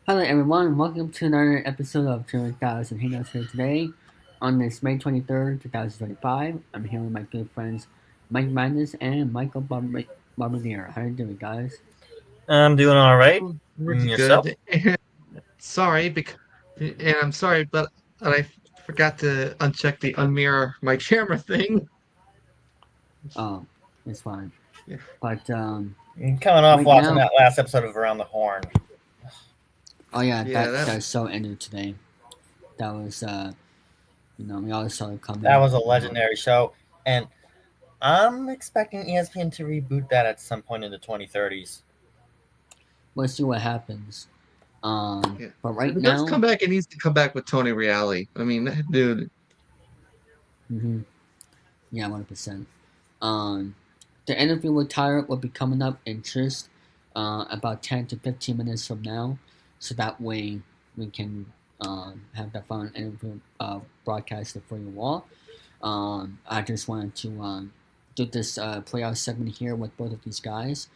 Hello everyone, welcome to another episode of Chilling3000 Hangouts here today. On this May 23rd, 2025, I'm here with my good friends Mike Madness and Michael Bombardier. How are you doing, guys? I'm doing all right. Pretty Yourself? good. Sorry, and I'm sorry, but I forgot to uncheck the unmirror my camera thing. Oh, it's fine. Yeah, But Coming off right watching now, that last episode of Around the Horn. oh yeah, yeah, that show ended today. That was, we all saw it That coming. was a legendary show, and I'm expecting ESPN to reboot that at some point in the 2030s. We'll see what happens. yeah. But If right it does now, come back, it needs to come back with Tony Reali. I mean, that dude. mm-hmm, yeah, 100%. Um, the interview with Tyler will be coming up in just about 10 to 15 minutes from now. So that way we can have that fun interview broadcasted for you all. I just wanted to do this playoff segment here with both of these guys.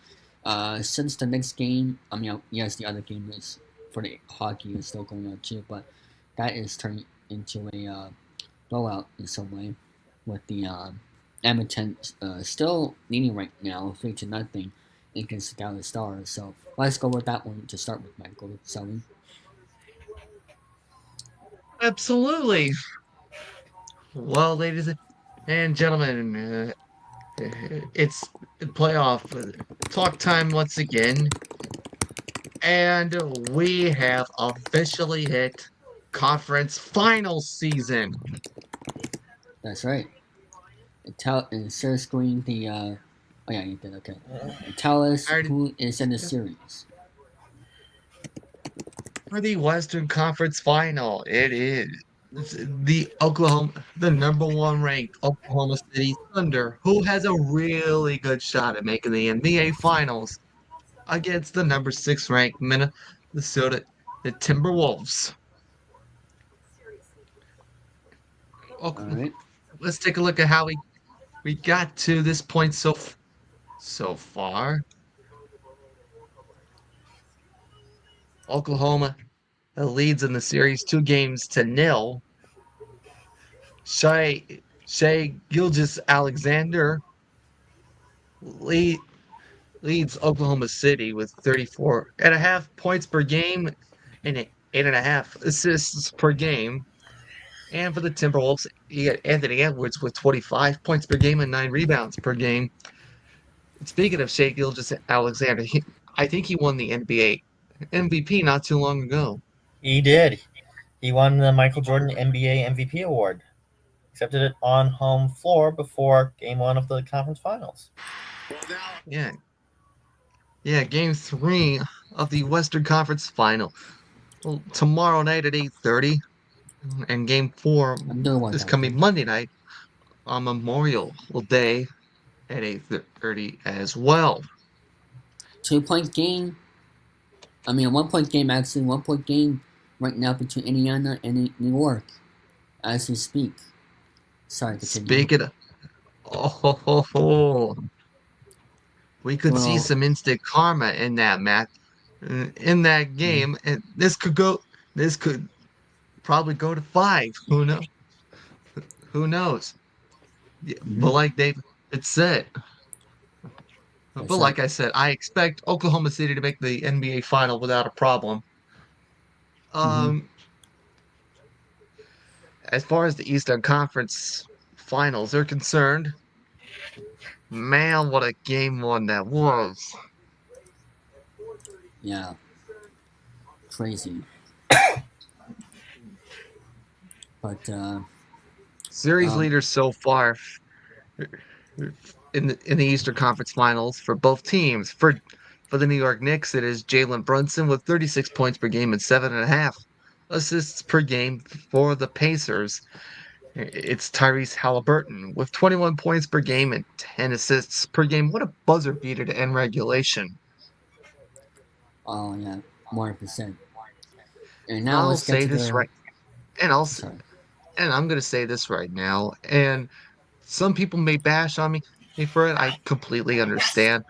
Since the next game, yes, the other game is for the hockey is still going on too, but that is turning into a blowout in some way with the Edmonton still leading right now, 3-0 against the Dallas Stars. So let's go with that one to start with, Michael. Selling. Absolutely. Well, ladies and gentlemen, it's playoff talk time once again, and we have officially hit conference final season. That's right. And share screen the. Oh yeah, you did okay. And tell us I already who is in the series. For the Western Conference Final, it is the number one ranked Oklahoma City Thunder, who has a really good shot at making the NBA Finals against the number six ranked Minnesota the Timberwolves. All Ok- right. Let's take a look at how we got to this point so far. Oklahoma leads in the series 2-0. Shea Gilgis Alexander lead, leads Oklahoma City with 34.5 points per game and 8.5 assists per game. And for the Timberwolves, you got Anthony Edwards with 25 points per game and 9 rebounds per game. Speaking of Shea Gilgis Alexander, I think he won the NBA MVP not too long ago. He did. He won the Michael Jordan NBA MVP award. Accepted it on home floor before Game 1 of the conference finals. Yeah, yeah, Game 3 of the Western Conference Final. Well, tomorrow night at 8:30, and Game 4 I'm doing one is that coming thing. Monday night on Memorial Day at 8:30 as well. 2 point game. A 1 point game actually. 1 point game right now between Indiana and New York as we speak. Sorry, continue. Speaking of, oh, we could see Well, some instant karma in that match, in that mm, game, and this could probably go to 5. Who knows? Who knows? Yeah, mm-hmm, But said, that's but right. like I said, I expect Oklahoma City to make the NBA final without a problem. Mm-hmm. Um, as far as the Eastern Conference finals are concerned, man, what a game one that was. Yeah, crazy. But Series um, leaders so far in the Eastern Conference Finals for both teams. For the New York Knicks, it is Jalen Brunson with 36 points per game and 7.5 assists per game. For the Pacers, it's Tyrese Halliburton with 21 points per game and 10 assists per game. What a buzzer beater to end regulation. oh yeah, 100%. And now I'll let's get say to this the. right, and Sorry. I'm going to say this right now, and some people may bash on me for it. I completely understand.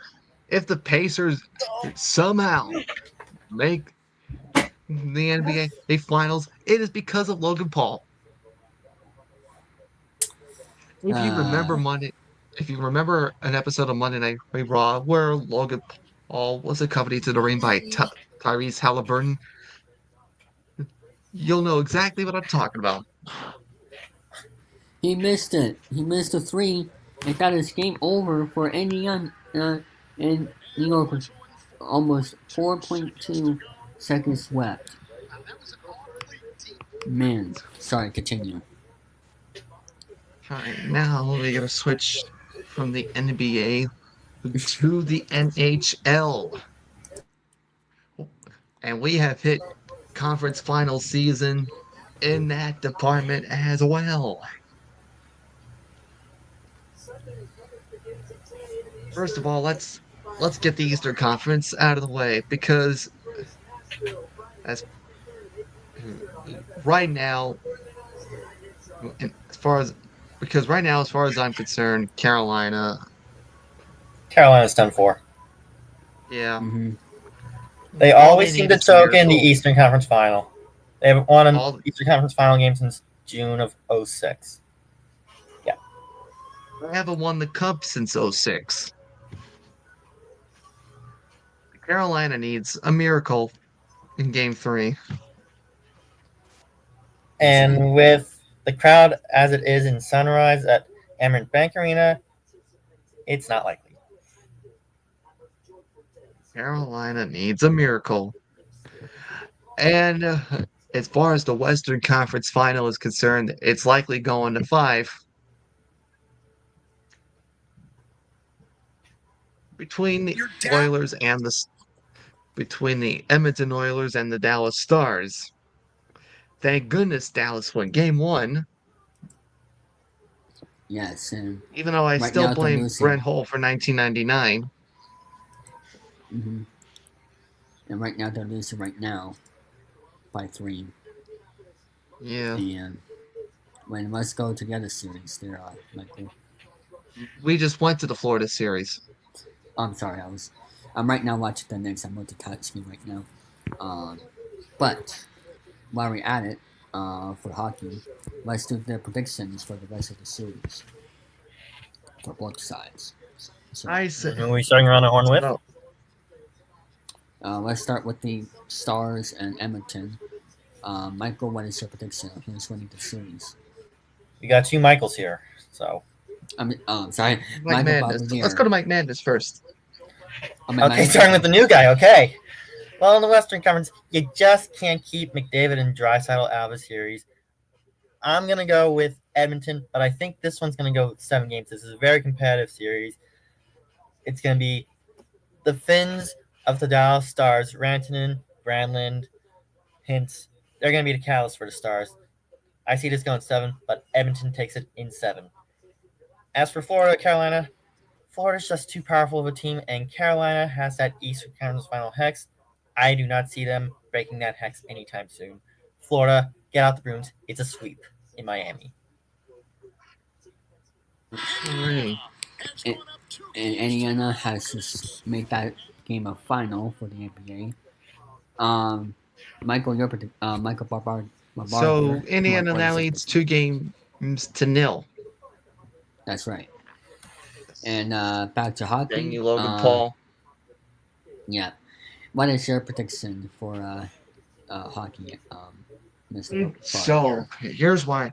If the Pacers somehow make the NBA Finals, it is because of Logan Paul. If you remember Uh, Monday, if you remember an episode of Monday Night Raw where Logan Paul was accompanied to the ring by Tyrese Halliburton, you'll know exactly what I'm talking about. he missed it. He missed a three. I thought it's game over for Indiana. And New York was almost 4.2 seconds left. Man, sorry, continue. All right, now we're gonna switch from the NBA to the NHL, and we have hit conference final season in that department as well. First of all, let's get the Eastern Conference out of the way because as right now, as far as right now, as far as I'm concerned, Carolina's done for. yeah, Mm-hmm. They all always they seem need to is a choke in the miracle. Eastern Conference Final. They haven't won an All Eastern Conference Final game since June of 06. they haven't won the Cup since '06. Carolina needs a miracle in Game 3. And with the crowd as it is in Sunrise at Emirates Bank Arena, it's not likely. Carolina needs a miracle. And as far as the Western Conference Final is concerned, it's likely going to 5. Between the Oilers and between the Edmonton Oilers and the Dallas Stars. Thank goodness Dallas won Game 1, Yes, and even though I right still now they're blame losing. Brent Hull for 1999. Mm-hmm. And right now they're losing right now by 3. Yeah, And when let's go to the other series, there, Michael. we just went to the Florida series. I'm sorry, I'm right now watching the Knicks. I'm multitasking right now. But while we're at it, for hockey, let's do the predictions for the rest of the series for both sides. So I said, Who are we starting around the horn with? so, let's start with the Stars and Edmonton. Michael, what is your prediction of who's winning the series? We got two Michaels here. So I mean, sorry, Mike Michael Madness. Bobadier. Let's go to Mike Madness first. okay, starting with the new guy. Okay. Well, in the Western Conference, you just can't keep McDavid and Draisaitl out of the series. I'm gonna go with Edmonton, but I think this one's gonna go 7 games. This is a very competitive series. It's gonna be the Finns of the Dallas Stars, Rantanen, Brandland, Hintz. They're gonna be the catalyst for the Stars. I see this going 7, but Edmonton takes it in 7. As for Florida, Carolina, Florida's just too powerful of a team, and Carolina has that Eastern Conference Final hex. I do not see them breaking that hex anytime soon. Florida, get out the Bruins. It's a sweep in Miami. Alrighty. And Indiana has just made that game a final for the NBA. Michael, Michael Barbar. So Barbar Indiana what now is your leads prediction? 2 games to 0. That's right. And back to hockey. Dang you, Logan Paul. Yeah. What is your prediction for hockey, Mr. So here's why.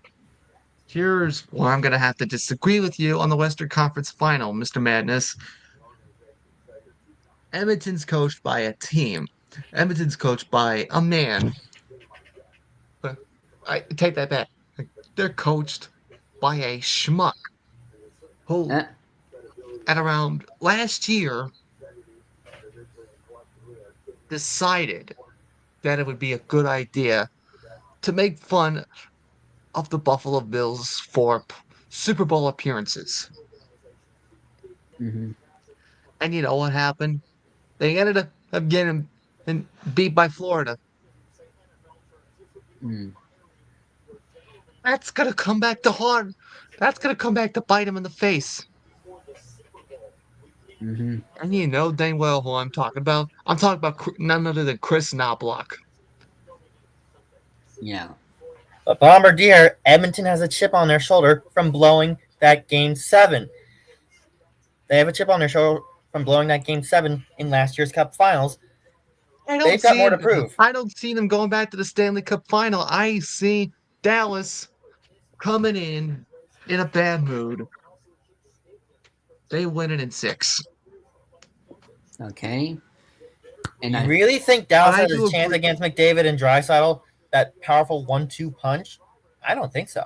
Here's why I'm gonna have to disagree with you on the Western Conference Final, Mr. Madness. Edmonton's coached by a team. Edmonton's coached by a man. I take that back. They're coached by a schmuck who, Eh, at around last year, decided that it would be a good idea to make fun of the Buffalo Bills for Super Bowl appearances. mm-hmm. And you know what happened? They ended up getting beat by Florida. Mm. That's gonna come back to haunt. That's gonna come back to bite him in the face. Mm-hmm. And you know dang well who I'm talking about. I'm talking about none other than Chris Knobloch. Yeah. But Bombardier, Edmonton has a chip on their shoulder from blowing that Game 7. They have a chip on their shoulder from blowing that Game 7 in last year's Cup Finals. They've got more to prove. I don't see them going back to the Stanley Cup final. I see Dallas coming in a bad mood. They win it in 6. Okay. And You I really think But Dallas I has a do chance agree. against McDavid and Draisaitl? That powerful 1-2 punch? I don't think so.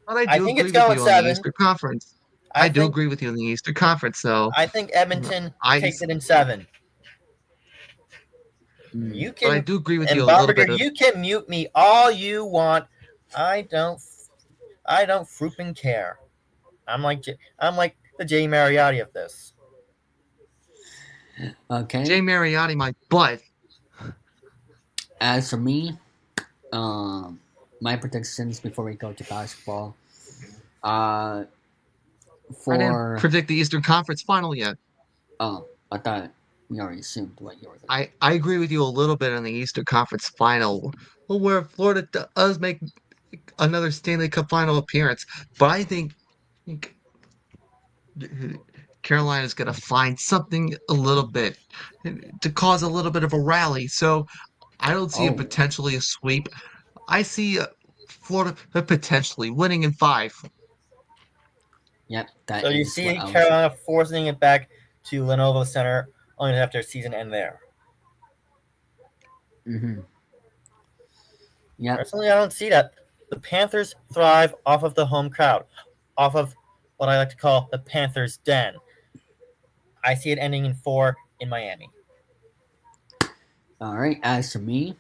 But I I do think it's agree with going you on the 7. Eastern Conference. I I do think agree with you on the Eastern Conference, though. I think Edmonton I takes it in 7. mm, You but I can do agree with you and a little Bombardier, bit. you can mute me all you want. I don't freaking care. I'm like the Jay Mariotti of this. okay. Jay Mariotti, my butt. As for me, my predictions before we go to basketball. Uh, I didn't for predict the Eastern Conference final yet. oh, I thought we already assumed what you were going I agree with you a little bit on the Eastern Conference final, where Florida does make another Stanley Cup final appearance. But I think Carolina's going to find something a little bit to cause a little bit of a rally. So I don't see a Oh, potentially a sweep. I see Florida potentially winning in 5. yep. So That you is what see I was. Carolina forcing it back to Lenovo Center only to have their season end there. Mm-hmm. Yep. Personally, I don't see that. The Panthers thrive off of the home crowd, off of what I like to call the Panthers' den. I see it ending in 4 in Miami. All right. As for me,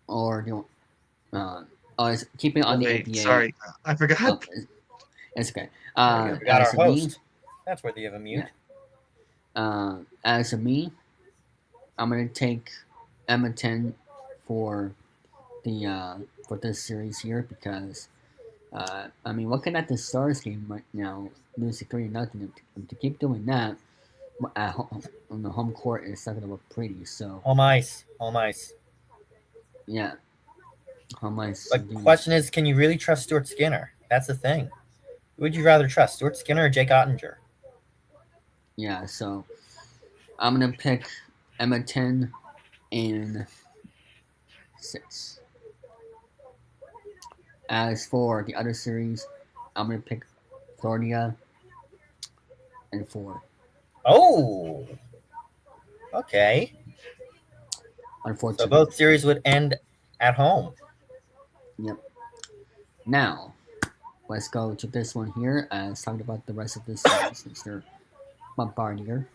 or do you is keeping on the Wait, NBA. sorry, I forgot. Oh, it's okay. We got As our for me, host. That's worthy of a mute. yeah. As for me, I'm gonna take Edmonton for the for this series here because I mean, looking at the Stars game right now, losing 3-0, to keep doing that at home, on the home court is not gonna look pretty. So Home ice. Home ice. yeah, home ice. The question is, can you really trust Stuart Skinner? That's the thing. Who would you rather trust, Stuart Skinner or Jake Ottinger? Yeah, so I'm gonna pick Edmonton in 6. As for the other series, I'm gonna pick Florida in 4. Oh, okay. So Unfortunately, both series would end at home. yep. Now let's go to this one here. Let's talk about the rest of this series, Mr. Bombardier.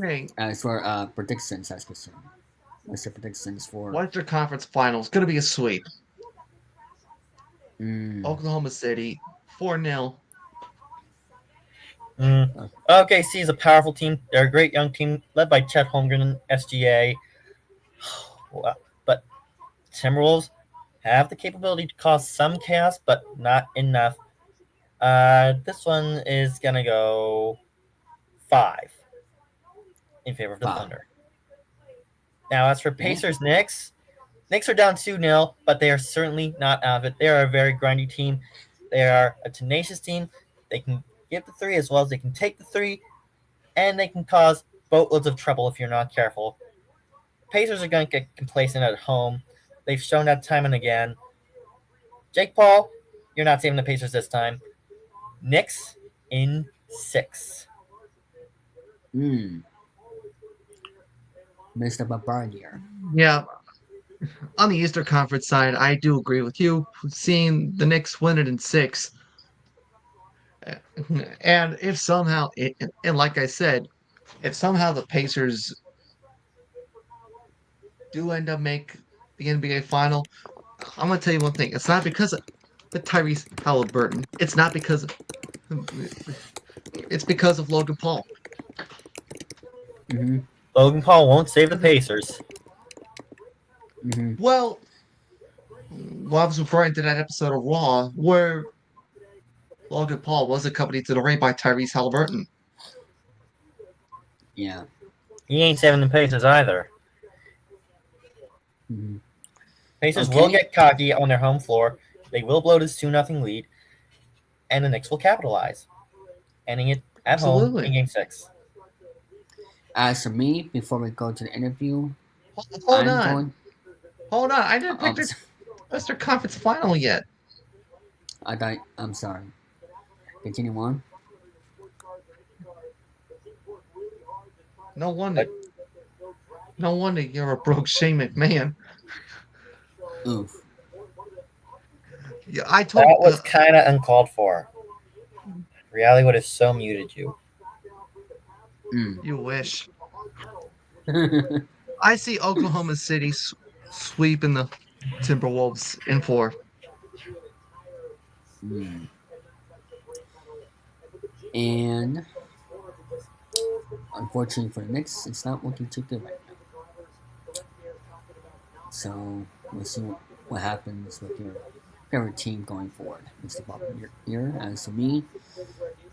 Hey, As for predictions, as concerned, what's the predictions for? Western Conference Finals going to be a sweep. Mm, Oklahoma City 4-0. OKC is a powerful team. They're a great young team led by Chet Holmgren and SGA. But Timberwolves have the capability to cause some chaos, but not enough. This one is going to go 5 in favor of the 5. Thunder. Now, as for Okay. Pacers Knicks are down 2-0, but they are certainly not out of it. They are a very grindy team. They are a tenacious team. They can get the 3 as well as they can take the 3, and they can cause boatloads of trouble if you're not careful. Pacers are going to get complacent at home. They've shown that time and again. Jake Paul, you're not saving the Pacers this time. Knicks in 6. Mr. Bombardier. Yeah, on the Eastern Conference side, I do agree with you. Seeing the Knicks win it in 6. And if somehow, and like I said, if somehow the Pacers do end up make the NBA final, I'm gonna tell you one thing. It's not because of Tyrese Halliburton. It's not because it's because of Logan Paul. Mm-hmm. Logan Paul won't save the Pacers. Mm-hmm. Well, I was referring to that episode of Raw where Logan Paul was accompanied to the ring by Tyrese Halliburton. Yeah. He ain't saving the Pacers either. Mhm. Pacers Okay. will get cocky on their home floor. They will blow this 2-0 lead, and the Knicks will capitalize, ending it at home Absolutely. in Game 6. As for me, before we go to the interview, Hold I'm on. going. Hold on. I didn't pick I'm, the Western Conference Final yet. I'm sorry. Continue on. No wonder. No wonder you're a broke Shane McMahon. Oof. Yeah, I told That was kind of uncalled for. Reality would have so muted you. you wish. I see Oklahoma City sweeping the Timberwolves in 4. And unfortunately for the Knicks, it's not looking too good right now. So we'll see what happens with your favorite team going forward, Mr. Bob here. As for me,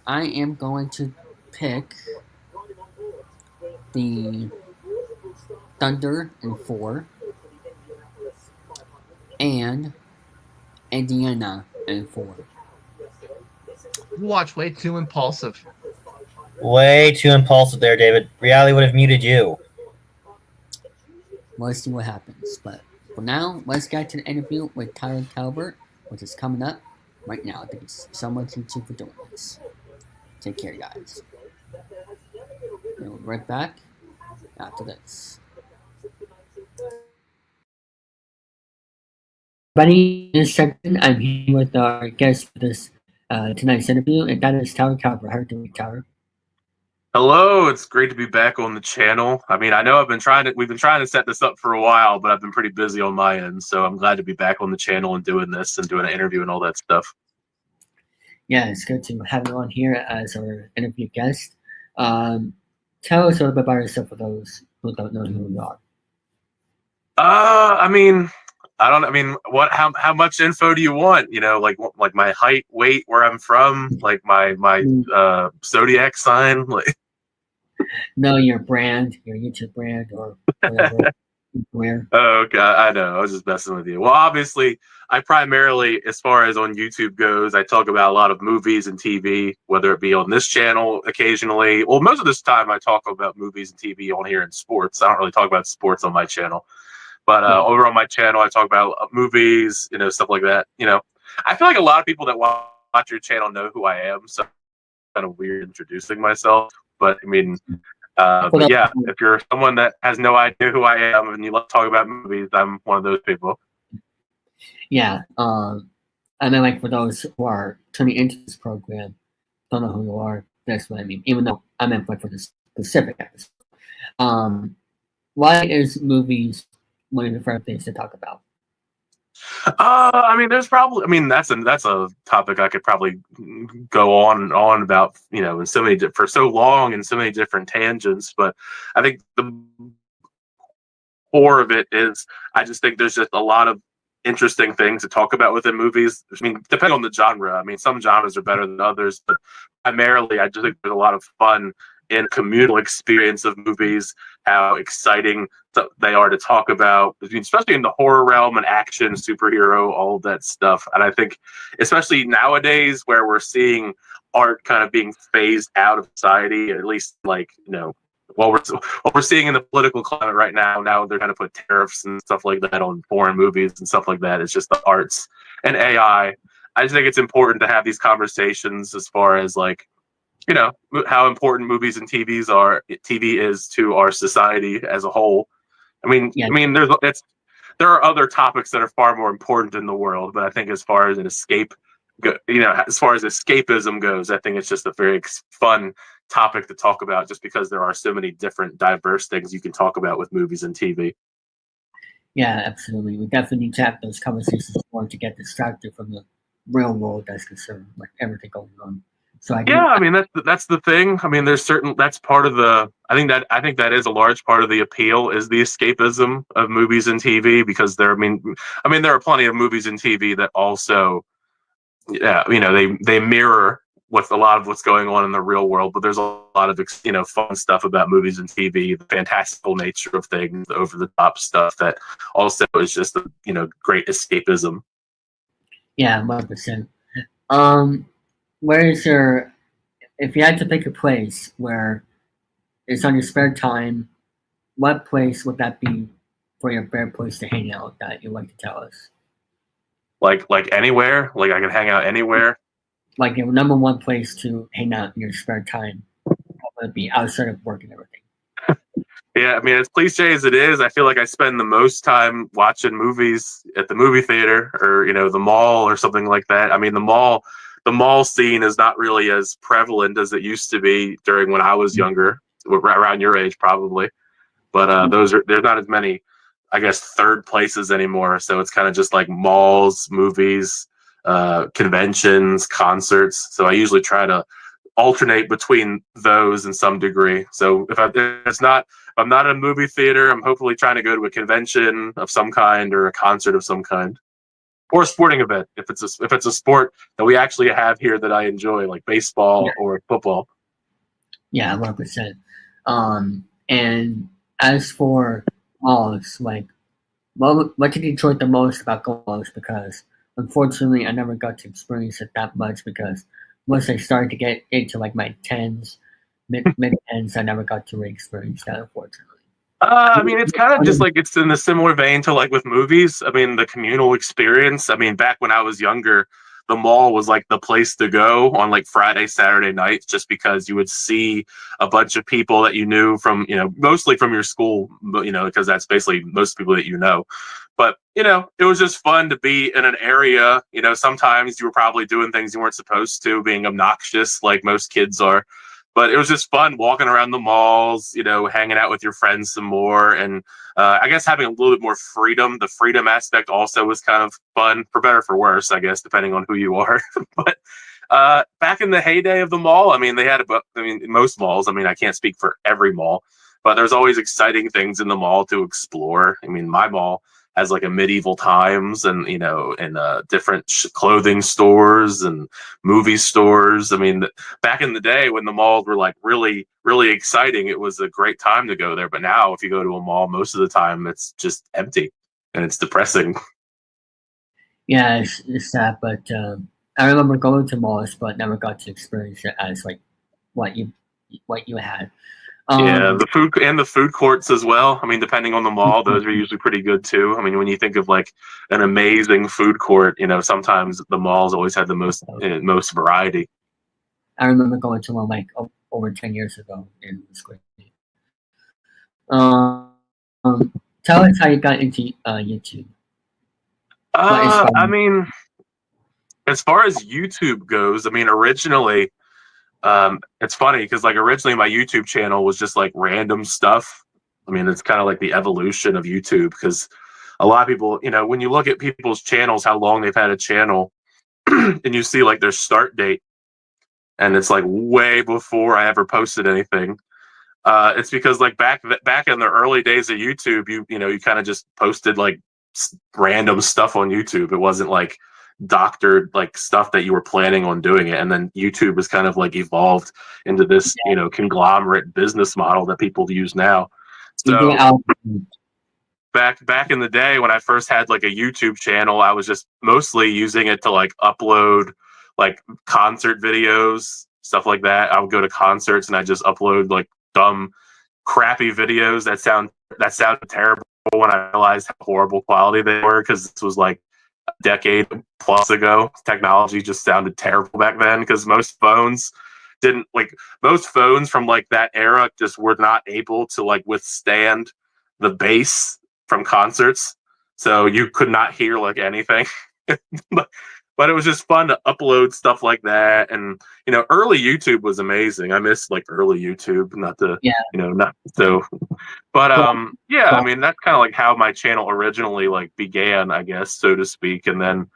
I am going to pick the Thunder in 4 and Indiana in 4. You watch way too impulsive. Way too impulsive there, David. Reality would have muted you. Let's see what happens. But for now, let's get to the interview with Tyler Calvert, which is coming up right now. Thank you so much, YouTube, for doing this. Take care, guys. We'll be right back after this. Buddy, in this section, I'm here with our guest for this tonight's interview, and that is Tyler Calvert. How are you doing, Tyler? Hello, it's great to be back on the channel. I mean, I know we've been trying to set this up for a while, but I've been pretty busy on my end, so I'm glad to be back on the channel and doing this and doing an interview and all that stuff. Yeah, it's good to have you on here as our interview guest. Tell us a little bit about yourself for those who don't know who you are. I mean, what? How much info do you want? You know, like my height, weight, where I'm from, like my zodiac sign, like. No, your brand, your YouTube brand, or whatever. Where? Oh God, I know. I was just messing with you. Well, obviously, I primarily, as far as on YouTube goes, I talk about a lot of movies and TV, whether it be on this channel occasionally. Well, most of this time I talk about movies and TV on here and sports. I don't really talk about sports on my channel, but over on my channel, I talk about movies, stuff like that. I feel like a lot of people that watch your channel know who I am, so it's kind of weird introducing myself. But I mean. But yeah, if you're someone that has no idea who I am and you love to talk about movies, I'm one of those people. Yeah, I mean, like for those who are tuning into this program, don't know who you are. That's what I mean. Even though I meant like for this specific episode. Why is movies one of the first things to talk about? I mean, that's a topic I could probably go on and on about, in for so long and so many different tangents. But I think the core of it is, I just think there's just a lot of interesting things to talk about within movies. I mean, depending on the genre. I mean, some genres are better than others, but primarily, I just think there's a lot of fun in communal experience of movies, how exciting they are to talk about, especially in the horror realm and action, superhero, all of that stuff. And I think, especially nowadays, where we're seeing art kind of being phased out of society, at least what we're seeing in the political climate right now. Now they're going to put tariffs and stuff like that on foreign movies and stuff like that. It's just the arts and AI. I just think it's important to have these conversations as far as how important movies and TV is to our society as a whole. I mean, there are other topics that are far more important in the world, but I think as far as as far as escapism goes, I think it's just a very fun topic to talk about, just because there are so many different diverse things you can talk about with movies and TV. Yeah, absolutely. We definitely need to have those conversations more to get distracted from the real world that's concerned, like everything going on. So I mean, that's the thing. I mean, that's part of the. I think that is a large part of the appeal, is the escapism of movies and TV, because there are plenty of movies and TV that also, they mirror what's a lot of what's going on in the real world, but there's a lot of fun stuff about movies and TV, the fantastical nature of things, the over the top stuff that also is just great escapism. Yeah, 100%. Where is your, if you had to pick a place where it's on your spare time, what place would that be for your favorite place to hang out that you'd like to tell us? Like anywhere, like I can hang out anywhere. Like your number one place to hang out in your spare time, what would it be outside of work and everything? Yeah, I mean, as cliche as it is, I feel like I spend the most time watching movies at the movie theater or the mall or something like that. I mean, the mall scene is not really as prevalent as it used to be during when I was younger, around your age probably. But there's not as many, I guess, third places anymore. So it's kind of just like malls, movies, conventions, concerts. So I usually try to alternate between those in some degree. So if I'm not at a movie theater, I'm hopefully trying to go to a convention of some kind or a concert of some kind, or a sporting event if it's a sport that we actually have here that I enjoy, like baseball or football. Yeah, 100%. And as for malls, like what did you enjoy the most about malls? Because unfortunately, I never got to experience it that much because once I started to get into like my tens, mid tens, I never got to re-experience that, unfortunately. I mean, it's kind of just like it's in a similar vein to like with movies. I mean, the communal experience. I mean, back when I was younger, the mall was like the place to go on like Friday, Saturday nights, just because you would see a bunch of people that you knew from, mostly from your school, because that's basically most people that you know. But, it was just fun to be in an area. Sometimes you were probably doing things you weren't supposed to, being obnoxious like most kids are. But it was just fun walking around the malls, hanging out with your friends some more. And I guess having a little bit more freedom. The freedom aspect also was kind of fun, for better or for worse, I guess, depending on who you are. But back in the heyday of the mall, I mean, most malls, I mean, I can't speak for every mall, but there's always exciting things in the mall to explore. I mean, my mall has like a medieval times and different clothing stores and movie stores. I mean, back in the day when the malls were like really, really exciting, it was a great time to go there. But now if you go to a mall, most of the time it's just empty and it's depressing. Yeah, it's sad, but I remember going to malls, but never got to experience it as like what you had. Yeah, the food courts as well. I mean, depending on the mall, those are usually pretty good too. I mean, when you think of like an amazing food court, sometimes the malls always had the most variety. I remember going to one like over 10 years ago, and it was great. Um, Tell us how you got into YouTube. I mean, as far as YouTube goes, I mean, originally, it's funny because like originally my YouTube channel was just like random stuff. I mean, it's kind of like the evolution of YouTube because a lot of people, when you look at people's channels, how long they've had a channel, and you see like their start date, and it's like way before I ever posted anything. It's because like back in the early days of YouTube, you kind of just posted like random stuff on YouTube. It wasn't like doctored like stuff that you were planning on doing it, and then YouTube was kind of like evolved into this conglomerate business model that people use now. So back in the day when I first had like a YouTube channel, I was just mostly using it to like upload like concert videos, stuff like that. I would go to concerts and I just upload like dumb crappy videos that sounded terrible when I realized how horrible quality they were, because this was like a decade plus ago. Technology just sounded terrible back then because most phones from like that era just were not able to like withstand the bass from concerts, so you could not hear like anything. But it was just fun to upload stuff like that. And early YouTube was amazing. I miss like early YouTube, not so. But I mean, that's kind of like how my channel originally like began, I guess, so to speak. And then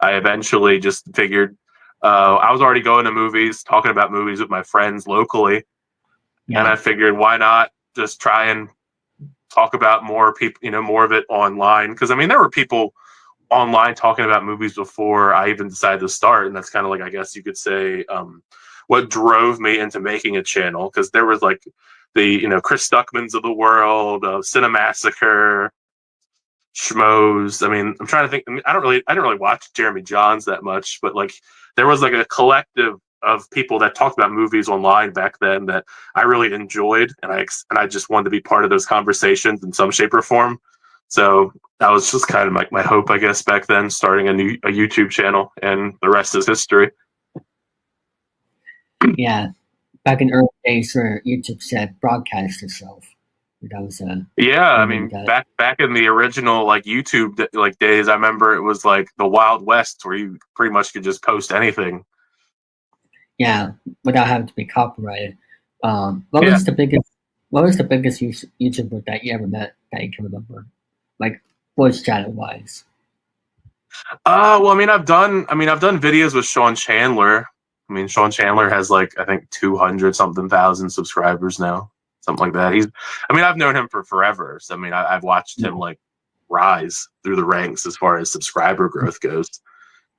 I eventually just figured I was already going to movies, talking about movies with my friends locally, and I figured why not just try and talk about more people, more of it online. Because I mean, there were people online talking about movies before I even decided to start, and that's kind of like, I guess you could say, what drove me into making a channel, because there was like the Chris Stuckmans of the world, Cinemassacre, Schmoes. I mean, I'm trying to think. I mean, I didn't really watch Jeremy Johns that much, but like there was like a collective of people that talked about movies online back then that I really enjoyed, and I just wanted to be part of those conversations in some shape or form. So that was just kind of like my hope, I guess, back then, starting a YouTube channel, and the rest is history. Yeah, back in early days where YouTube said broadcast itself. That was yeah. I mean, back in the original like YouTube like days, I remember it was like the Wild West where you pretty much could just post anything. Yeah, without having to be copyrighted. What was the biggest YouTuber that you ever met that you can remember, like voice channel wise? Well, I mean, I've done videos with Sean Chandler. I mean, Sean Chandler has like, I think 200 something thousand subscribers now, something like that. I've known him for forever. So I mean, I've watched him like rise through the ranks as far as subscriber growth goes.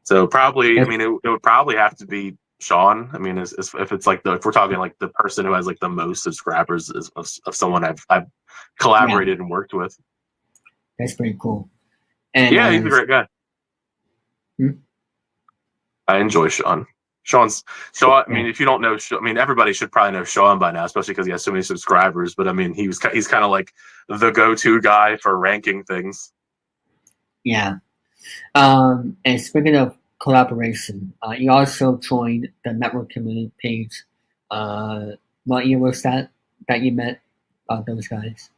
So probably, I mean, it would probably have to be Sean. I mean, if it's like if we're talking like the person who has like the most subscribers of someone I've collaborated and worked with. That's pretty cool. And yeah, he's a great guy. I enjoy Sean. I mean, if you don't know, I mean, everybody should probably know Sean by now, especially because he has so many subscribers. But I mean, he's kind of like the go-to guy for ranking things. Yeah. And speaking of collaboration, you also joined the network community page. What year was that you met those guys?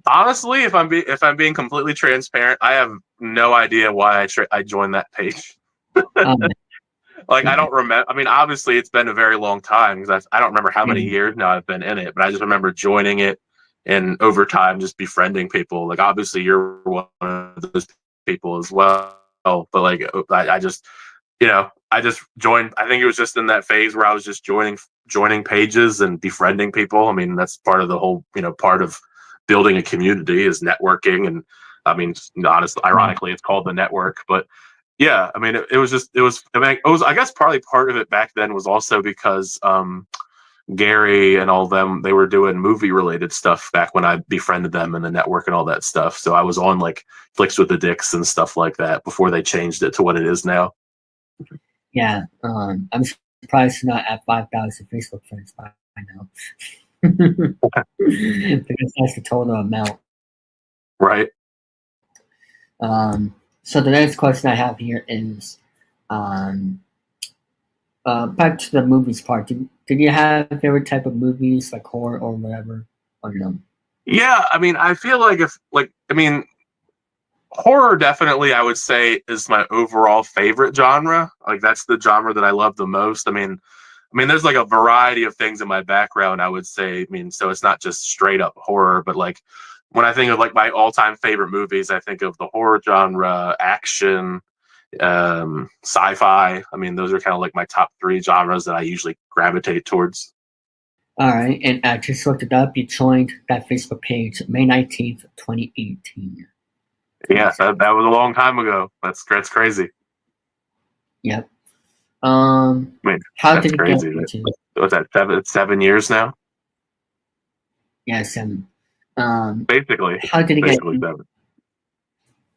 Honestly, if I'm being completely transparent, I have no idea why I joined that page. Like, I don't remember. I mean, obviously, it's been a very long time because I don't remember how many years now I've been in it, but I just remember joining it and over time just befriending people. Like, obviously, you're one of those people as well. But like, I just joined. I think it was just in that phase where I was just joining pages and befriending people. I mean, that's part of the whole, part of building a community is networking. And I mean, honestly, ironically, it's called the network, but yeah, I mean, it was, I guess probably part of it back then was also because Gary and all of them, they were doing movie related stuff back when I befriended them in the network and all that stuff. So I was on like Flicks with the Dicks and stuff like that before they changed it to what it is now. Yeah, I'm surprised you're not at 5,000 Facebook friends by now. Because that's the total amount. Right. So the next question I have here is, back to the movies part. Did you have a favorite type of movies, like horror or whatever? Or no? Yeah, I mean, I feel like horror definitely, I would say, is my overall favorite genre. Like, that's the genre that I love the most. I mean, there's like a variety of things in my background, I would say. I mean, so it's not just straight up horror, but like when I think of like my all-time favorite movies, I think of the horror genre, action, sci-fi. I mean, those are kind of like my top 3 genres that I usually gravitate towards. All right, and I just looked it up. You joined that Facebook page May 19th, 2018. Yeah, that was a long time ago. That's crazy. Yep. I mean, how that's did crazy. You get into? What's that? 7 years now? Yeah, 7. Basically. How did he get? 7.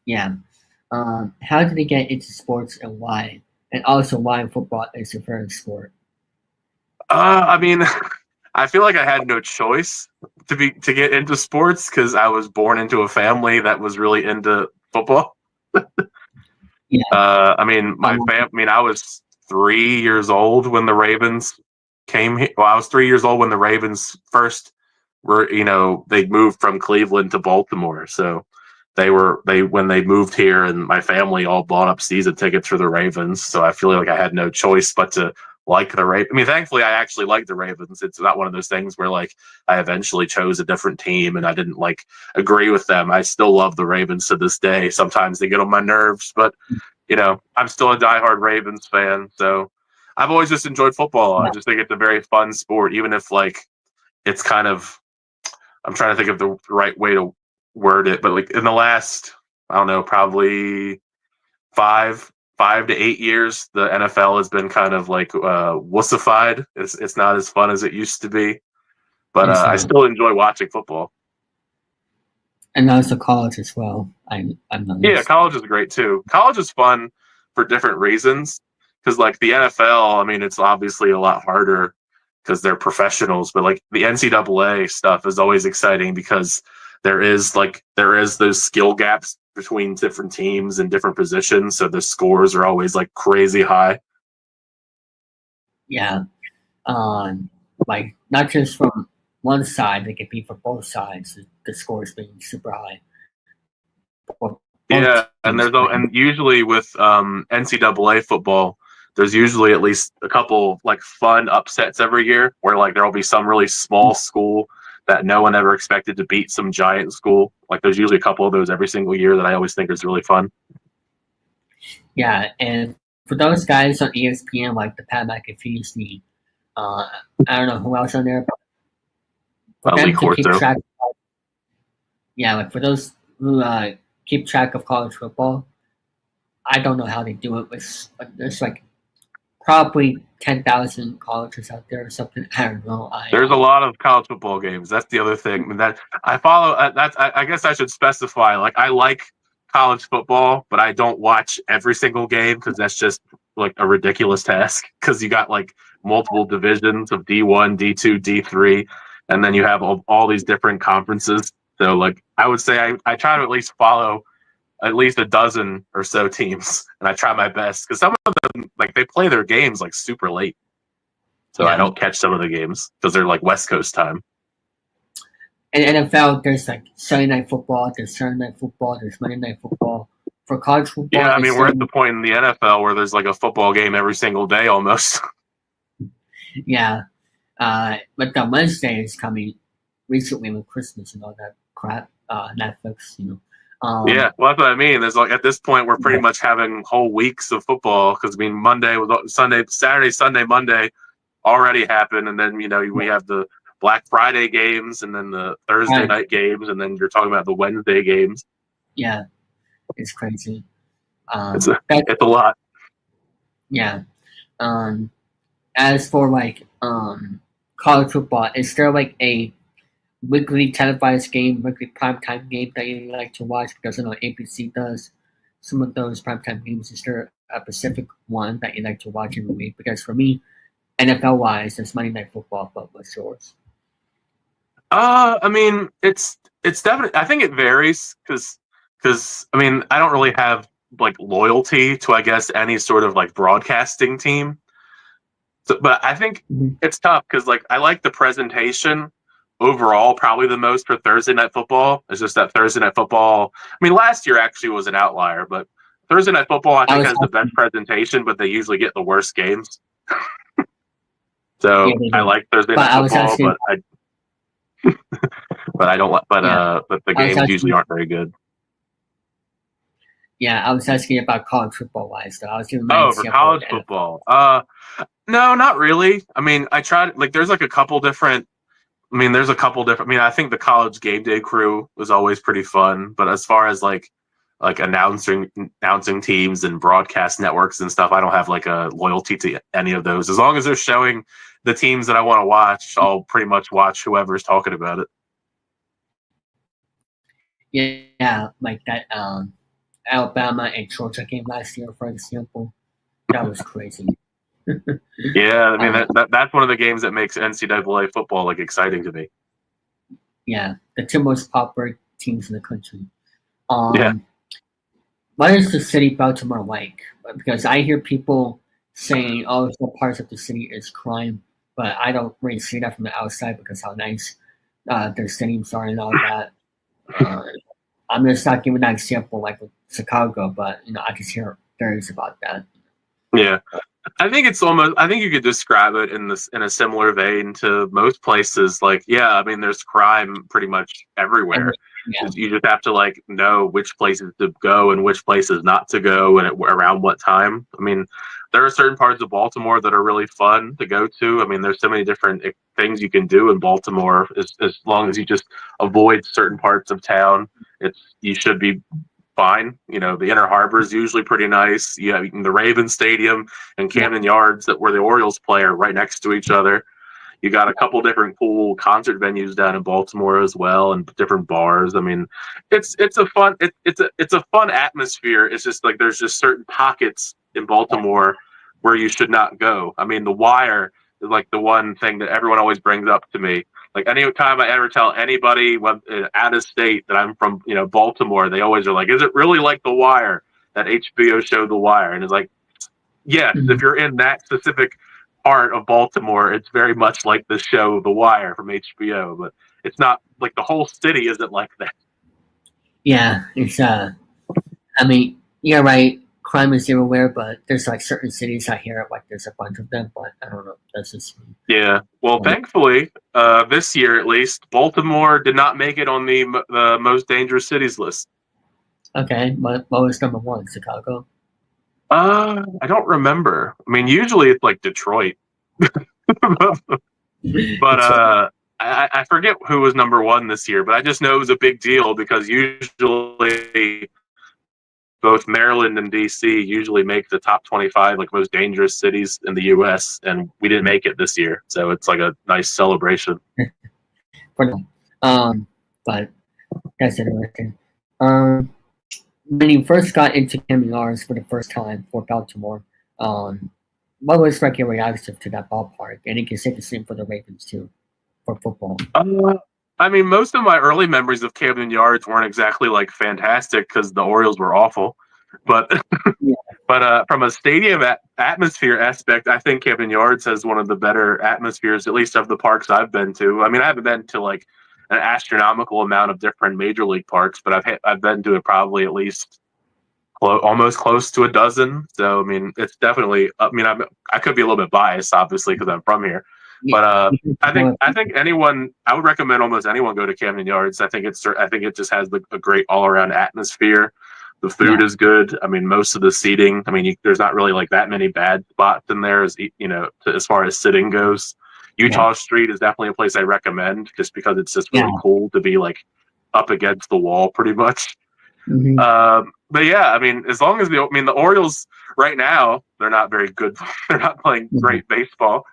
Yeah. How did he get into sports and why? And also, why football is your favorite sport? I mean, I feel like I had no choice to get into sports because I was born into a family that was really into football. Yeah. I mean, I was 3 years old when the Ravens came here. Well, I was 3 years old when the Ravens first were, they moved from Cleveland to Baltimore. So when they moved here, and my family all bought up season tickets for the Ravens. So I feel like I had no choice but to like the Ravens. I mean, thankfully, I actually like the Ravens. It's not one of those things where like I eventually chose a different team and I didn't like agree with them. I still love the Ravens to this day. Sometimes they get on my nerves, but I'm still a diehard Ravens fan. So I've always just enjoyed football. I just think it's a very fun sport, even if like it's kind of, I'm trying to think of the right way to word it, but like in the last I don't know, probably 5 to 8 years, the NFL has been kind of like wussified. It's not as fun as it used to be, but It's I still enjoy watching football. And also college as well. I've noticed. Yeah, college is great too. College is fun for different reasons because, like, the NFL, I mean, it's obviously a lot harder because they're professionals, but like the NCAA stuff is always exciting because there is those skill gaps between different teams and different positions, so the scores are always like crazy high. Yeah. Like not just from one side, it could be for both sides. The scores being super high. Yeah, and usually with NCAA football, there's usually at least a couple like fun upsets every year where like there'll be some really small school that no one ever expected to beat some giant school. Like there's usually a couple of those every single year that I always think is really fun. Yeah, and for those guys on ESPN, like the Pat McAfee's, I don't know who else on there, but for them to keep track. Yeah, like for those who keep track of college football, I don't know how they do it. There's like probably 10,000 colleges out there or something. I don't know. There's a lot of college football games. That's the other thing. I mean, that I follow. I guess I should specify. Like I like college football, but I don't watch every single game because that's just like a ridiculous task. Because you got like multiple divisions of D1, D2, D3, and then you have all these different conferences. So like I would say I try to at least follow at least a dozen or so teams, and I try my best because some of them like they play their games like super late, so yeah. I don't catch some of the games because they're like West Coast time. In NFL, there's like Sunday Night Football, there's Saturday Night Football, there's Monday Night Football. For college football, yeah, I mean we're at the point in the NFL where there's like a football game every single day almost. Yeah, but the Wednesday is coming recently with Christmas and all that crap. Netflix, yeah, well, that's what I mean. There's like at this point we're pretty much having whole weeks of football because I mean Monday, Sunday, Saturday, Sunday, Monday already happened, and then we have the Black Friday games, and then the Thursday night games, and then you're talking about the Wednesday games. Yeah, it's crazy. It's a lot. Yeah. As for like college football, is there like a weekly televised game, weekly primetime game that you like to watch? Because I know ABC does some of those primetime games. Is there a specific one that you like to watch in the week? Because for me, NFL wise, it's Monday Night Football, but what's yours? I mean, it's definitely. I think it varies because I mean, I don't really have like loyalty to, I guess, any sort of like broadcasting team. So, but I think it's tough because like I like the presentation overall probably the most for Thursday Night Football. It's just that Thursday Night Football. I mean, last year actually was an outlier, but Thursday Night Football I think has the best presentation, but they usually get the worst games. So I like Thursday Night Football, but I don't like. But the games usually aren't very good. Yeah, I was asking about college football wise, though. I was doing for college football. No, not really. I mean, I tried. Like, there's like a couple different. I mean, I think the college game day crew was always pretty fun. But as far as like announcing teams and broadcast networks and stuff, I don't have like a loyalty to any of those. As long as they're showing the teams that I want to watch, I'll pretty much watch whoever's talking about it. Yeah, like that Alabama and Georgia game last year, for example. That was crazy. Yeah, I mean that's one of the games that makes NCAA football like exciting to me. Yeah, the two most popular teams in the country. Yeah. What is the city Baltimore like? Because I hear people saying, "Oh, some parts of the city is crime," but I don't really see that from the outside because how nice their stadiums are and all that. I'm just not giving that example like with Chicago, but I just hear theories about that. Yeah. I think you could describe it in a similar vein to most places. Like, yeah, I mean, there's crime pretty much everywhere. Yeah. You just have to like know which places to go and which places not to go and around what time. I mean, there are certain parts of Baltimore that are really fun to go to. I mean, there's so many different things you can do in Baltimore as long as you just avoid certain parts of town. You should be fine. You know, the Inner Harbor is usually pretty nice. You have the Ravens Stadium and Camden Yards, that where the Orioles play, are right next to each other. You got a couple different cool concert venues down in Baltimore as well, and different bars. I mean, it's a fun it's a fun atmosphere. It's just like there's just certain pockets in Baltimore where you should not go. I mean, The Wire is like the one thing that everyone always brings up to me. Like any time I ever tell anybody out of state that I'm from, Baltimore, they always are like, "Is it really like The Wire, that HBO show The Wire?" And it's like, yes, if you're in that specific part of Baltimore, it's very much like the show The Wire from HBO, but it's not like the whole city isn't like that. Yeah, it's I mean, you're right. Crime is everywhere, but there's like certain cities I hear like there's a bunch of them, but I don't know. That's just me. Yeah. Well, thankfully, this year at least, Baltimore did not make it on the most dangerous cities list. Okay, what was number one? Chicago? I don't remember. I mean, usually it's like Detroit, but I forget who was number one this year. But I just know it was a big deal because usually both Maryland and DC usually make the top 25 like most dangerous cities in the U.S. and we didn't make it this year, so it's like a nice celebration. But that's interesting. When you first got into Camden Yards for the first time for Baltimore, what was like your reaction to that ballpark? And you can say the same for the Ravens too, for football. I mean, most of my early memories of Camden Yards weren't exactly like fantastic because the Orioles were awful. But but from a stadium atmosphere aspect, I think Camden Yards has one of the better atmospheres, at least of the parks I've been to. I mean, I haven't been to like an astronomical amount of different major league parks, but I've been to it probably at least almost close to a dozen. So I mean, it's definitely. I mean, I could be a little bit biased, obviously, because I'm from here. But I think anyone, I would recommend almost anyone go to Camden Yards. I think it just has a great all around atmosphere. The food is good. I mean, most of the seating. I mean, there's not really like that many bad spots in there, as far as sitting goes. Utah Street is definitely a place I recommend, just because it's just really cool to be like up against the wall, pretty much. Mm-hmm. But yeah, I mean, as long as the Orioles right now, they're not very good. They're not playing great baseball.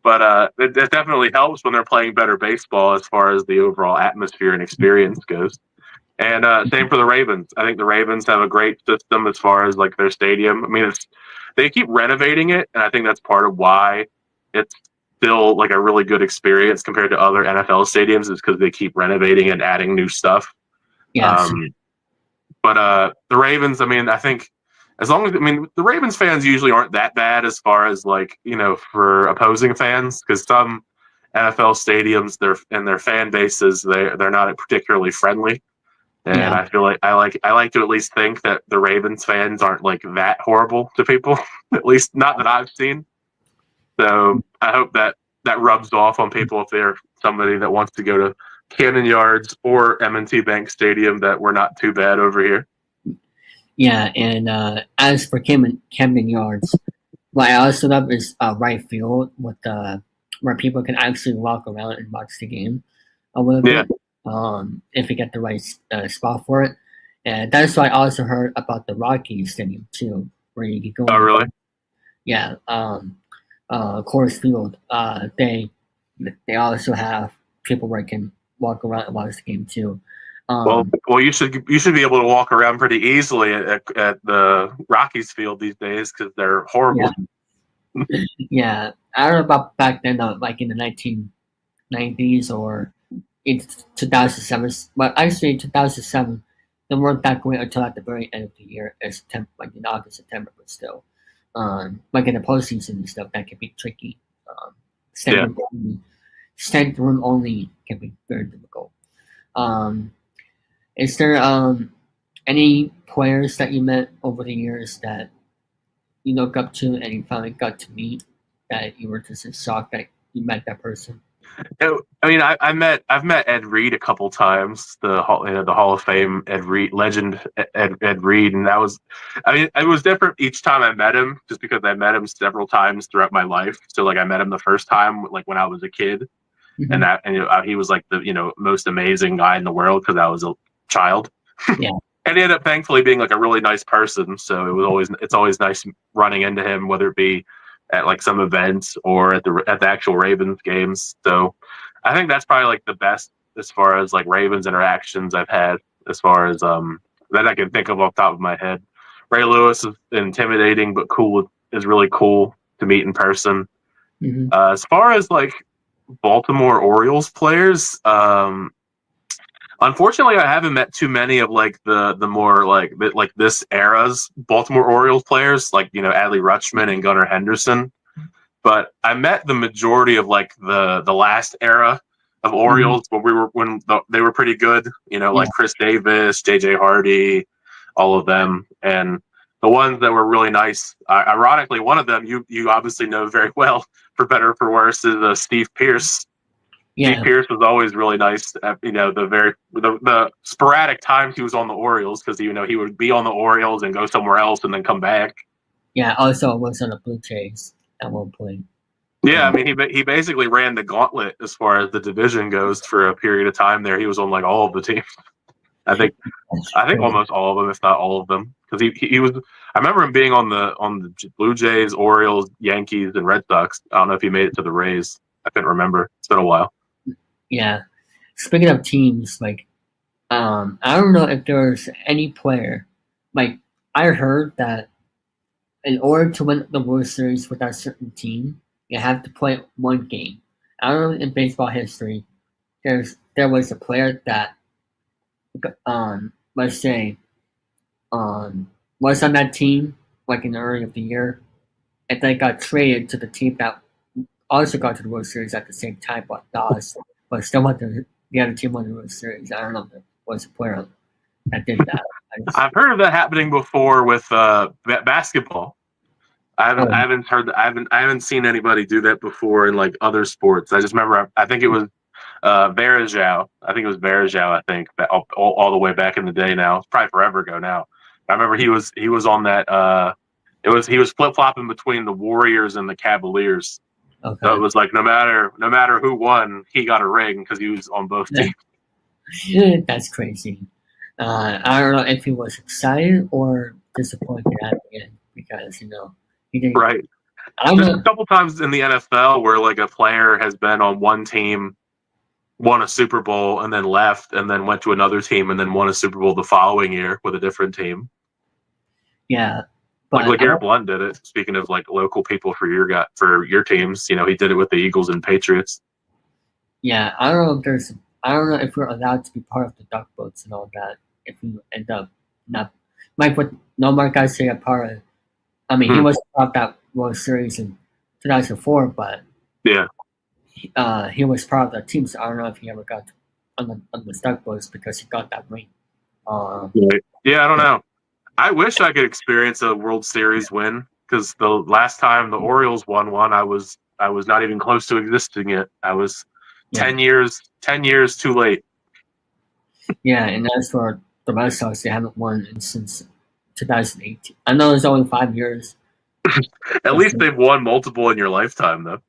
But it definitely helps when they're playing better baseball as far as the overall atmosphere and experience goes. And same for the Ravens. I think the Ravens have a great system as far as like their stadium. I mean, they keep renovating it, and I think that's part of why it's still like a really good experience compared to other NFL stadiums, is because they keep renovating and adding new stuff. Yes. But the Ravens, I mean, I think as long as, I mean, the Ravens fans usually aren't that bad as far as like, for opposing fans, because some NFL stadiums, their fan bases, they're not particularly friendly. And I feel like I like to at least think that the Ravens fans aren't like that horrible to people, at least not that I've seen. So I hope that rubs off on people if they're somebody that wants to go to Camden Yards or M&T Bank Stadium, that we're not too bad over here. Yeah, and as for Camden Yards, what I also love is right field with where people can actually walk around and watch the game a little bit. If you get the right spot for it. And that's what I also heard about the Rockies Stadium too, where you can go. Oh, really? Yeah. Coors Field. They also have people where you can walk around and watch the game too. Well, you should be able to walk around pretty easily at the Rockies field these days, because they're horrible. Yeah, I don't know about back then, like in the 1990s or in 2007. But actually, in 2007, they weren't that great until at the very end of the year, September, like in August, September. But still, like in the postseason and stuff, that can be tricky. Standing room only can be very difficult. Is there any players that you met over the years that you look up to and you finally got to meet, that you were just shocked that you met that person? I mean, I've met Ed Reed a couple times, the Hall of Fame Ed Reed legend, Ed Reed, and that was, I mean, it was different each time I met him, just because I met him several times throughout my life. So like I met him the first time like when I was a kid, and he was like the most amazing guy in the world because I was a child. Yeah. And he ended up thankfully being like a really nice person. So it's always nice running into him, whether it be at like some events or at the actual Ravens games. So I think that's probably like the best as far as like Ravens interactions I've had as far as that I can think of off the top of my head. Ray Lewis is intimidating but cool, is really cool to meet in person. Mm-hmm. As far as like Baltimore Orioles players, unfortunately, I haven't met too many of like the more like this era's Baltimore Orioles players, like Adley Rutschman and Gunnar Henderson. But I met the majority of like the last era of Orioles when they were pretty good. Like Chris Davis, JJ Hardy, all of them, and the ones that were really nice. Ironically, one of them you obviously know very well, for better or for worse, is Steve Pierce. Yeah. Steve Pierce was always really nice at, the sporadic times he was on the Orioles, because he would be on the Orioles and go somewhere else and then come back. Yeah, also was on the Blue Jays at one point. Yeah, I mean he basically ran the gauntlet as far as the division goes for a period of time there. He was on like all of the teams. I think almost all of them, if not all of them, because he was. I remember him being on the Blue Jays, Orioles, Yankees, and Red Sox. I don't know if he made it to the Rays. I couldn't remember. It's been a while. Yeah. Speaking of teams, like, I don't know if there's any player, like, I heard that in order to win the World Series with that certain team, you have to play one game. I don't know in baseball history, there was a player that, let's say, was on that team, like in the early of the year, and then got traded to the team that also got to the World Series at the same time, but still went to the other team won the World Series. I don't know if there was a player that did that. I've heard of that happening before with basketball. I haven't seen anybody do that before in like other sports. I just remember I think it was Varejao. I think it was Varejao. I think that all the way back in the day. Now it's probably forever ago now. I remember he was on that. He was flip flopping between the Warriors and the Cavaliers. Okay. So it was like no matter who won, he got a ring because he was on both teams. That's crazy. I don't know if he was excited or disappointed at the end because he didn't. Right. There's a couple times in the NFL where like a player has been on one team, won a Super Bowl, and then left, and then went to another team, and then won a Super Bowl the following year with a different team. Yeah. Like LeGarrette Blount did it. Speaking of like local people for your teams, he did it with the Eagles and Patriots. Yeah, I don't know if we're allowed to be part of the duck boats and all that. If we end up not like what Nomar guys say a part of. I mean, he was part of that World Series in 2004, but yeah, he was part of that team. So I don't know if he ever got on the duck boats because he got that ring. Yeah, I don't know. I wish I could experience a World Series win, because the last time the Orioles won one, I was not even close to existing yet. I was 10 years too late. Yeah, and as for the Red Sox, they haven't won since 2018. I know it's only 5 years. At least they've won multiple in your lifetime, though.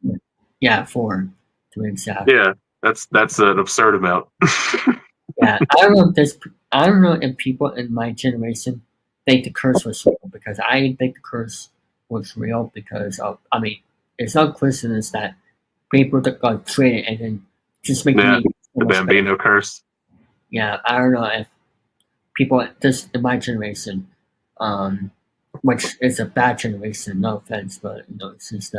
Yeah, 4 to be exact. Yeah, that's an absurd amount. Yeah, I don't know if people in my generation think the curse was real, because I think the curse was real because of, I mean, it's not coincidence that people that got traded and then just make the Bambino curse. Yeah, I don't know if people just in my generation, which is a bad generation, no offense, but it's just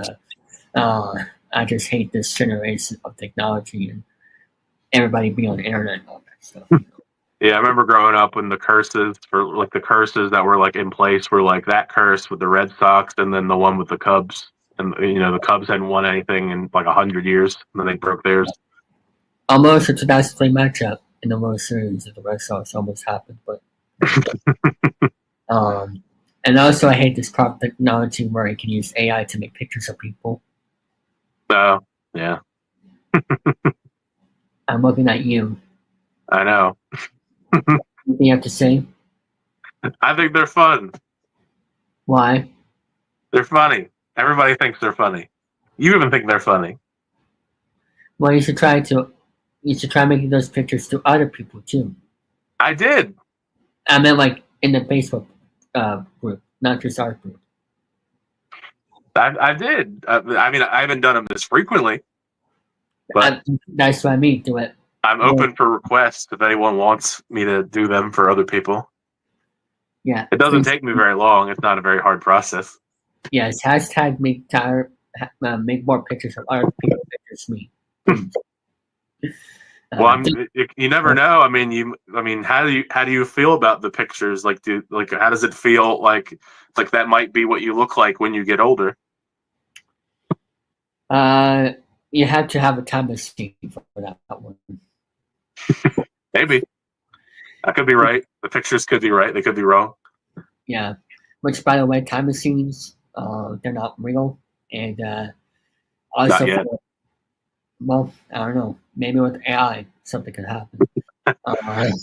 I just hate this generation of technology and everybody being on the internet and all that stuff. Yeah, I remember growing up when the curses that were like in place were like that curse with the Red Sox, and then the one with the Cubs, and the Cubs hadn't won anything in like 100 years, and then they broke theirs. Almost a 2003 matchup in the World Series of the Red Sox almost happened, but and also I hate this prop technology where you can use AI to make pictures of people. Oh, yeah. I'm looking at you. I know. Anything you have to say? I think they're fun. Why? They're funny. Everybody thinks they're funny. You even think they're funny. Well, you should try making those pictures to other people too. I did. I meant like in the Facebook group, not just our group. I did. I mean, I haven't done them this frequently, but That's what I mean. Do it. I'm open for requests if anyone wants me to do them for other people. Yeah. It doesn't take me very long. It's not a very hard process. Yes. Hashtag make Tyler make more pictures of other people pictures me. Well, you never know. I mean, how do you feel about the pictures? Like, how does it feel like that might be what you look like when you get older? You have to have a time machine for that one. Maybe I could be right. The pictures could be right. They could be wrong. Yeah. Which, by the way, time machines, they're not real, and also, Not yet. Well, I don't know. Maybe with AI, something could happen.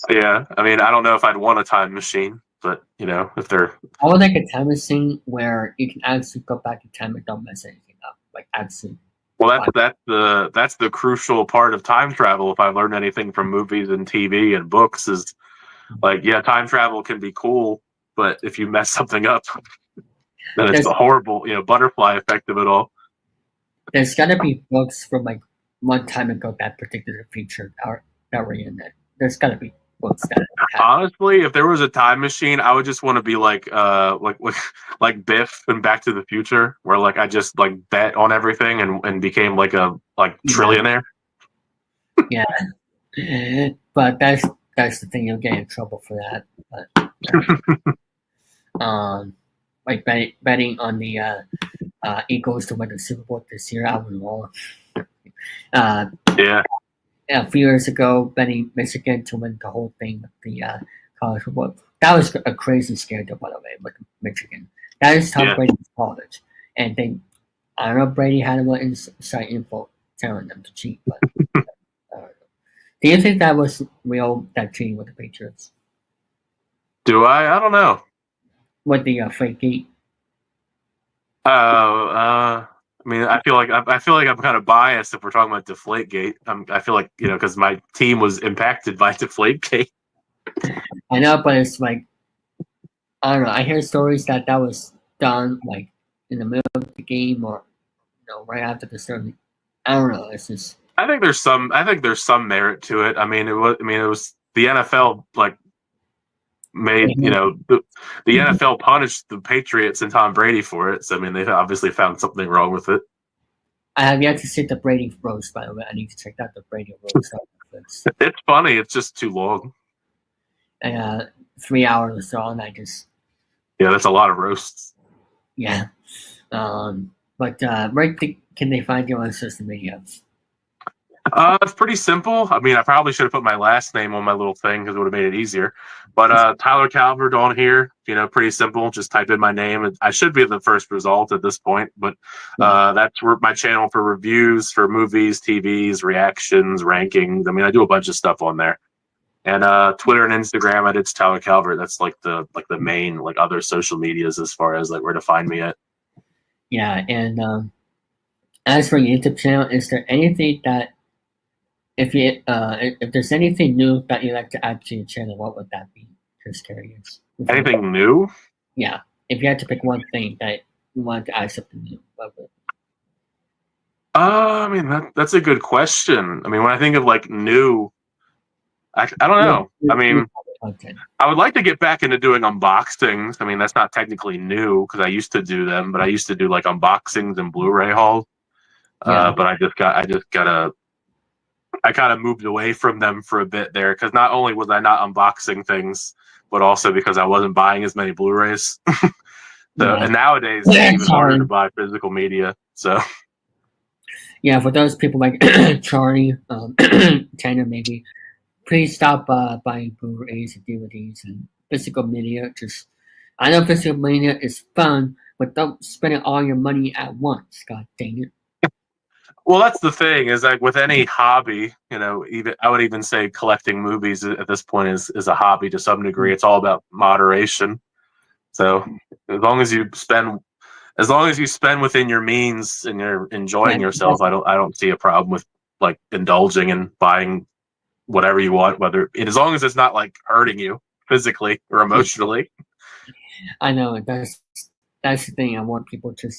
Yeah, I mean, I don't know if I'd want a time machine, but if they're, I would like a time machine where you can actually go back in time and don't mess anything up, like actually. Well, that's the crucial part of time travel. If I learned anything from movies and TV and books, is like, yeah, time travel can be cool, but if you mess something up, then it's the horrible, butterfly effect of it all. There's gotta be books from like one time ago that predicted the future that were in it. There's gotta be books that. Honestly, if there was a time machine, I would just want to be like Biff in Back to the Future, where like I just like bet on everything and became like a trillionaire. Yeah, but that's the thing. You'll get in trouble for that. But, like betting on the Eagles to win the Super Bowl this year, I would roll. Yeah. A few years ago, betting Michigan to win the whole thing with the college football. That was a crazy scare, though, by the way, with Michigan. That is Tom Brady's college. And I don't know if Brady had a little inside info telling them to cheat, but do you think that was real, that cheating with the Patriots? Do I? I don't know. With the fake gate? I mean, I feel like I'm kind of biased if we're talking about Deflategate. I feel like because my team was impacted by Deflategate. I know, but it's like I don't know. I hear stories that was done like in the middle of the game or right after the start. I don't know. It's just. I think there's some merit to it. I mean, it was the NFL made the NFL punished the Patriots and Tom Brady for it. So I mean, they obviously found something wrong with it. I have yet to see the Brady roast, by the way. I need to check out the Brady roast. It's funny. It's just too long. 3 hours long. Yeah, that's a lot of roasts. Yeah. But where can they find you on social media? It's pretty simple. I mean, I probably should have put my last name on my little thing because it would have made it easier. But Tyler Calvert on here, pretty simple. Just type in my name. I should be the first result at this point. But that's my channel for reviews for movies, TVs, reactions, rankings. I mean, I do a bunch of stuff on there. And Twitter and Instagram, it's Tyler Calvert. That's like the main other social medias as far as where to find me at. Yeah, and as for your YouTube channel, is there anything that if there's anything new that you like to add to your channel, what would that be? Just curious. Anything new? Yeah, if you had to pick one thing that you wanted to add something new, what would it be? I mean that's a good question. I mean, when I think of new, I don't know. I mean, I would like to get back into doing unboxings. I mean, that's not technically new because I used to do them, but I used to do unboxings and Blu-ray hauls. But I kind of moved away from them for a bit there because not only was I not unboxing things, but also because I wasn't buying as many Blu-rays. And nowadays it's even harder to buy physical media. So yeah, for those people like Charlie, Tanner, maybe please stop buying Blu-rays and DVDs and physical media. I know physical media is fun, but don't spend all your money at once. God dang it. Well, that's the thing is with any hobby, even I would even say collecting movies at this point is a hobby to some degree. It's all about moderation. So as long as you spend within your means and you're enjoying yourself, I don't see a problem with indulging and buying whatever you want, as long as it's not hurting you. physically or emotionally. I know that's the thing. I want people to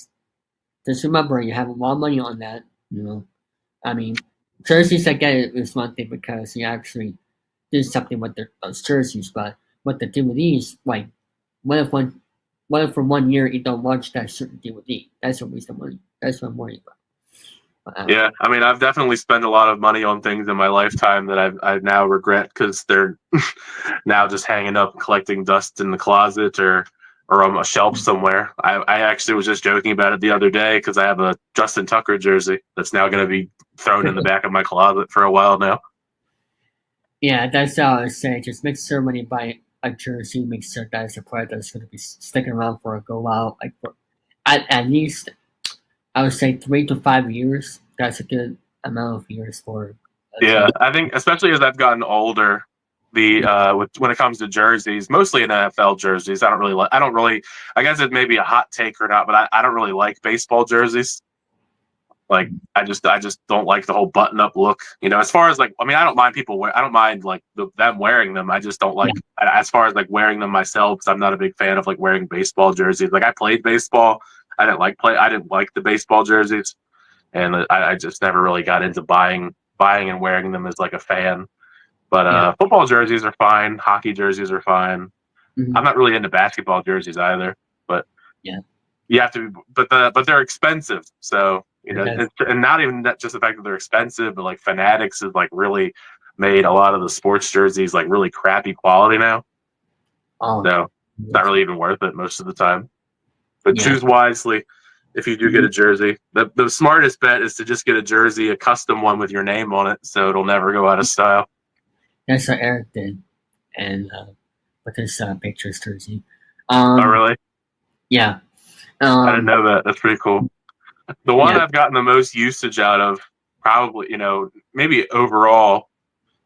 just remember you have a lot of money on that. I mean, jerseys I get it is one thing because you actually do something with those jerseys, but with the DVDs, like what if for 1 year you don't watch that certain DVD? That's a waste of money. That's what I'm worried about. Yeah, I mean, I've definitely spent a lot of money on things in my lifetime that I now regret because they're now just hanging up, collecting dust in the closet or on a shelf somewhere. I actually was just joking about it the other day because I have a Justin Tucker jersey that's now going to be thrown in the back of my closet for a while now. Yeah, that's all I was saying. Just make sure when you buy a jersey, make sure that it's a product that's going to be sticking around for a go while, like for at least I would say 3 to 5 years. That's a good amount of years for. Yeah, I think especially as I've gotten older, when it comes to jerseys, mostly in NFL jerseys, I don't really. I guess it may be a hot take or not, but I don't really like baseball jerseys. Like I just don't like the whole button up look. As far as like, I mean, I don't mind I don't mind like them wearing them. I just don't like as far as like wearing them myself because I'm not a big fan of like wearing baseball jerseys. Like I played baseball. I didn't like the baseball jerseys, and I just never really got into buying and wearing them as like a fan. But football jerseys are fine. Hockey jerseys are fine. Mhm. I'm not really into basketball jerseys either. But Yeah. you have to. But they're expensive. So Okay. and not even just the fact that they're expensive, but like Fanatics has like really made a lot of the sports jerseys like really crappy quality now. Oh, So it's not really even worth it most of the time. But Yeah. choose wisely if you do get a jersey. The smartest bet is to just get a jersey, a custom one with your name on it, so it'll never go out of style. That's what Eric did, and with his Patriots jersey. Oh, really? Yeah. I didn't know that. That's pretty cool. The one Yeah. I've gotten the most usage out of, probably, maybe overall,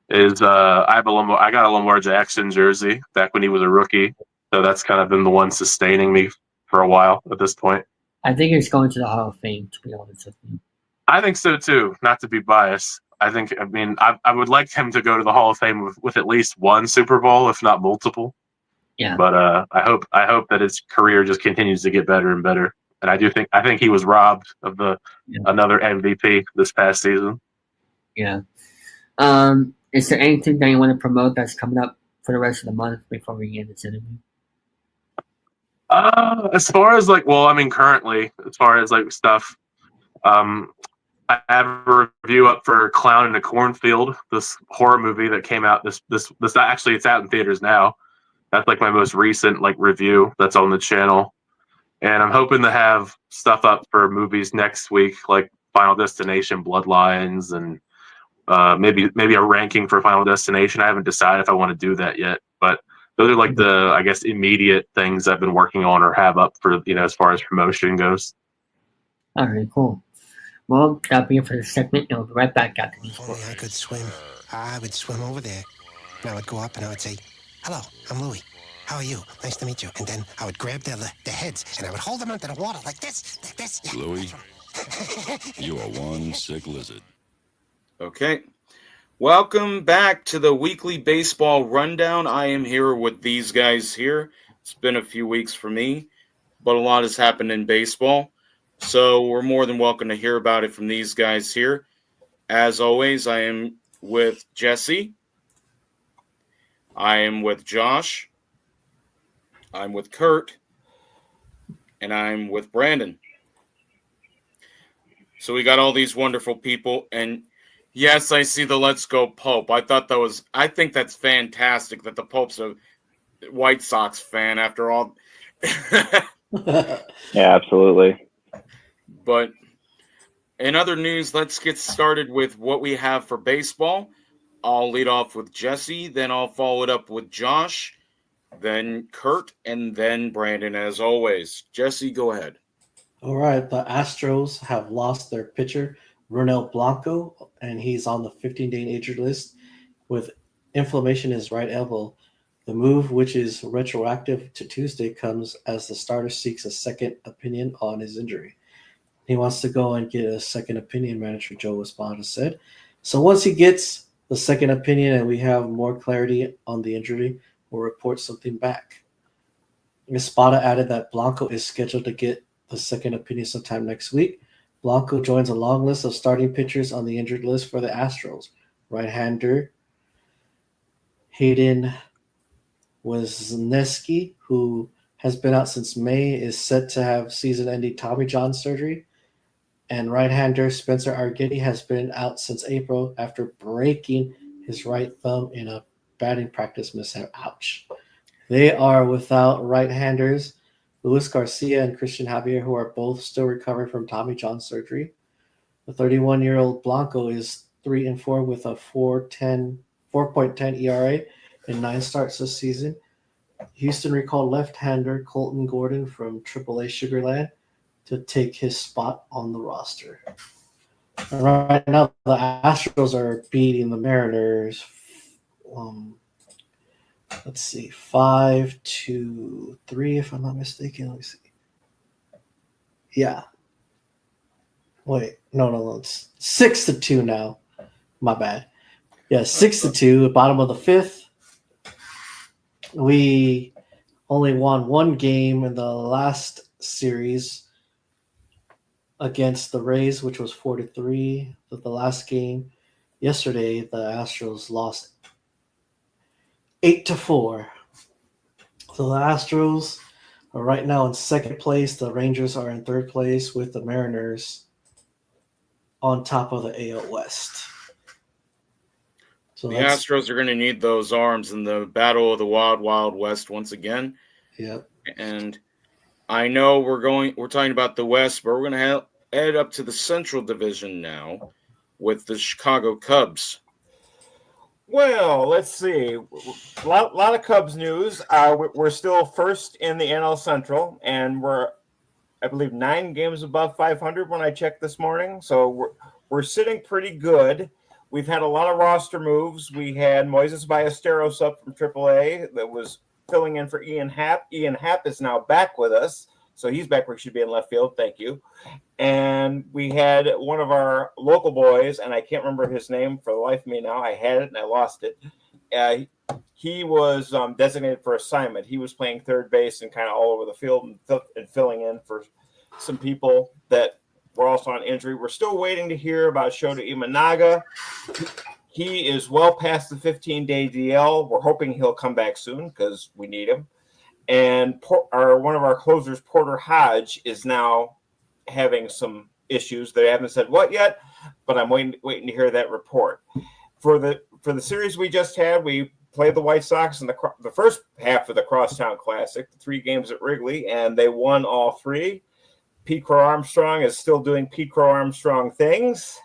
is I got a Lamar Jackson jersey back when he was a rookie, so that's kind of been the one sustaining me for a while at this point. I think he's going to the Hall of Fame, to be honest with you. I think so too. Not to be biased, I would like him to go to the Hall of Fame with at least one Super Bowl, if not multiple. Yeah. But I hope that his career just continues to get better and better. And I think he was robbed of another MVP this past season. Yeah. Is there anything that you want to promote that's coming up for the rest of the month before we end this interview? As far as like, well, I mean, currently, as far as like stuff, I have a review up for Clown in the Cornfield, this horror movie that came out this actually it's out in theaters now. That's like my most recent like review that's on the channel. And I'm hoping to have stuff up for movies next week, like Final Destination, Bloodlines, and maybe a ranking for Final Destination. I haven't decided if I want to do that yet, but those are like the, I guess, immediate things I've been working on or have up for, as far as promotion goes. All right, cool. Well, that'll be it for the segment. I'll be right back after these If only I could swim, I would swim over there. And I would go up and I would say, "Hello, I'm Louie. How are you? Nice to meet you." And then I would grab the heads and I would hold them under the water like this. Yeah, Louie, you are one sick lizard. Okay. Welcome back to the weekly baseball rundown. I am here with these guys here. It's been a few weeks for me, but a lot has happened in baseball. So we're more than welcome to hear about it from these guys here. As always, I am with Jesse. I am with Josh. I'm with Kurt. And I'm with Brandon. So we got all these wonderful people. And yes, I see the Let's Go Pope. I think that's fantastic that the Pope's a White Sox fan after all. Yeah, absolutely. But in other news, let's get started with what we have for baseball. I'll lead off with Jesse, then I'll follow it up with Josh, then Kurt, and then Brandon, as always. Jesse, go ahead. All right, the Astros have lost their pitcher, Ronel Blanco, and he's on the 15-day injured list with inflammation in his right elbow. The move, which is retroactive to Tuesday, comes as the starter seeks a second opinion on his injury. He wants to go and get a second opinion, manager Joe Espada said. So once he gets the second opinion and we have more clarity on the injury, will report something back. Espada added that Blanco is scheduled to get the second opinion sometime next week. Blanco joins a long list of starting pitchers on the injured list for the Astros. Right-hander Hayden Wesneski, who has been out since May, is set to have season-ending Tommy John surgery. And right-hander Spencer Argetti has been out since April after breaking his right thumb in a batting practice mishap. Ouch. They are without right-handers Luis Garcia and Christian Javier, who are both still recovering from Tommy John surgery. The 31-year-old Blanco is 3-4 with a 4.10 ERA in 9 starts this season. Houston recalled left-hander Colton Gordon from AAA Sugarland to take his spot on the roster. And right now, the Astros are beating the Mariners. Let's see, 5-3, if I'm not mistaken. Let me see. Yeah. Wait, no, it's 6-2 now. My bad. Yeah, 6-2, bottom of the 5th. We only won one game in the last series against the Rays, which was 4-3. But the last game yesterday, the Astros lost 8-4. So the Astros are right now in second place. The Rangers are in third place with the Mariners on top of the AL West. So the Astros are going to need those arms in the battle of the Wild Wild West once again. Yep. And I know we're talking about the West, but we're going to head up to the Central Division now with the Chicago Cubs. Well, let's see. A lot of Cubs news. We're still first in the NL Central, and we're, I believe, 9 games above 500 when I checked this morning. So we're sitting pretty good. We've had a lot of roster moves. We had Moises Ballesteros up from AAA that was filling in for Ian Happ. Ian Happ is now back with us, so he's back where he should be in left field. Thank you. And we had one of our local boys, and I can't remember his name for the life of me now. I had it and I lost it. He was designated for assignment. He was playing third base and kind of all over the field and filling in for some people that were also on injury. We're still waiting to hear about Shota Imanaga. He is well past the 15-day DL. We're hoping he'll come back soon because we need him. And one of our closers, Porter Hodge, is now having some issues. They haven't said what yet, but I'm waiting to hear that report. For the series we just had, we played the White Sox in the first half of the Crosstown Classic, 3 games at Wrigley, and they won all 3. Pete Crow Armstrong is still doing Pete Crow Armstrong things,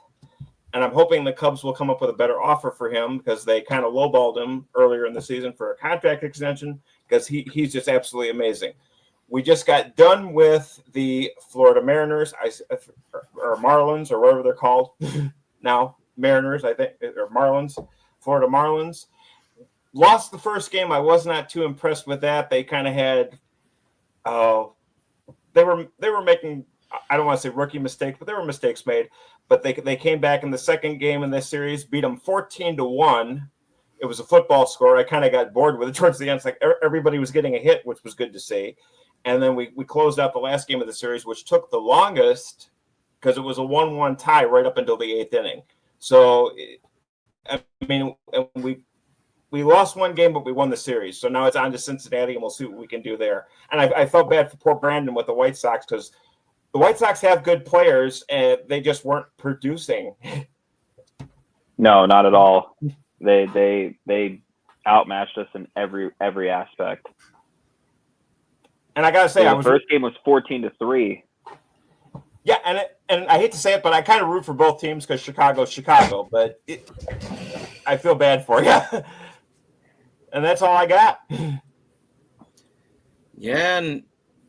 and I'm hoping the Cubs will come up with a better offer for him because they kind of lowballed him earlier in the season for a contract extension because he's just absolutely amazing. We just got done with the Florida Mariners, or Marlins, or whatever they're called now. Mariners, I think, or Marlins, Florida Marlins. Lost the first game. I was not too impressed with that. They kind of had, they were making, I don't want to say rookie mistakes, but there were mistakes made. But they came back in the second game in this series, beat them 14-1. It was a football score. I kind of got bored with it towards the end. It's like everybody was getting a hit, which was good to see. And then we closed out the last game of the series, which took the longest because it was a 1-1 tie right up until the 8th inning. So, I mean, we lost one game, but we won the series. So now it's on to Cincinnati, and we'll see what we can do there. And I felt bad for poor Brandon with the White Sox because the White Sox have good players, and they just weren't producing. No, not at all. They outmatched us in every aspect. And I gotta say, the first game was 14-3. Yeah, and I hate to say it, but I kind of root for both teams because Chicago's Chicago. But I feel bad for you, and that's all I got. Yeah, and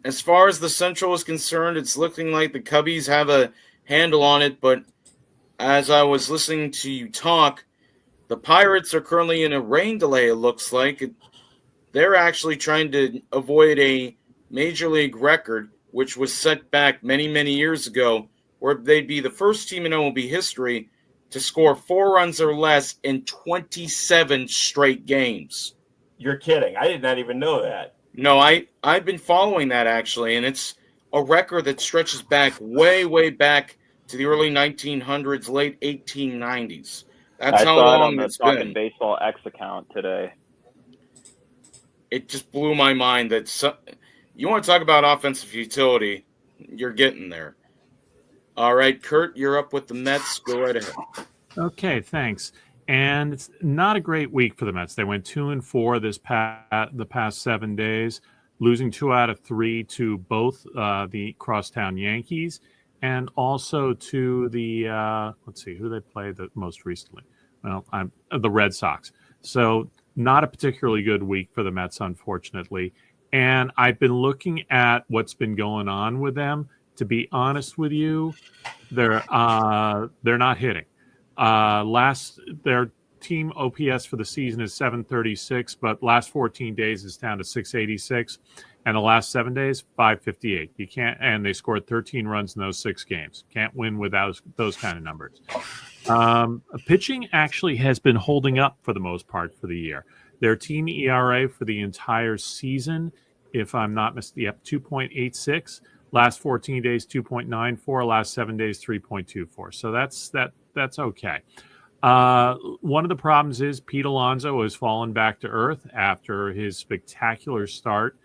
as far as the Central is concerned, it's looking like the Cubbies have a handle on it. But as I was listening to you talk, the Pirates are currently in a rain delay. It looks like they're actually trying to avoid a Major League record, which was set back many, many years ago, where they'd be the first team in MLB history to score 4 runs or less in 27 straight games. You're kidding. I did not even know that. No, I've been following that actually, and it's a record that stretches back way back to the early 1900s, late 1890s. That's I how saw it on long the it's Talking been. Baseball X account today. It just blew my mind that you want to talk about offensive utility, you're getting there. All right, Kurt, you're up with the Mets. Go right ahead. Okay, thanks. And it's not a great week for the Mets. They went 2-4 the past 7 days, losing 2 out of 3 to both the crosstown Yankees and also to the let's see who they played the most recently. Well, the Red Sox. So not a particularly good week for the Mets, unfortunately. And I've been looking at what's been going on with them. To be honest with you, they're not hitting. Their team OPS for the season is 736, but last 14 days is down to 686, and the last 7 days 558. You can't, and they scored 13 runs in those 6 games. Can't win without those kind of numbers. Pitching actually has been holding up for the most part for the year. Their team ERA for the entire season, if I'm not mistaken, 2.86. Last 14 days, 2.94. Last 7 days, 3.24. So that's okay. One of the problems is Pete Alonso has fallen back to earth after his spectacular start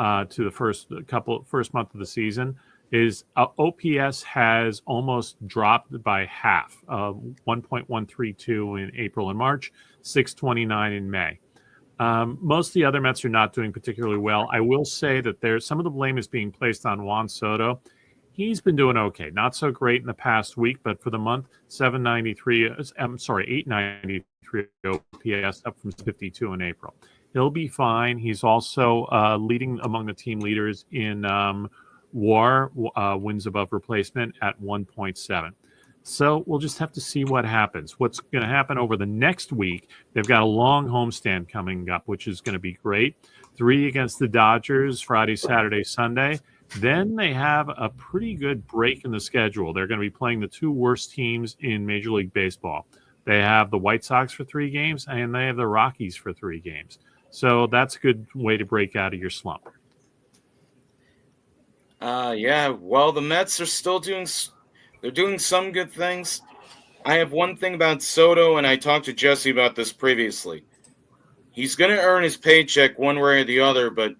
to the first month of the season. His OPS has dropped by half, 1.132 in April and March, 629 in May. Most of the other Mets are not doing particularly well. I will say that some of the blame is being placed on Juan Soto. He's been doing okay. Not so great in the past week, but for the month, 893 OPS, up from 52 in April. He'll be fine. He's also leading among the team leaders in WAR, wins above replacement, at 1.7. So we'll just have to see what happens. What's going to happen over the next week, they've got a long homestand coming up, which is going to be great. 3 against the Dodgers, Friday, Saturday, Sunday. Then they have a pretty good break in the schedule. They're going to be playing the 2 worst teams in Major League Baseball. They have the White Sox for 3 games, and they have the Rockies for 3 games. So that's a good way to break out of your slump. Yeah, well, the Mets are still doing some good things. I have one thing about Soto, and I talked to Jesse about this previously. He's going to earn his paycheck one way or the other, but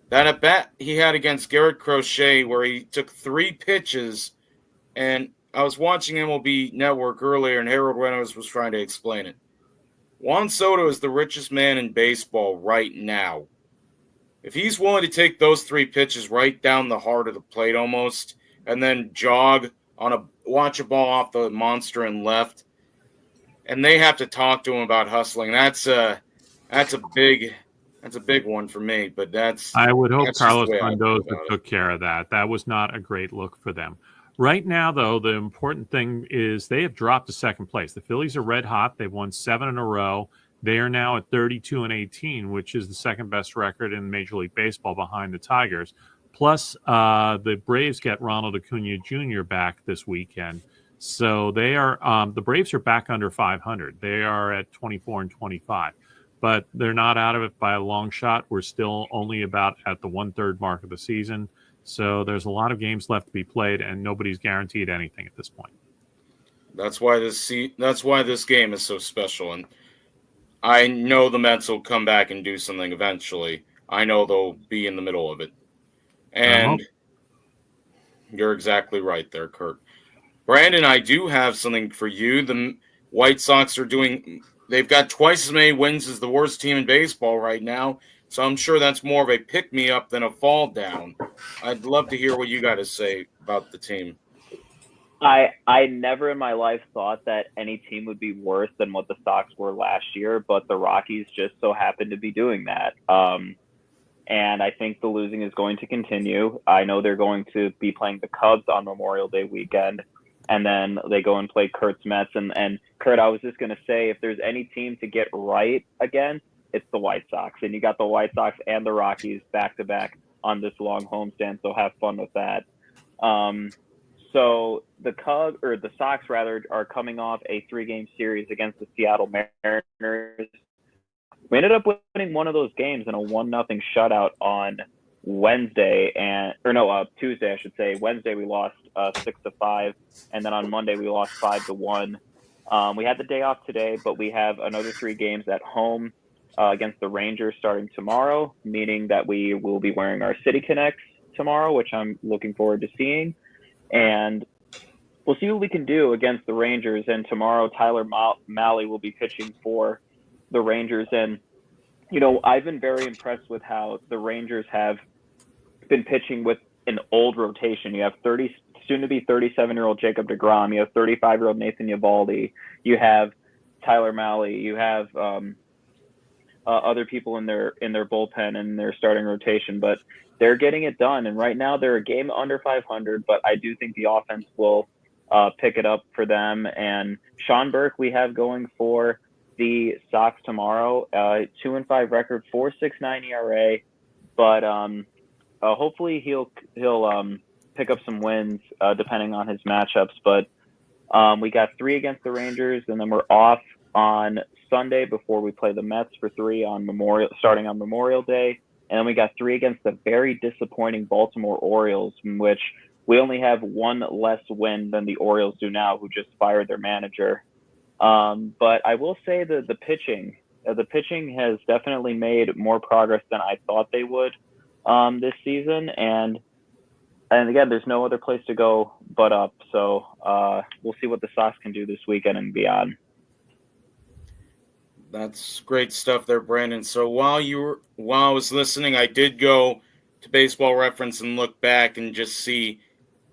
that at bat he had against Garrett Crochet where he took 3 pitches, and I was watching MLB Network earlier, and Harold Reynolds was trying to explain it. Juan Soto is the richest man in baseball right now. If he's willing to take those 3 pitches right down the heart of the plate almost, and then watch a ball off the monster and left, and they have to talk to him about hustling, that's a big one for me. But I would hope that's just Carlos the way I feel Mendoza about it. took care of that. That was not a great look for them. Right now, though, the important thing is they have dropped to second place. The Phillies are red hot. They've won 7 in a row. They are now at 32-18, which is the second best record in Major League Baseball behind the Tigers. Plus, the Braves get Ronald Acuna Jr. back this weekend. So they are the Braves are back under 500. They are at 24-25. But they're not out of it by a long shot. We're still only about at the 1/3 mark of the season. So there's a lot of games left to be played, and nobody's guaranteed anything at this point. That's why this game is so special, and I know the Mets will come back and do something eventually. I know they'll be in the middle of it. And you're exactly right there, Kurt. Brandon, I do have something for you. The White Sox they've got twice as many wins as the worst team in baseball right now, so I'm sure that's more of a pick-me-up than a fall down. I'd love to hear what you got to say about the team. I never in my life thought that any team would be worse than what the Sox were last year, but the Rockies just so happened to be doing that. And I think the losing is going to continue. I know they're going to be playing the Cubs on Memorial Day weekend, and then they go and play Kurt's Mets. And Kurt, I was just going to say, if there's any team to get right again, it's the White Sox. And you got the White Sox and the Rockies back-to-back on this long homestand, so have fun with that. So the Sox rather are coming off a 3-game series against the Seattle Mariners, We ended up winning one of those games in a 1-0 shutout on Tuesday, I should say. Wednesday we lost 6-5, and then on Monday we lost 5-1. We had the day off today, but we have another 3 games at home against the Rangers starting tomorrow, meaning that we will be wearing our City Connects tomorrow, which I'm looking forward to seeing. And we'll see what we can do against the Rangers. And tomorrow, Tyler Malley will be pitching for the Rangers. And, I've been very impressed with how the Rangers have been pitching with an old rotation. You have soon to be 37-year-old Jacob deGrom. You have 35-year-old Nathan Eovaldi. You have Tyler Malley. You have other people in their bullpen and their starting rotation, but they're getting it done. And right now they're a game under 500, but I do think the offense will pick it up for them. And Sean Burke, we have going for the Sox tomorrow, 2-5 record, 4.69 ERA, but hopefully he'll pick up some wins depending on his matchups. But we got 3 against the Rangers, and then we're off on Sunday before we play the Mets for 3 starting on Memorial Day. And then we got 3 against the very disappointing Baltimore Orioles, in which we only have 1 less win than the Orioles do now, who just fired their manager. But I will say that the pitching has definitely made more progress than I thought they would this season. And again, there's no other place to go but up. So we'll see what the Sox can do this weekend and beyond. That's great stuff there, Brandon. So while I was listening, I did go to Baseball Reference and look back and just see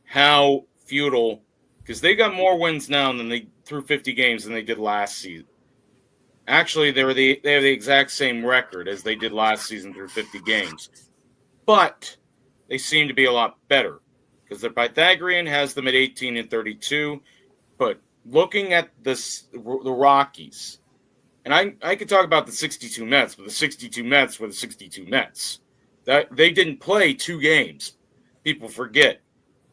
how futile, because they got more wins now than they through 50 games than they did last season. Actually, they have the exact same record as they did last season through 50 games, but they seem to be a lot better because their Pythagorean has them at 18-32. But looking at the Rockies, and I could talk about the 62 Mets, but the 62 Mets were the 62 Mets. That they didn't play 2 games. People forget.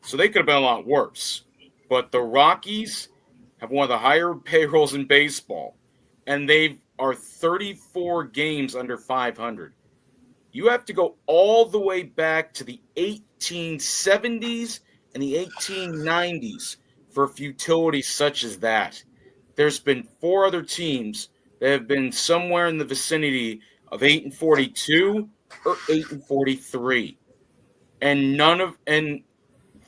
So they could have been a lot worse. But the Rockies have one of the higher payrolls in baseball, and they are 34 games under 500. You have to go all the way back to the 1870s and the 1890s for futility such as that. There's been 4 other teams that have been somewhere in the vicinity of 8-42 or 8-43. And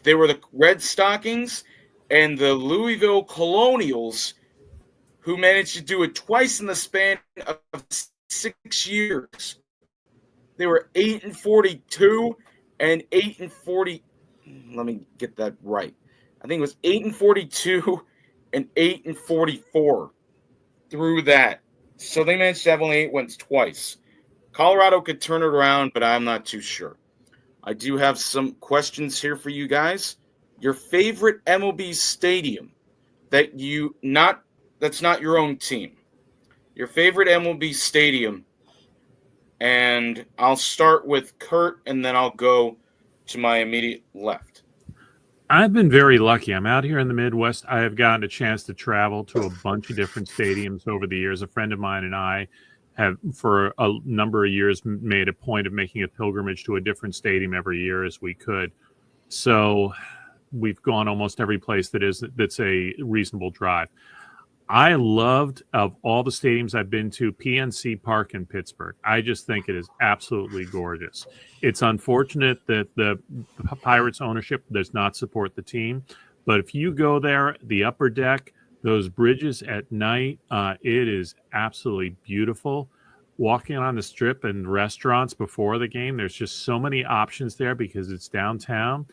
they were the Red Stockings and the Louisville Colonials who managed to do it twice in the span of 6 years. They were 8-42 and 8-40. Let me get that right. I think it was 8-42 and 8-44 through that. So they managed to have only 8 wins twice. Colorado could turn it around, but I'm not too sure. I do have some questions here for you guys. Your favorite MLB stadium that's not your own team. Your favorite MLB stadium. And I'll start with Kurt, and then I'll go to my immediate left. I've been very lucky. I'm out here in the Midwest. I have gotten a chance to travel to a bunch of different stadiums over the years. A friend of mine and I have, for a number of years, made a point of making a pilgrimage to a different stadium every year as we could. So we've gone almost every place that's a reasonable drive. I loved, of all the stadiums I've been to, PNC Park in Pittsburgh. I just think it is absolutely gorgeous. It's unfortunate that the Pirates ownership does not support the team, but if you go there, the upper deck, those bridges at night, it is absolutely beautiful. Walking on the strip and restaurants before the game, there's just so many options there because it's downtown.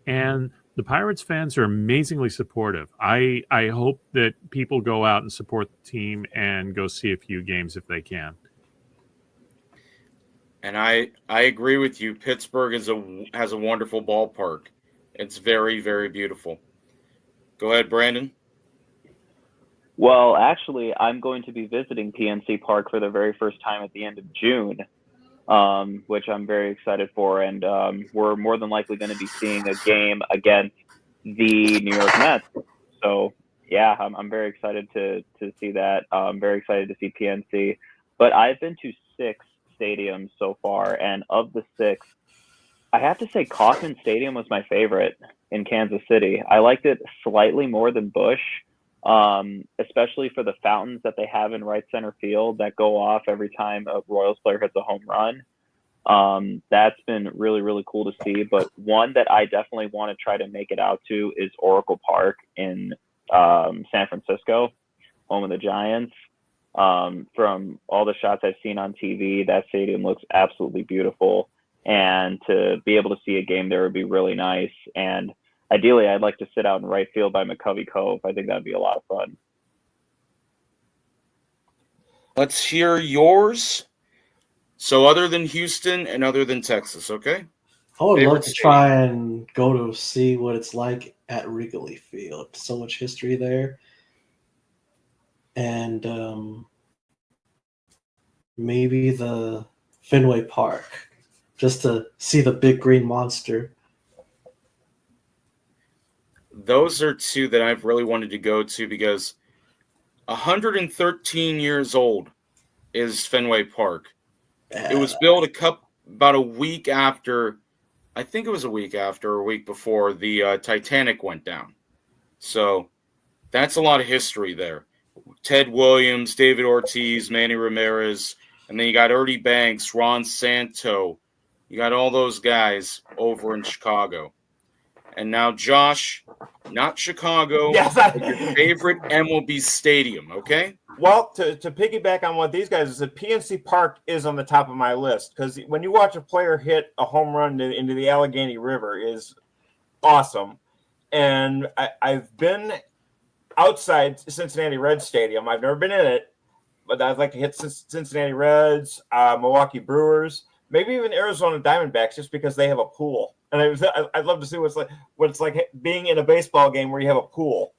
And the Pirates fans are amazingly supportive. I hope that people go out and support the team and go see a few games if they can. And I agree with you. Pittsburgh has a wonderful ballpark. It's very, very beautiful. Go ahead, Brandon. Well, actually, I'm going to be visiting PNC Park for the very first time at the end of June, which I'm very excited for. And we're more than likely going to be seeing a game against the New York Mets. So, yeah, I'm very excited to see that. I'm very excited to see PNC. But I've been to 6 stadiums so far, and of the 6, I have to say Kauffman Stadium was my favorite in Kansas City. I liked it slightly more than Busch, especially for the fountains that they have in right center field that go off every time a Royals player hits a home run. That's been really, really cool to see. But one that I definitely want to try to make it out to is Oracle Park in San Francisco, home of the Giants. From all the shots I've seen on TV, that stadium looks absolutely beautiful. And to be able to see a game there would be really nice. And ideally, I'd like to sit out in right field by McCovey Cove. I think that'd be a lot of fun. Let's hear yours. So other than Houston and other than Texas, okay? I would Favorite love to try and go to see what it's like at Wrigley Field. So much history there. And maybe the Fenway Park, just to see the big green monster. Those are two that I've really wanted to go to because 113 years old is Fenway Park. It was built about a week after, I think it was a week after or a week before the Titanic went down. So that's a lot of history there. Ted Williams, David Ortiz, Manny Ramirez, and then you got Ernie Banks, Ron Santo. You got all those guys over in Chicago. And now, Josh, not Chicago, but your favorite MLB stadium, okay? Well, to piggyback on what these guys said, PNC Park is on the top of my list because when you watch a player hit a home run into the Allegheny River is awesome. And I've been outside Cincinnati Reds Stadium. I've never been in it, but I'd like to hit Cincinnati Reds, Milwaukee Brewers, maybe even Arizona Diamondbacks, just because they have a pool. And I'd love to see what it's like being in a baseball game where you have a pool.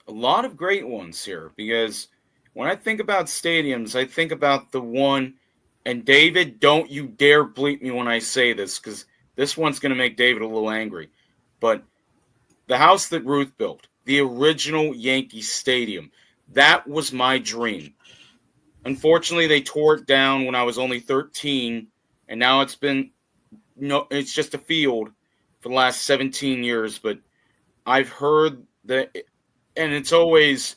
A lot of great ones here because when I think about stadiums, I think about the one, and David, don't you dare bleep me when I say this because this one's going to make David a little angry. But the house that Ruth built, the original Yankee Stadium, that was my dream. Unfortunately, they tore it down when I was only 13, and now it's just a field for the last 17 years. But I've heard that, and it's always,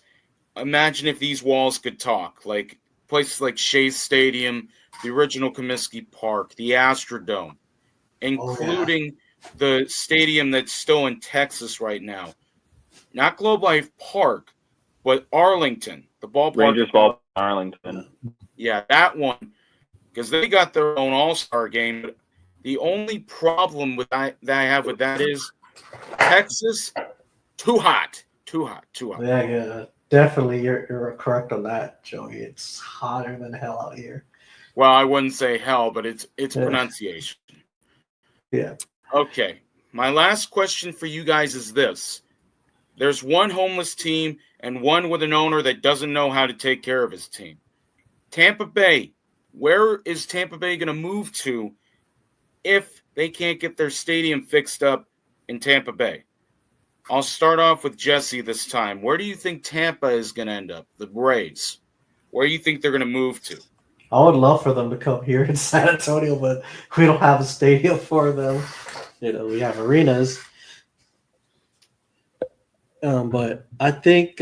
imagine if these walls could talk, like places like Shea Stadium, the original Comiskey Park, the Astrodome, including the stadium that's still in Texas right now. Not Globe Life Park, but Arlington, the ballpark. Rangers Ball, Arlington. Yeah, that one, because they got their own All-Star game. But the only problem with that I have with that is Texas, too hot. Yeah, definitely. You're correct on that, Joey. It's hotter than hell out here. Well, I wouldn't say hell, but it's pronunciation. Yeah. Okay. My last question for you guys is this. There's one homeless team and one with an owner that doesn't know how to take care of his team. Tampa Bay. Where is Tampa Bay going to move to if they can't get their stadium fixed up in Tampa Bay? I'll start off with Jesse this time. Where do you think Tampa is going to end up? The Braves. Where do you think they're going to move to? I would love for them to come here in San Antonio, but we don't have a stadium for them. We have arenas. But I think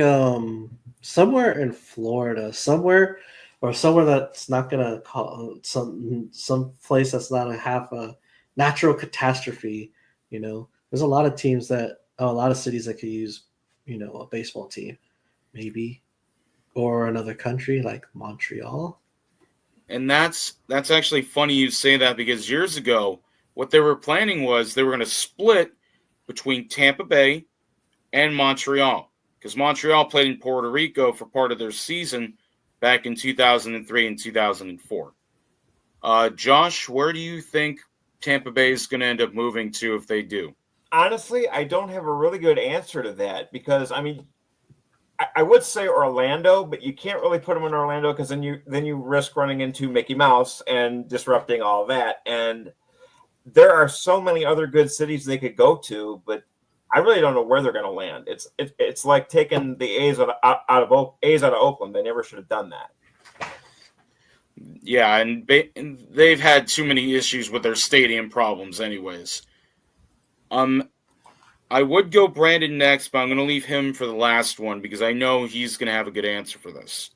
somewhere in Florida, somewhere that's not gonna call some place that's not gonna have a natural catastrophe. There's a lot of cities that could use, a baseball team, maybe, or another country like Montreal. And that's actually funny you say that because years ago, what they were planning was they were going to split between Tampa Bay and Montreal because Montreal played in Puerto Rico for part of their season back in 2003 and 2004. Josh, where do you think Tampa Bay is going to end up moving to if they do? Honestly, I don't have a really good answer to that because, I would say Orlando, but you can't really put them in Orlando because then you risk running into Mickey Mouse and disrupting all that. And there are so many other good cities they could go to, but I really don't know where they're going to land. It's like taking the A's out of Oakland. They never should have done that. Yeah, and they've had too many issues with their stadium problems, anyways. I would go Brandon next, but I'm going to leave him for the last one because I know he's going to have a good answer for this.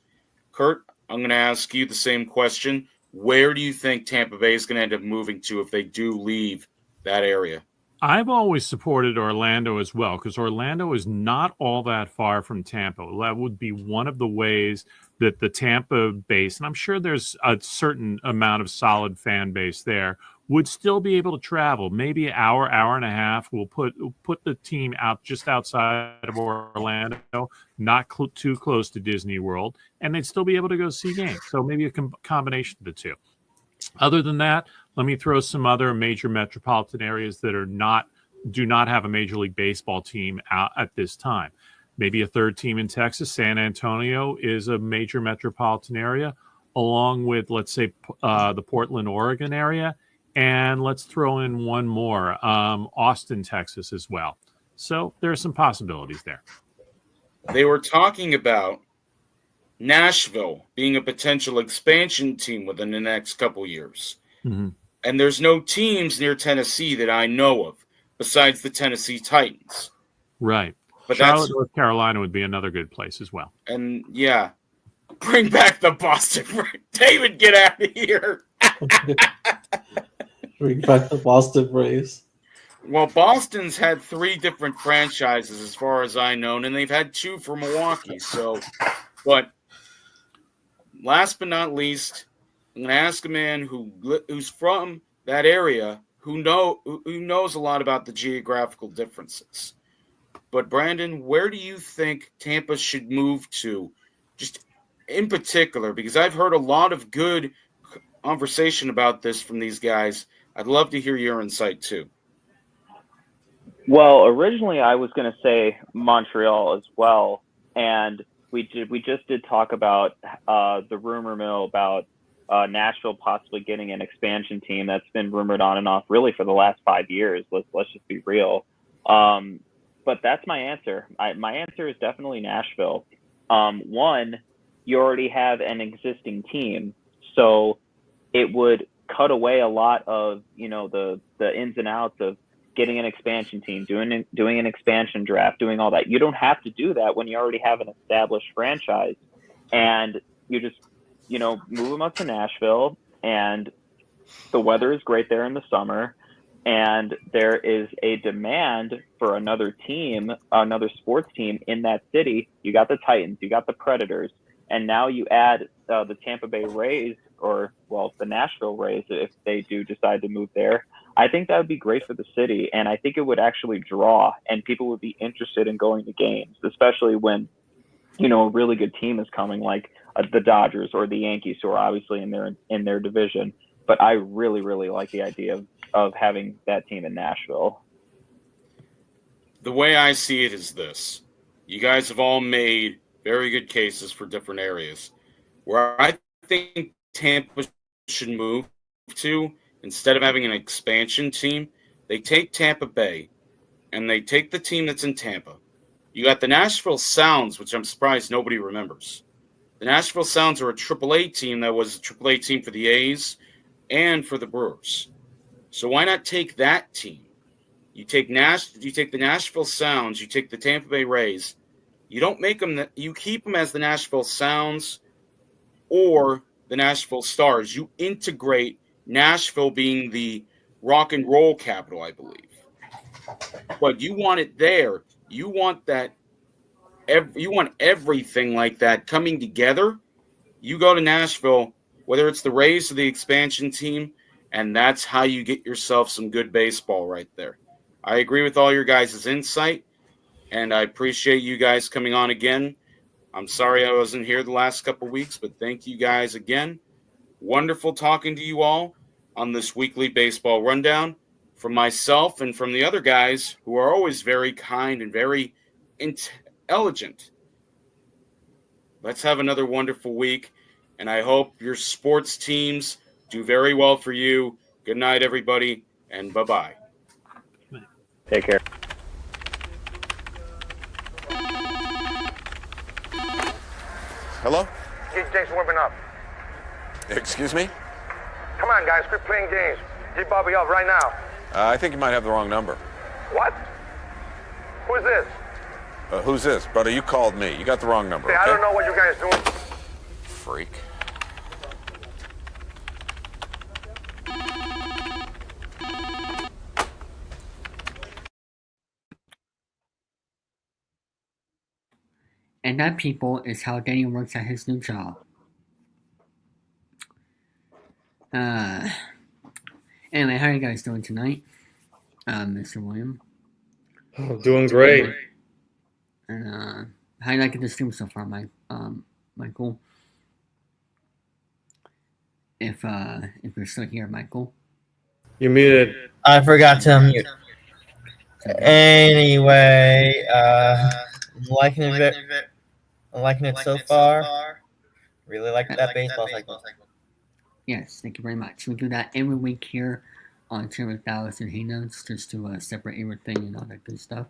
Kurt, I'm going to ask you the same question. Where do you think Tampa Bay is going to end up moving to if they do leave that area? I've always supported Orlando as well because Orlando is not all that far from Tampa. That would be one of the ways that the Tampa base, and I'm sure there's a certain amount of solid fan base there, would still be able to travel. Maybe an hour, hour and a half. We'll put the team out just outside of Orlando, not too close to Disney World, and they'd still be able to go see games. So maybe a combination of the two. Other than that, let me throw some other major metropolitan areas that do not have a Major League Baseball team out at this time. Maybe a third team in Texas. San Antonio is a major metropolitan area, along with, let's say, the Portland, Oregon area. And let's throw in one more, Austin, Texas as well. So there are some possibilities there. They were talking about Nashville being a potential expansion team within the next couple years. Mm-hmm. And there's no teams near Tennessee that I know of besides the Tennessee Titans. Right. But Charlotte, North Carolina would be another good place as well. And yeah, bring back the Boston. David, get out of here. Bring back the Boston Braves. Well, Boston's had 3 different franchises as far as I know, and they've had 2 for Milwaukee. So, but last but not least, I'm going to ask a man who's from that area who knows a lot about the geographical differences. But Brandon, where do you think Tampa should move to, just in particular? Because I've heard a lot of good conversation about this from these guys. I'd love to hear your insight too. Well, originally I was going to say Montreal as well, and we just did talk about the rumor mill about Nashville possibly getting an expansion team that's been rumored on and off really for the last 5 years. Let's just be real. But that's my answer. My answer is definitely Nashville. One, you already have an existing team, so it would cut away a lot of the ins and outs of getting an expansion team, doing an expansion draft, doing all that. You don't have to do that when you already have an established franchise, and you just move them up to Nashville, and the weather is great there in the summer, and there is a demand for another team, another sports team in that city. You got the Titans, you got the Predators, and now you add the Tampa Bay Rays, or the Nashville Rays, if they do decide to move there. I think that would be great for the city, and I think it would actually draw, and people would be interested in going to games, especially when a really good team is coming, like the Dodgers or the Yankees, who are obviously in their division. But I really, really like the idea of having that team in Nashville. The way I see it is this. You guys have all made very good cases for different areas. Where I think Tampa should move to, instead of having an expansion team, they take Tampa Bay and they take the team that's in Tampa. You got the Nashville Sounds, which I'm surprised nobody remembers. The Nashville Sounds are a AAA team that was a AAA team for the A's and for the Brewers. So why not take that team? You take the Nashville Sounds, you take the Tampa Bay Rays. You don't make them you keep them as the Nashville Sounds or the Nashville Stars. You integrate Nashville being the rock and roll capital, I believe. But you want it there. You want that. You want everything like that coming together. You go to Nashville, whether it's the Rays or the expansion team, and that's how you get yourself some good baseball right there. I agree with all your guys' insight, and I appreciate you guys coming on again. I'm sorry I wasn't here the last couple of weeks, but thank you guys again. Wonderful talking to you all on this weekly baseball rundown. From myself and from the other guys who are always very kind and very intelligent. Let's have another wonderful week, and I hope your sports teams do very well for you. Good night, everybody, and bye-bye. Take care. Hello? Get Jason warming up. Excuse me? Come on, guys, quit playing games. Get Bobby up right now. I think you might have the wrong number. What? Who's this? Who's this? Brother, you called me. You got the wrong number, Hey, okay? I don't know what you guys doing. Freak. And that, people, is how Daniel works at his new job. Anyway, how are you guys doing tonight, Mr. William? Oh, doing great. And how you liking the stream so far, Michael? If you're still here, Michael. You're muted. I forgot to unmute. Anyway, I'm liking it. I'm liking it so far. Really like that baseball cycle. Yes, thank you very much. We do that every week here on Chilling3000 Hangouts, just to separate everything and all that good stuff.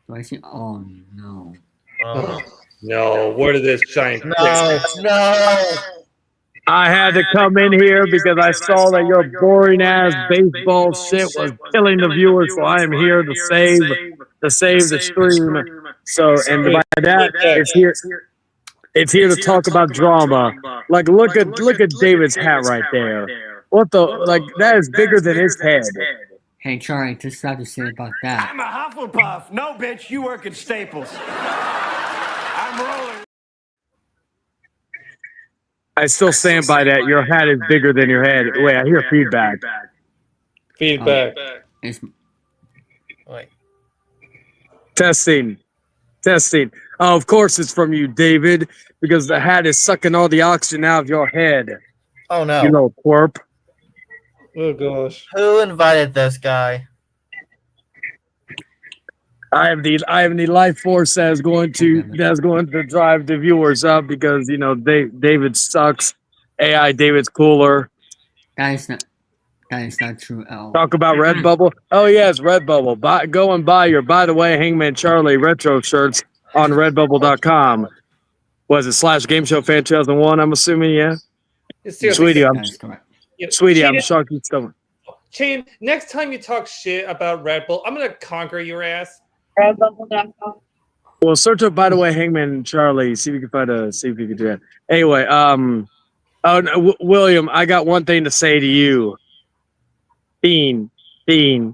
Do I see? Oh no! Oh, no, where did this giant? No! I had to come in here because I saw that your boring ass baseball shit was killing the viewers, so I am here to save the stream. So, and by that, it's here to talk about drama. Like, look at David's hat right there. What the, like, that is bigger than his head. Hey, Charlie, just got to say about that. I'm a Hufflepuff. No, bitch, you work at Staples. I'm rolling. I still stand by that. Your hat is bigger than your head. Wait, I hear feedback. Feedback. Wait. Testing. Oh, of course it's from you, David, because the hat is sucking all the oxygen out of your head. Oh no! You little twerp. Oh gosh. Who invited this guy? I am the life force that's going to drive the viewers up because David sucks. AI David's cooler. That is not true at all. Talk about Redbubble. Oh yes, Redbubble. Go and buy your By the Way Hangman Charlie retro shirts on Redbubble.com. Was it /Game Show Fan 2001? I'm assuming, yeah. Sweetie, I'm shocked you still. Chain, next time you talk shit about Red Bull, I'm gonna conquer your ass. Well, search up By the Way Hangman Charlie. See if you can do that. Anyway, William, I got one thing to say to you. Fiend. Yeah,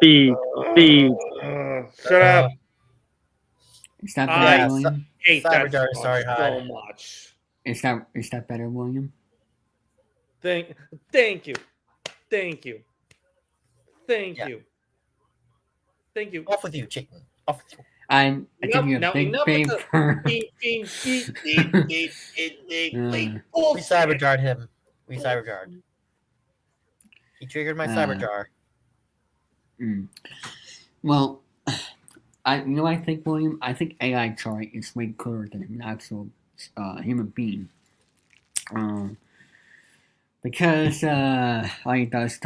fiend. Shut up. Is that better, William? Hate that so much. Is that better, William? Thank you. Off with you, chicken. Off with you. I think you're a big favor. We cyberjarred him. We cyberjarred. He triggered my cyberjar. Well, I think, William? I think AI Charlie is way cooler than an actual human being. Because all he does,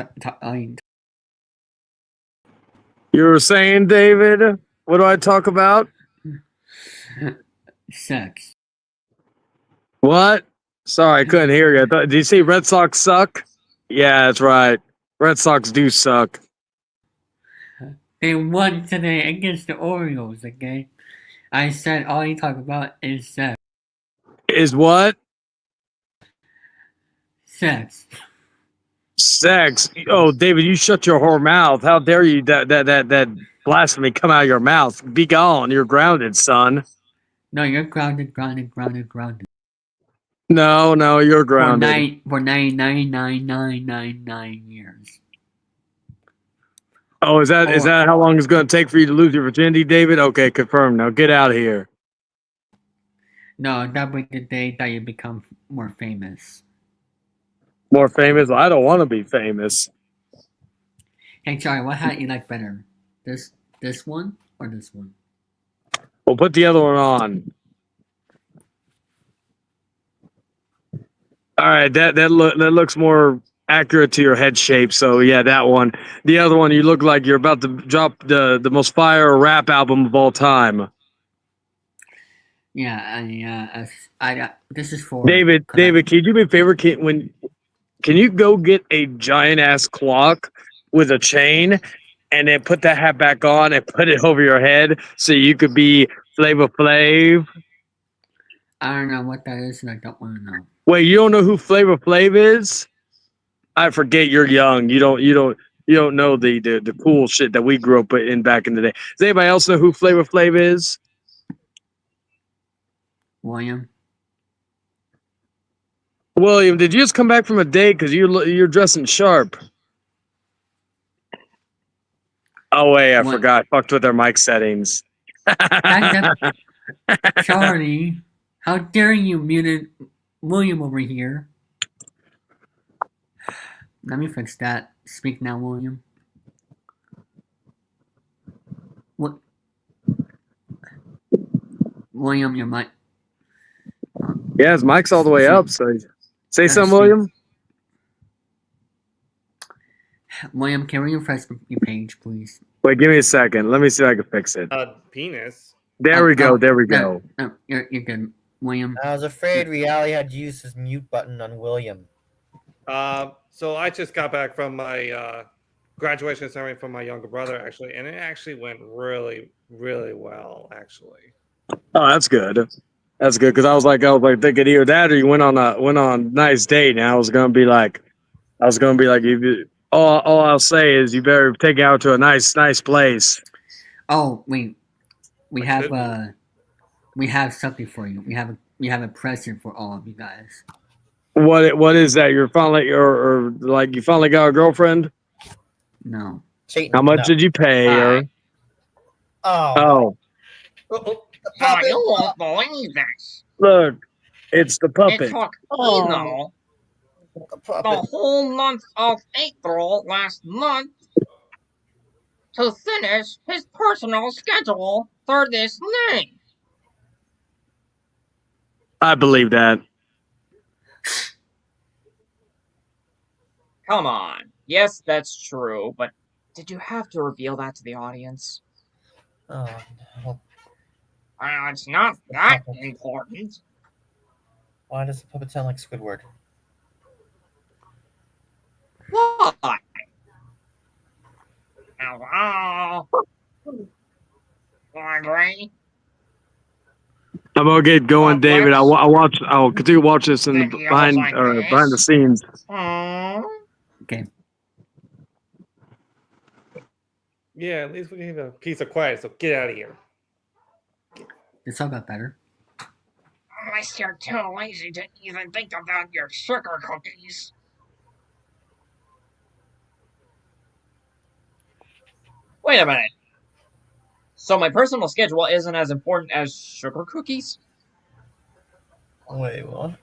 You were saying, David? What do I talk about? Sex. What? Sorry, I couldn't hear you. Did you say Red Sox suck? Yeah, that's right. Red Sox do suck. They won today against the Orioles, okay? I said all you talk about is sex. Is what? Sex. Oh, David, you shut your whore mouth. How dare you that blasphemy come out of your mouth? Be gone. You're grounded, son. No, you're grounded. No, you're grounded. For 99.99999 years. Oh, is that how long it's going to take for you to lose your virginity, David? Okay, confirmed. Now get out of here. No, that would be the day that you become more famous. More famous? I don't want to be famous. Hey, Charlie, what hat you like better? This one or this one? Well, put the other one on. All right, that looks more accurate to your head shape. So yeah, that one. The other one, you look like you're about to drop the most fire rap album of all time. Yeah, this is for David, collect. can you do me a favor? This is for David, collect. can you do me a favor? Can you go get a giant ass clock with a chain, and then put that hat back on and put it over your head so you could be Flavor Flav? I don't know what that is, and I don't want to know. Wait, you don't know who Flavor Flav is? I forget you're young. You don't know the cool shit that we grew up in back in the day. Does anybody else know who Flavor Flav is? William. William, did you just come back from a date? Because you're dressing sharp. Oh wait, I forgot. I fucked with their mic settings. Charlie, how dare you muted William over here? Let me fix that. Speak now, William. What? William, your mic. Yeah, his mic's all the way up. So say something, speak. William. William, can we refresh your page, please? Wait, give me a second. Let me see if I can fix it. Penis. There we go. There we go. No, you're good, William. I was afraid Reality had used his mute button on William. So I just got back from my graduation ceremony from my younger brother, actually, and it actually went really, really well, actually. Oh, that's good. That's good because I was like thinking either that or you went on a nice date, and I was gonna be like, all I'll say is you better take it out to a nice place. Oh wait, we have something for you. We have a present for all of you guys. What is that? You're finally you finally got a girlfriend? No. How much did you pay her? Oh. You won't believe this. Look, it's the puppet. It took Eno the whole month of April last month to finish his personal schedule for this thing. I believe that. Come on. Yes, that's true, but did you have to reveal that to the audience? Oh, no. Well, it's not that important. Why does the puppet sound like Squidward? Why? Hello? Andre? I'm gonna get going, David. I'll continue to watch this in the behind the scenes. Okay. Yeah, at least we can have a piece of quiet, so get out of here. This all got better. Unless you're too lazy to even think about your sugar cookies. Wait a minute. So my personal schedule isn't as important as sugar cookies? Wait, what?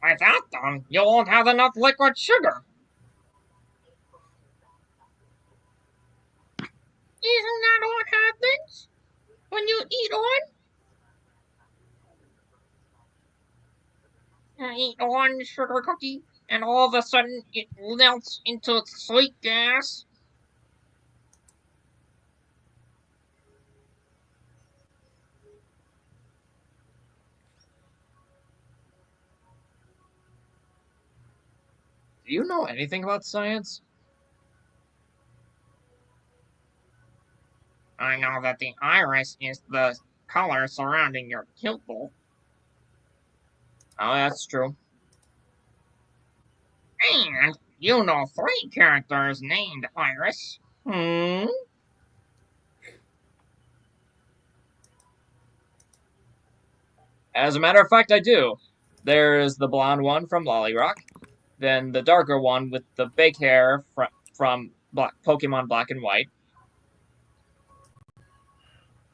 Without them, you won't have enough liquid sugar. Isn't that what happens when you eat one? You eat one sugar cookie, and all of a sudden it melts into sweet gas. Do you know anything about science? I know that the iris is the color surrounding your pupil. Oh, that's true. And you know 3 characters named Iris. As a matter of fact, I do. There's the blonde one from Lolly Rock, then the darker one with the big hair from Pokemon Black and White,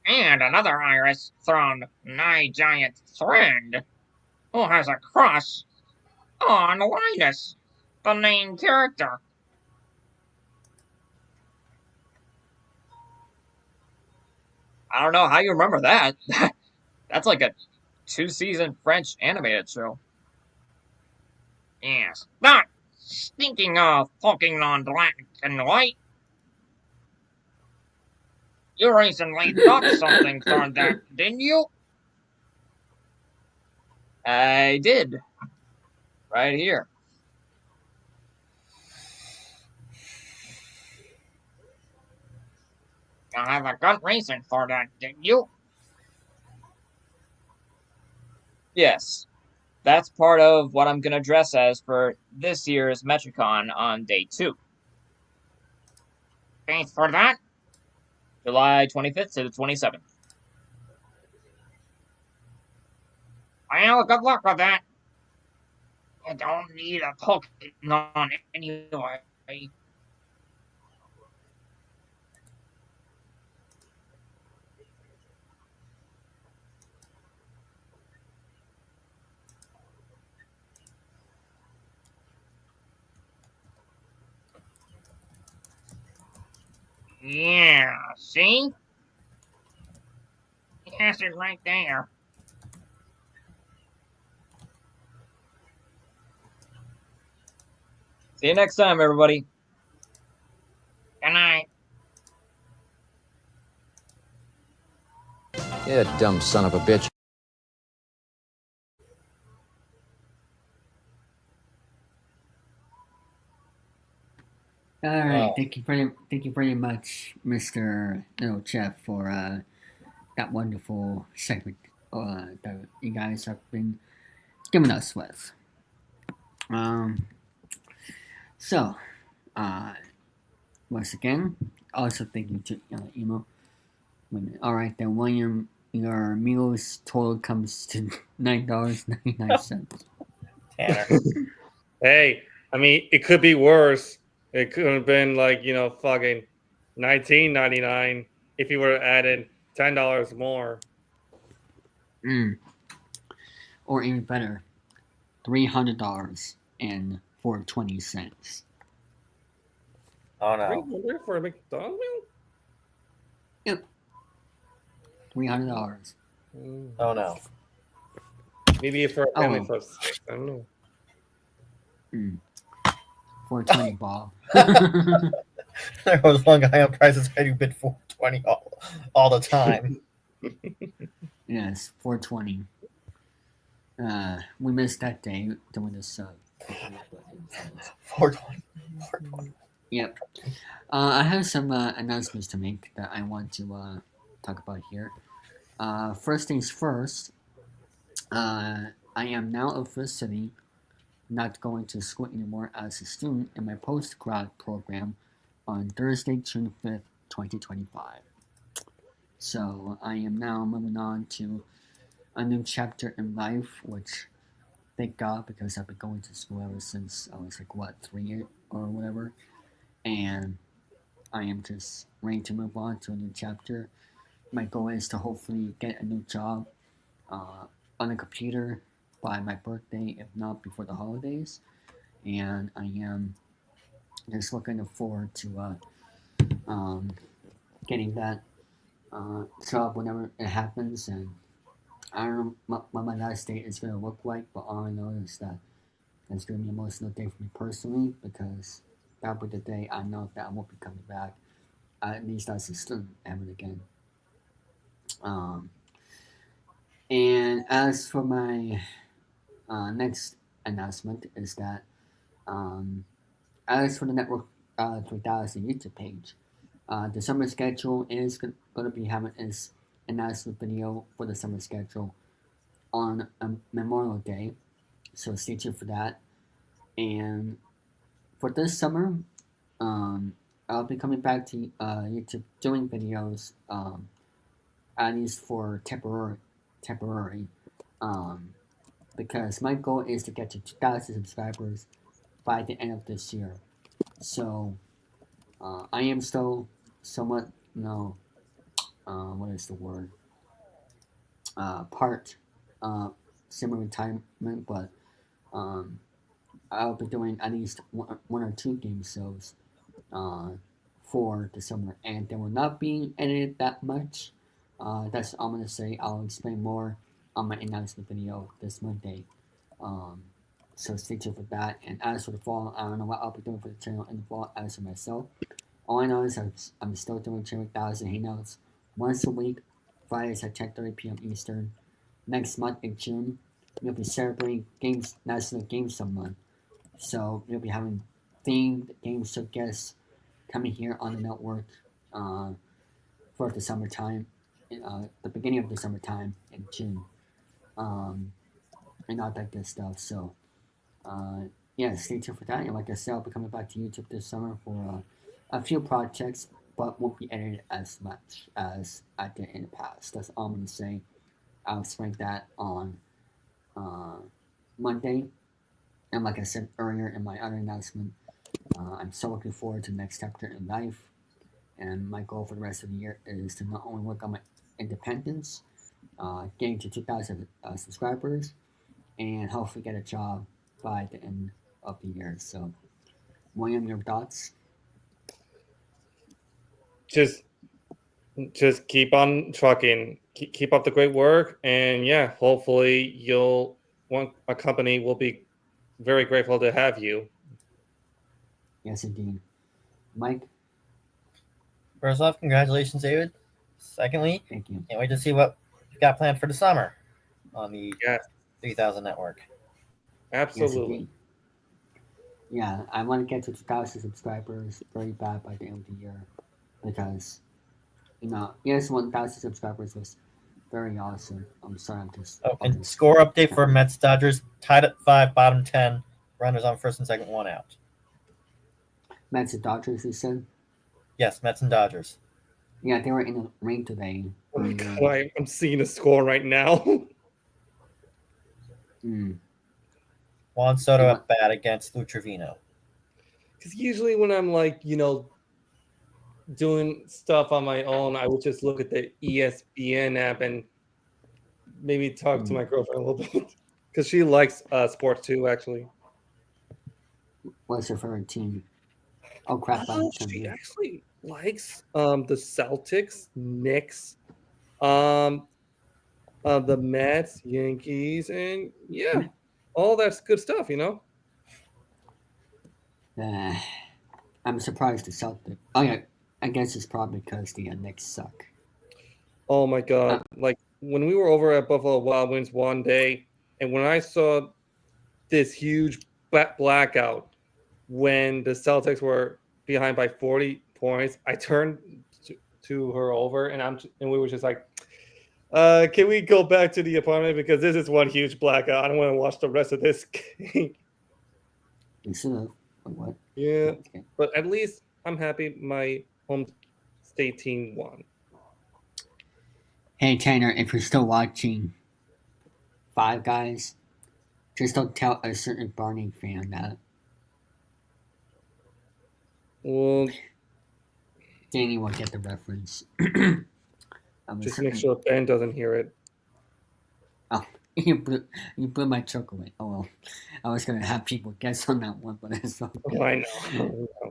and another Iris from my giant friend, who has a crush on Linus, the main character. I don't know how you remember that. That's like a 2-season French animated show. Yes. But speaking of Pokemon Black and White, You recently thought something for that, didn't you? I did. Right here. You have a good reason for that, didn't you? Yes. That's part of what I'm going to dress as for this year's Metricon on day 2. Thanks for that. July 25th to the 27th. Well, good luck with that. You don't need a Pokemon anyway. Yeah, see? Yes, it's right there. See you next time, everybody. Good night. You dumb son of a bitch. All right, thank you very much, Mr. Little Chef, for that wonderful segment that you guys have been giving us with. So, uh, once again, also thank you to email. All right, then when your meals total comes to $9.99. Hey, I mean, it could be worse. It could have been like, fucking $19.99 if you were added $10 more. Or even better, $300 and for 20 cents. Oh no! $300 for a McDonald's meal? Yep. $300. Oh no! Maybe for a family of 6. I don't know. 420, Bob. There was one guy on Price is Right who bid 420 all the time. Yes, 420. We missed that day doing this. 420. Yep. I have some announcements to make that I want to talk about here. First things first, I am now officially not going to school anymore as a student in my post-grad program on Thursday, June 5th, 2025. So I am now moving on to a new chapter in life, which thank God, because I've been going to school ever since I was like 3 years or whatever, and I am just ready to move on to a new chapter. My goal is to hopefully get a new job on a computer by my birthday, if not before the holidays, and I am just looking forward to getting that job whenever it happens. And I don't know what my last day is going to look like, but all I know is that it's going to be an emotional day for me personally, because that'll be the day I know that I won't be coming back, at least as a student, ever again. And as for my next announcement is that as for the Network 3000 YouTube page, the summer schedule is going to be having its announcement video for the summer schedule on Memorial Day, so stay tuned for that. And for this summer, I'll be coming back to YouTube doing videos, at least for temporary, because my goal is to get to 2,000 subscribers by the end of this year. So I am still somewhat, what is the word? Part semi-retirement, but I'll be doing at least one or two game shows for the summer, and they will not be edited that much. That's all I'm gonna say. I'll explain more on my announcement video this Monday. So stay tuned for that. And as for the fall, I don't know what I'll be doing for the channel in the fall as for myself. All I know is I'm still doing Chilling3000 Hangouts once a week, Fridays at 10:30 p.m. Eastern. Next month in June, we'll be celebrating National Game Show Month. So we'll be having themed game show guests coming here on the network uh, for the summertime, the beginning of the summertime in June, and all that good stuff. So uh, yeah, stay tuned for that. And like I said, I'll be coming back to YouTube this summer for a few projects, but won't be edited as much as I did in the past. That's all I'm going to say. I'll explain that on Monday. And like I said earlier in my other announcement, I'm so looking forward to the next chapter in life. And my goal for the rest of the year is to not only work on my independence, getting to 2,000 subscribers, and hopefully get a job by the end of the year. So, William, your thoughts? Just keep on trucking. Keep up the great work, and yeah, hopefully a company will be very grateful to have you. Yes, indeed. Mike? First off, congratulations, David. Secondly, thank you. Can't wait to see what you've got planned for the summer on the 3000 network. Absolutely. Yeah, I want to get to 2,000 subscribers very bad by the end of the year because, yes, 1,000 subscribers was very awesome. I'm sorry, I'm just. Oh, and score update for Mets Dodgers tied at 5, bottom 10. Runners on first and second, 1 out. Mets and Dodgers, you said? Yes, Mets and Dodgers. Yeah, they were in the rain today. Oh my God, I'm seeing the score right now. Juan Soto at bat against Lou Trevino. Because usually when I'm doing stuff on my own, I would just look at the ESPN app and maybe talk to my girlfriend a little bit because she likes sports too, actually. What's your favorite team? Oh crap! She actually likes the Celtics, Knicks, the Mets, Yankees, and yeah, all that's good stuff, I'm surprised the Celtics. Oh yeah, I guess it's probably because the Knicks suck. Oh my God! When we were over at Buffalo Wild Wings one day, and when I saw this huge blackout when the Celtics were behind by 40 points, I turned to her over, and we were just like, "Can we go back to the apartment because this is one huge blackout? I don't want to watch the rest of this game." You should have. What? Yeah, but at least I'm happy my home state team won. Hey Tanner, if you're still watching Five Guys, just don't tell a certain Barney fan that. Well, Danny will get the reference. Just make sure Ben doesn't hear it. Oh, you blew my joke away. Oh well, I was gonna have people guess on that one, but it's not. Oh, I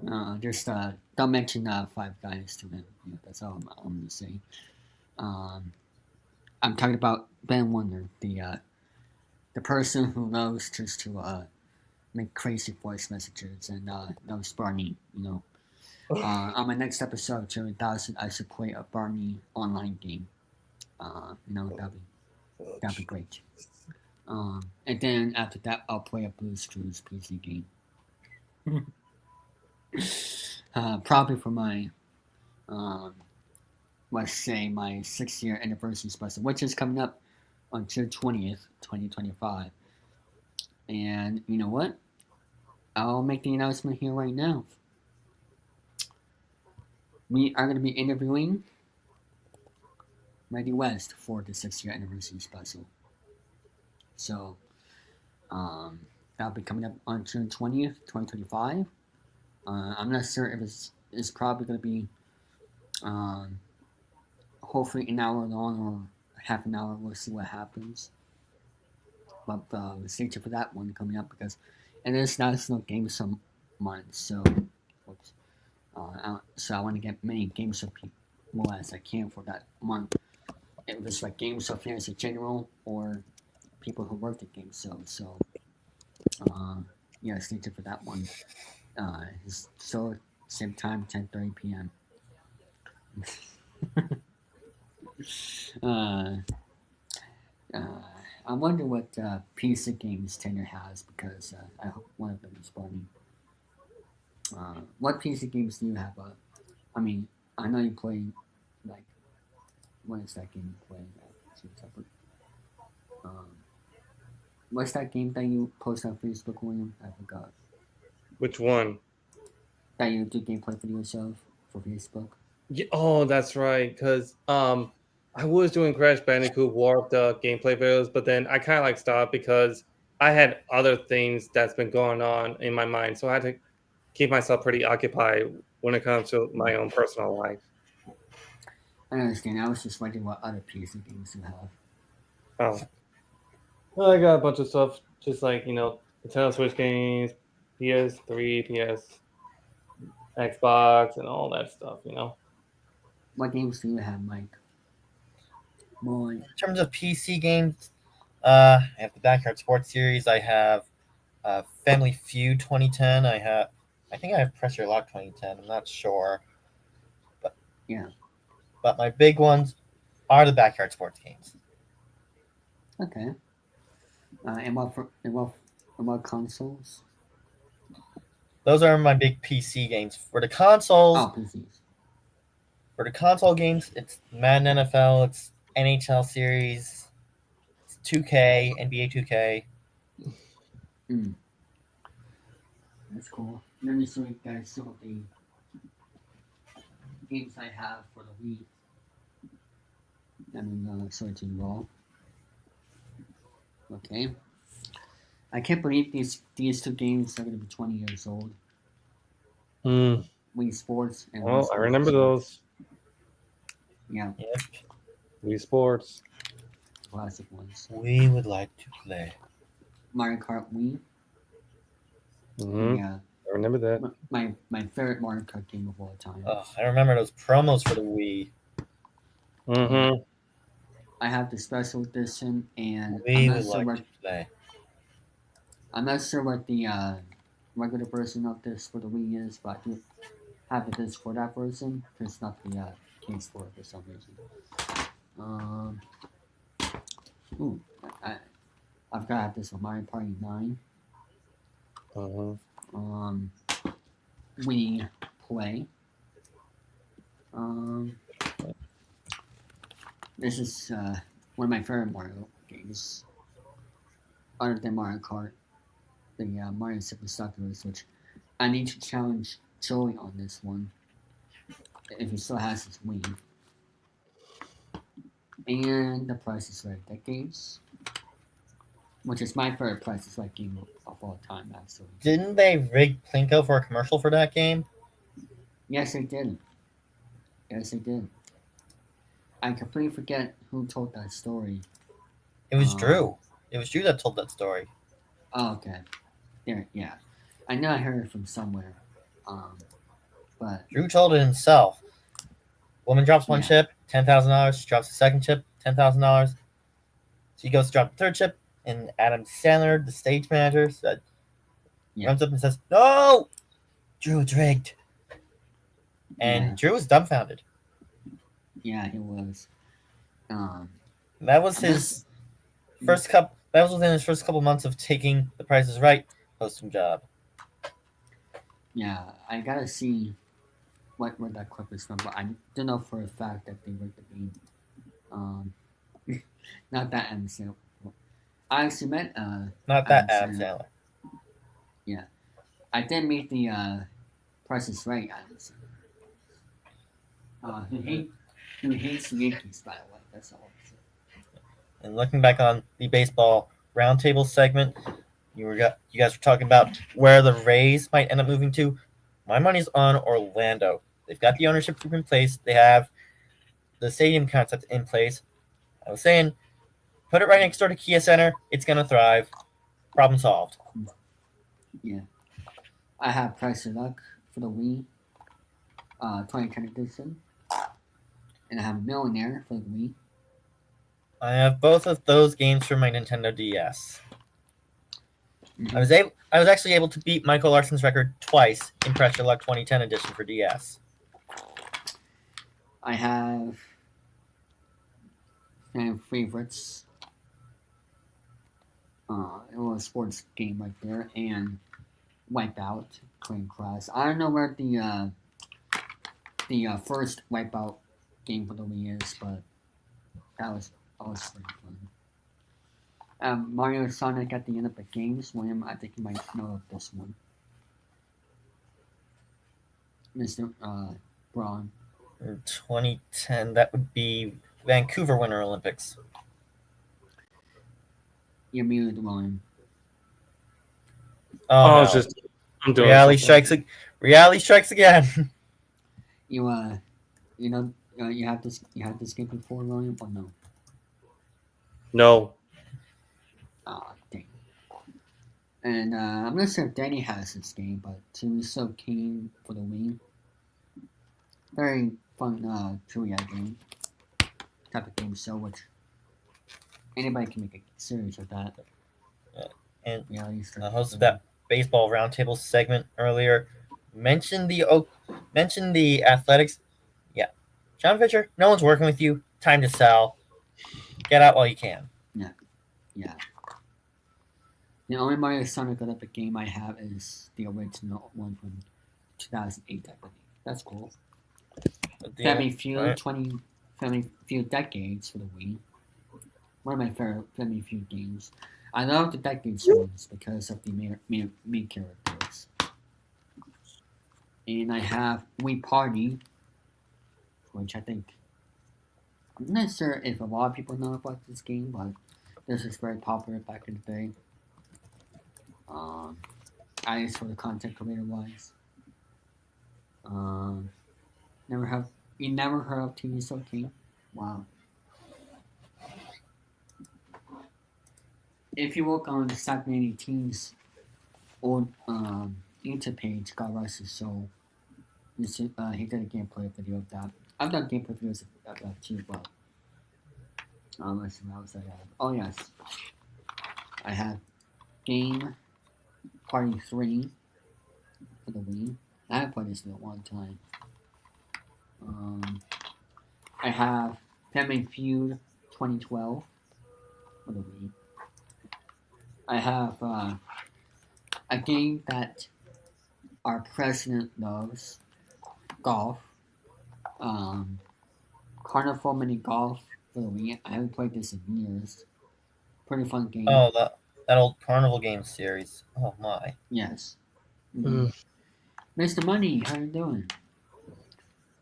know. Just don't mention Five Guys to them. Yeah, that's all I'm gonna say. I'm talking about Ben Wonder, the person who knows just to make crazy voice messages and knows Barney. On my next episode of Chilling3000, I should play a Barney online game. That'd be great. And then after that, I'll play a Blue's Clues PC game. Probably for my, let's say, my 6-year anniversary special, which is coming up on June 20th, 2025. And you know what? I'll make the announcement here right now. We are going to be interviewing Randy West for the 6-year anniversary special. So, that'll be coming up on June 20th, 2025. I'm not sure if it's probably going to be hopefully an hour long or half an hour. We'll see what happens. But stay tuned for that one coming up because it is National Game Show Month. So I want to get many Game Show people as I can for that month. If it's like Game Show fans in general or people who work at Game Show. So, yeah, stay tuned for that one. It's still same time, 10:30 p.m. uh, I wonder what PC games Tanner has because I hope one of them is funny. What PC games do you have? I mean, I know you play like what is that game you play? What's that game that you post on Facebook, William? I forgot. Which one? That you do gameplay for yourself for Facebook. Yeah, oh, that's right. Because I was doing Crash Bandicoot Warped gameplay videos, but then I kind of like stopped because I had other things that's been going on in my mind, so I had to keep myself pretty occupied when it comes to my own personal life. I understand. I was just wondering what other PC games you have. Oh, well, I got a bunch of stuff, just like Nintendo Switch games, PS3, PS, Xbox, and all that stuff. What games do you have, Mike? Boy. In terms of PC games, I have the Backyard Sports Series. I have Family Feud 2010. I think I have Pressure Lock 2010. I'm not sure, but yeah. But my big ones are the Backyard Sports games. Okay. And what consoles? Those are my big PC games. For the consoles, PCs. For the console games, it's Madden NFL, it's NHL Series, it's 2K, NBA 2K. That's cool. Let me show you guys some of the games I have for the Wii. I mean, searching raw. Okay. I can't believe these two games are going to be 20 years old. Wii Sports and Well, Wii Sports I remember those. Yeah. Yep. Wii Sports. Classic ones. We would like to play Mario Kart Wii. Yeah. I remember that. My favorite Mario Kart game of all time. I remember those promos for the Wii. I have the special edition, and We would like to play. I'm not sure what the regular version of this for the Wii is, but I do have the disc for that version. It's not the case for it for some reason. I've got to have this on Mario Party 9. Wii Play. This is one of my favorite Mario games, other than Mario Kart, the Mario Superstar Tours, which I need to challenge Joey on this one, if he still has his Wii. And the Price is Right Decades, which is my favorite Price is Right game of all time, actually. Didn't they rig Plinko for a commercial for that game? Yes, they did. I completely forget who told that story. It was Drew. It was Drew that told that story. Oh, okay. Yeah. I know I heard it from somewhere. But Drew told it himself. Woman drops one chip, $10,000. She drops the second chip, $10,000. She goes to drop the third chip, and Adam Sandler, the stage manager, runs up and says, "No! Drew, it's rigged." And Drew was dumbfounded. Yeah, he was. That was his first couple. That was within his first couple months of taking the Price is Right hosting job. Yeah, I gotta see where that clip is from, but I don't know for a fact that they rigged the game. Not that Adam Sandler. I actually met not that Adam Sandler. Yeah, I did meet the Price is Right Adam Sandler. He hates the Yankees, by the way. That's all. And looking back on the baseball roundtable segment, you guys were talking about where the Rays might end up moving to. My money's on Orlando. They've got the ownership group in place. They have the stadium concept in place. I was saying, put it right next door to Kia Center. It's gonna thrive. Problem solved. Yeah, I have Price of Luck for the Wii, 2010 edition, and I have Millionaire for the Wii. I have both of those games for my Nintendo DS. Mm-hmm. I was actually able to beat Michael Larson's record twice in Pressure Luck 2010 edition for DS. I have and favorites. It was a sports game right there, and Wipeout, Clean Cross. I don't know where the first Wipeout game for the Wii is, but that was pretty fun. Mario Sonic at the Olympic Games. William, I think you might know of this one. Mr. Braun. In 2010, that would be Vancouver Winter Olympics. You're muted, William. Oh, no. I'm doing reality strikes again. You have this game before, William, or no? No. Ah, dang. And I'm not sure if Danny has this game, but he was so keen for the Wii. Very fun trivia game. Type of game, so which anybody can make a series of that. And the host of that baseball roundtable segment earlier mentioned the athletics. Yeah, John Fisher, no one's working with you. Time to sell. Get out while you can. Yeah. The only Mario Sonic Olympic game I have is the original one from 2008, I believe. That's cool. Family Feud, 20 Family Feud Decades for the Wii. One of my favorite Family Feud games. I love the Decades ones because of the main characters. And I have Wii Party, which I think, I'm not sure if a lot of people know about this game, but this was very popular back in the day. I guess for the content creator wise. You never heard of TV So King? Wow. If you look on the Stagnating Teens old YouTube page, God rest his soul, he did a gameplay video of that. I've done gameplay videos of that too, but let's see what else I have. Oh yes, I have Game Party 3 for the Wii. I haven't played this in a long time. I have Family Feud 2012 for the Wii. I have a game that our president loves, golf. Carnival Mini Golf for the Wii. I haven't played this in years. Pretty fun game. Oh, that old Carnival game series. Oh my. Yes. Mm-hmm. Mr. Money, how you doing?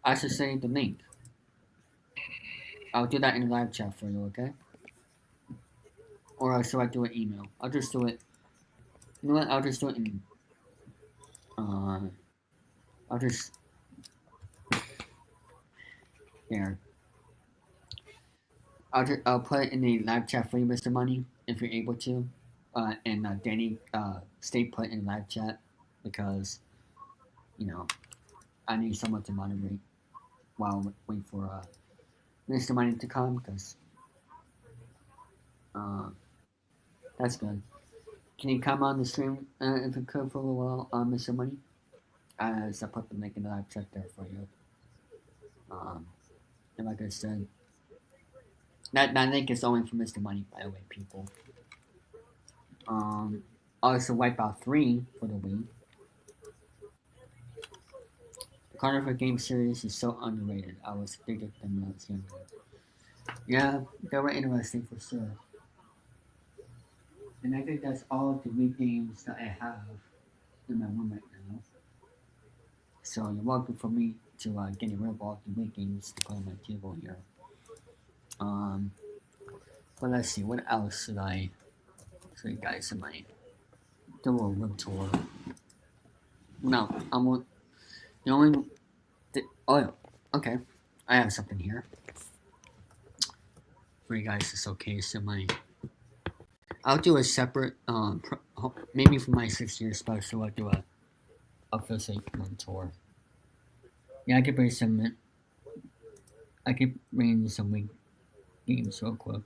I should send the link. I'll do that in the live chat for you, okay? Or should I do an email? I'll just do it. You know what? I'll just do it in. I'll just. There. I'll put it in the live chat for you, Mr. Money, if you're able to. And Danny, stay put in live chat because, I need someone to moderate while I wait for Mr. Money to come because that's good. Can you come on the stream if you could for a while, Mr. Money? I'll put the link in the live chat there for you. And like I said, that link is only for Mr. Money, by the way, people. Also Wipeout 3 for the Wii. The Carnival game series is so underrated. I was bigger than when I was younger. Yeah, they were interesting for sure. And I think that's all of the Wii games that I have in my room right now. So you're welcome for me to get rid of all the Wii games to put on my table here. But let's see, what else should I show you guys in my do a room tour? No, okay. I have something here for you guys to showcase in my. I'll do a separate, maybe for my 6-year special, I'll do a physical room tour. Yeah, I could bring some Wii games real quick.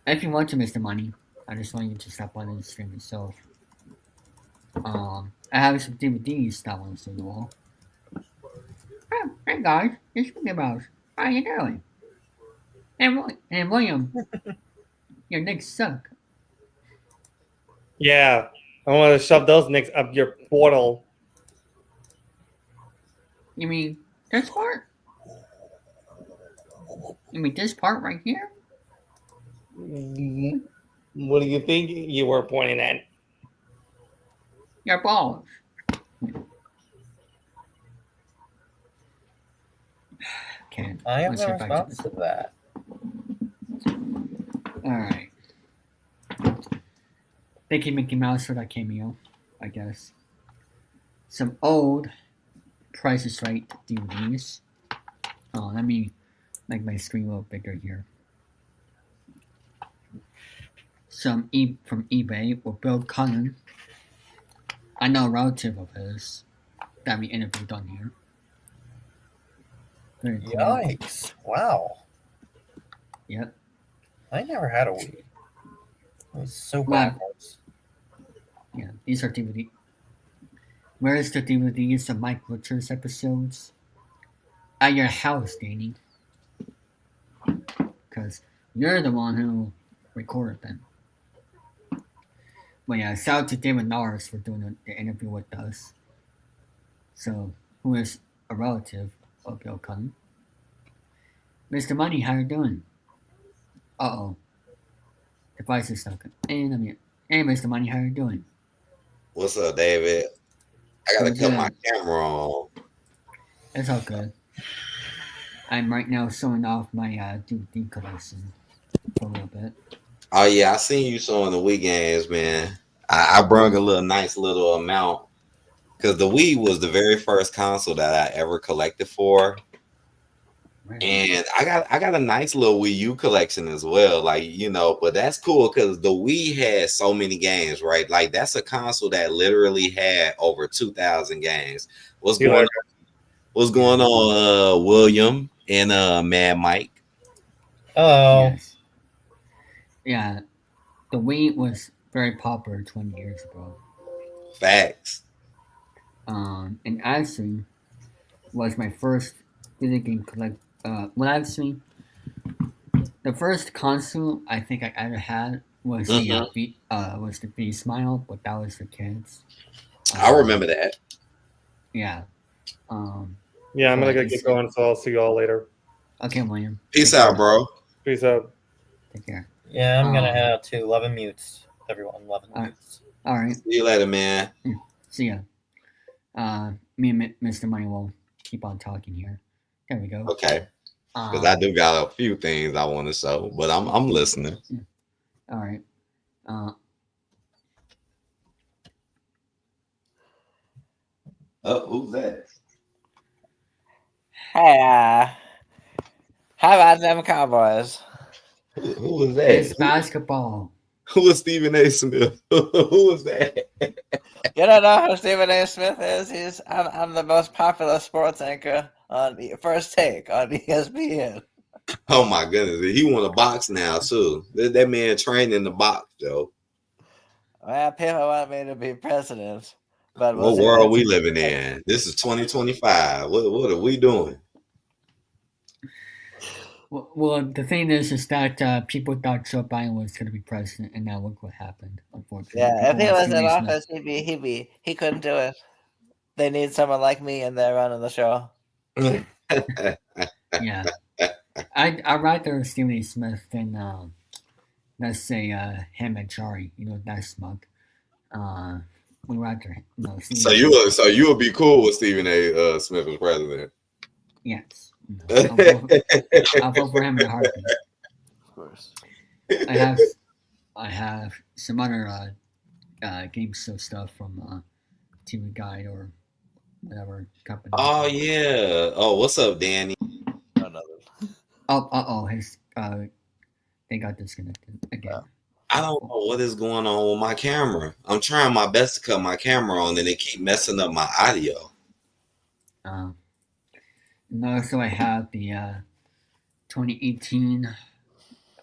If you want to, Mr. Money, I just want you to stop by the stream itself. I have some DVDs that I want to show you all. Oh, hey guys, it's Mickey Mouse. How you doing? And William, your Knicks suck. Yeah, I want to shove those Knicks up your portal. You mean this part? You mean this part right here? What do you think you were pointing at? Your balls. Okay. I am let's the get back response to that. Alright. Thank you, Mickey Mouse, for that cameo, I guess. Some old Price is Right DVDs. Oh, let me make my screen a little bigger here. Some from eBay with Bill Cullen. I know a relative of his that we interviewed on here. Very cool. Yikes! Wow. Yep. I never had a Wii. It was so Well, backwards. Yeah, these are DVD. Where is the DVDs of Mike Butcher's episodes? At your house, Danny. Because you're the one who recorded them. But yeah, shout out to David Norris for doing the interview with us. So, who is a relative of Bill Cullen. Mr. Money, how you doing? Uh-oh. Device is stuck. And I'm here. Hey, Mr. Money, how you doing? What's up, David? I gotta Pretty cut my good. camera on. It's all good. I'm right now showing off my DVD collection for a little bit. Oh yeah, I seen you showing the Wii games, man. I brought a nice little amount because the Wii was the very first console that I ever collected for. And I got a nice little Wii U collection as well, like, you know, but that's cool because the Wii had so many games, right? Like that's a console that literally had over 2,000 games. What's going on, William and Mad Mike? Oh, Yes. Yeah, the Wii was very popular 20 years ago. Facts. And actually was my first video game collect. Well, actually, the first console I think I ever had was the V Smile, but that was for kids. I remember that. Yeah. Yeah, I'm gonna get going, so I'll see you all later. Okay, William. Peace Take out, care. bro. Peace out. Take care. yeah, I'm gonna head out too. 11 mutes, everyone. 11 mutes. All right. See you later, man. See ya. Me and Mr. Money will keep on talking here. There we go. Okay. Because I do got a few things I want to show, but I'm listening. All right. Who's that? Hey, how about them Cowboys? Who was that? It's basketball. Who was Stephen A. Smith? Who was that? You don't know who Stephen A. Smith is? I'm the most popular sports anchor on First Take on ESPN. Oh my goodness, he want to box now too. That man trained in the box, Joe. Well, people want me to be president, but What world are we living in? This is 2025. What are we doing? Well, the thing is that people thought Joe Biden was going to be president, and now look what happened. Unfortunately, Yeah, if he People want was in Stephen A. office, he couldn't do it. They need someone like me in there running the show. Yeah, I'd rather Stephen A. Smith than let's say him and Jari. You know, that smug. We rather So you would be cool with Stephen A. Smith as president? Yes. I'll vote for him in a heartbeat. Of course. I have some other game show stuff from TV Guide or whatever company. Oh yeah. Oh, what's up, Danny? His they got disconnected again. I don't know what is going on with my camera. I'm trying my best to cut my camera on, and they keep messing up my audio. No, so I have the 2018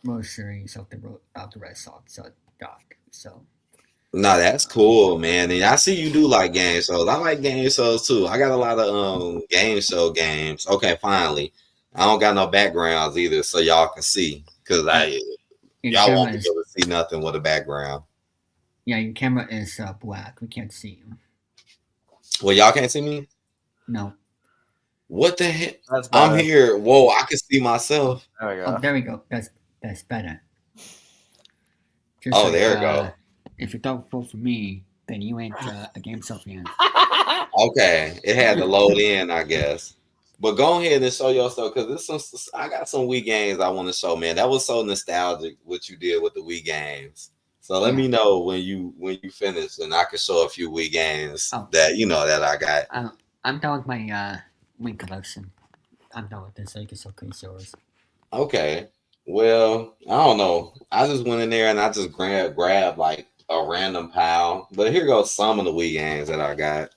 World Series of the Red Sox doc. So. No, that's cool, man. And I see you do like game shows. I like game shows too. I got a lot of game show games. Okay, finally. I don't got no backgrounds either, so y'all can see. Because y'all won't be able to see nothing with a background. Yeah, your camera is black. We can't see you. Well, y'all can't see me? No. What the heck? That's I'm better. here. Whoa, I can see myself. There we go. Oh, there we go. That's better. Just Oh, there we go. If you don't vote for me, then you ain't a Game Show fan. Okay, it had to load in, I guess. But go ahead and show your stuff because I got some Wii games I want to show, man. That was so nostalgic what you did with the Wii games. So let me know when you finish, and I can show a few Wii games that that I got. I'm done with my Wii collection. I'm done with this, so you can show yours. Okay. Well, I don't know. I just went in there and I just grabbed like a random pile. But here goes some of the Wii games that I got.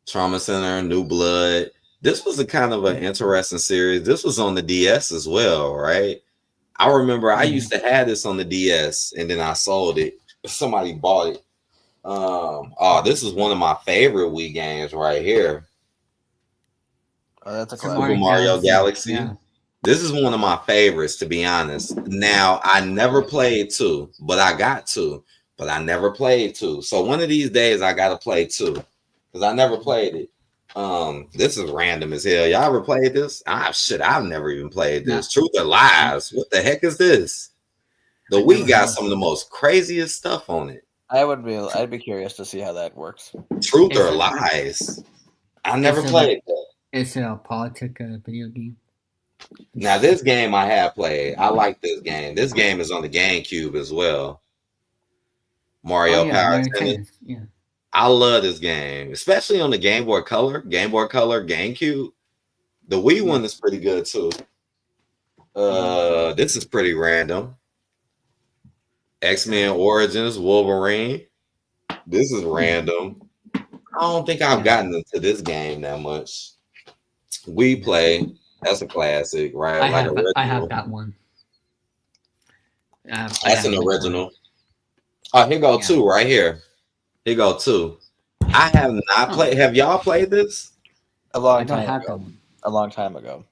Trauma Center, New Blood. This was a kind of an interesting series. This was on the DS as well, right? I remember I used to have this on the DS and then I sold it. Somebody bought it. This is one of my favorite Wii games right here. Oh, that's a Super Mario Galaxy. Yeah. This is one of my favorites, to be honest. Now, I never played 2, but I got 2. But I never played 2. So one of these days I gotta play 2. Because I never played it. This is random as hell. Y'all ever played this? I've never even played this. No. Truth or Lies? What the heck is this? The Wii got some of the most craziest stuff on it. I'd be curious to see how that works. Truth or Lies? I never played that. It's a politic video game. Now, this game I have played. I like this game. This game is on the GameCube as well. Mario Power Tennis. Yeah. I love this game, especially on the Game Boy Color, GameCube. The Wii one is pretty good too. This is pretty random. X-Men Origins, Wolverine. This is random. I don't think I've gotten into this game that much. Wii Play, that's a classic, right? I have that one. That's an original. Oh, here go 2 right here. Here go 2. I have not played. Have y'all played this? A long time ago.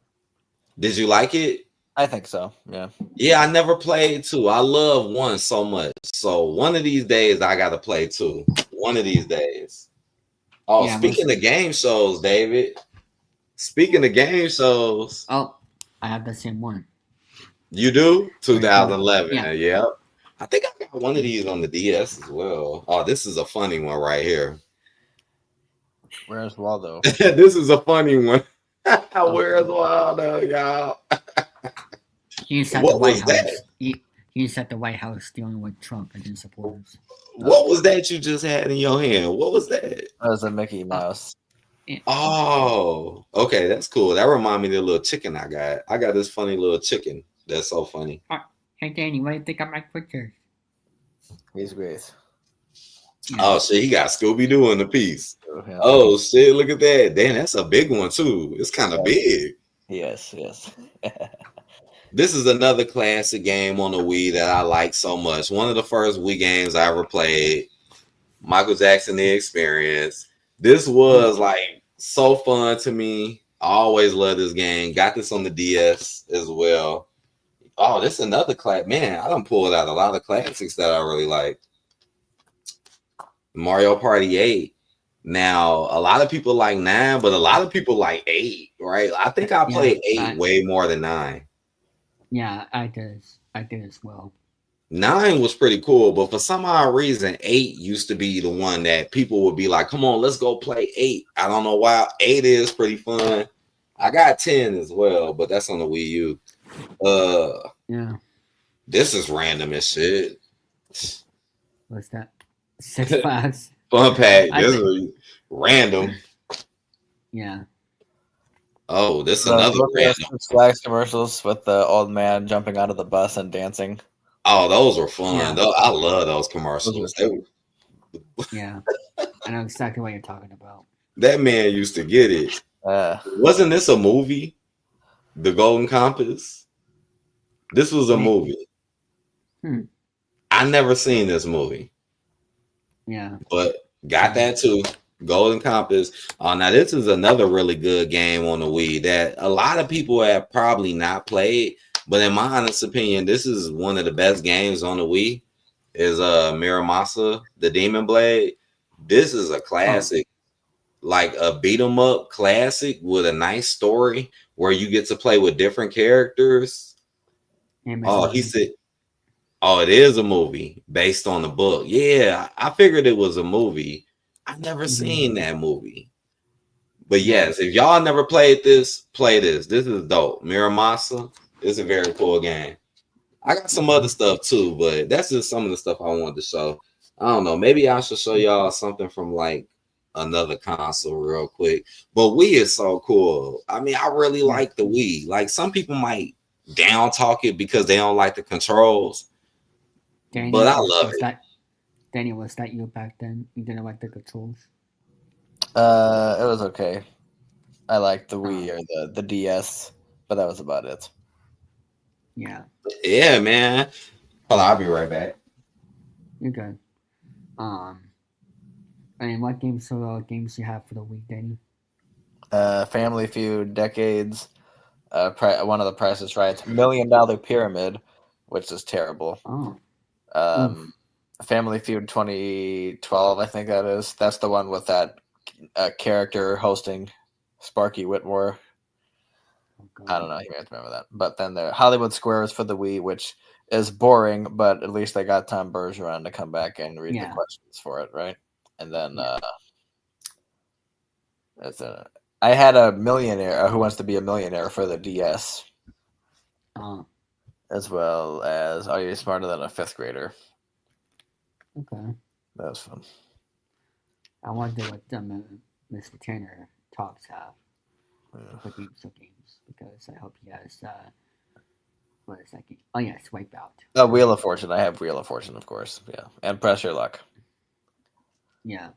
Did you like it? I think so. Yeah. Yeah, I never played 2. I love 1 so much. So one of these days I gotta play 2. One of these days. Oh, yeah, speaking of game shows, David. Speaking of game shows. Oh, I have the same one. You do? 2011. Yeah. I think I got one of these on the DS as well. Oh, this is a funny one right here. Where's Waldo? This is a funny one. Where's Waldo, y'all? He's at the White House. He's at the White House dealing with Trump and his supporters. What was that you just had in your hand? What was that? That was a Mickey Mouse. Oh, okay, that's cool. That reminded me of the little chicken I got. I got this funny little chicken. That's so funny. Hey, Danny, what do you think of my picture? He's great. Oh, shit, he got Scooby-Doo in the piece. Oh, shit, look at that. Damn, that's a big one, too. It's kind of big. Yes. This is another classic game on the Wii that I like so much. One of the first Wii games I ever played. Michael Jackson, The Experience. This was, like, so fun to me. I always loved this game. Got this on the DS as well. Oh, this is another classic. Man, I done pulled out a lot of classics that I really like. Mario Party 8. Now, a lot of people like 9, but a lot of people like 8, right? I think I played 8 way more than 9. Yeah, I did as well. 9 was pretty cool, but for some odd reason, 8 used to be the one that people would be like, come on, let's go play 8. I don't know why. 8 is pretty fun. I got 10 as well, but that's on the Wii U. Yeah. This is random as shit. What's that? 6 Flags. Fun pack. This is random. Yeah. Oh, this is another random. 6 Flags commercials with the old man jumping out of the bus and dancing. Oh, those were fun. Yeah. I love those commercials. Yeah. I know exactly what you're talking about. That man used to get it. Wasn't this a movie? The Golden Compass? This was a movie. I never seen this movie. Yeah. But got that too. Golden Compass. Now this is another really good game on the Wii that a lot of people have probably not played, but in my honest opinion, this is one of the best games on the Wii. Is Miramasa, the Demon Blade. This is a classic, like a beat 'em up classic with a nice story where you get to play with different characters. Oh, he said, oh, it is a movie based on the book. Yeah, I figured it was a movie. I've never seen that movie. But yes, if y'all never played this, play this. This is dope. Miramasa is a very cool game. I got some other stuff too, but that's just some of the stuff I wanted to show. I don't know. Maybe I should show y'all something from like another console real quick. But Wii is so cool. I mean, I really like the Wii. Like some people might down talk it because they don't like the controls. Danny, but I love it. Danny, was that you back then? You didn't like the controls? It was okay. I liked the Wii or the DS, but that was about it. Yeah. Yeah, man. Hold on, I'll be right back. You're good. And what games you have for the Wii, Danny? Family Feud, Decades, one of the Price is Right, $1 Million Pyramid, which is terrible. Family Feud 2012, I think that is. That's the one with that character hosting Sparky Whitmore. I don't know. You may have to remember that. But then the Hollywood Squares for the Wii, which is boring, but at least they got Tom Bergeron to come back and read the questions for it, right? And then I had a millionaire Who Wants to Be a Millionaire for the DS, as well as Are You Smarter Than a Fifth Grader? Okay, that was fun. I wonder what Mr. Tanner talks have for games because I hope he has. What is that game? Oh yeah, it's Wipeout. Wheel of Fortune. I have Wheel of Fortune, of course. Yeah, and Press Your Luck. Yeah. Do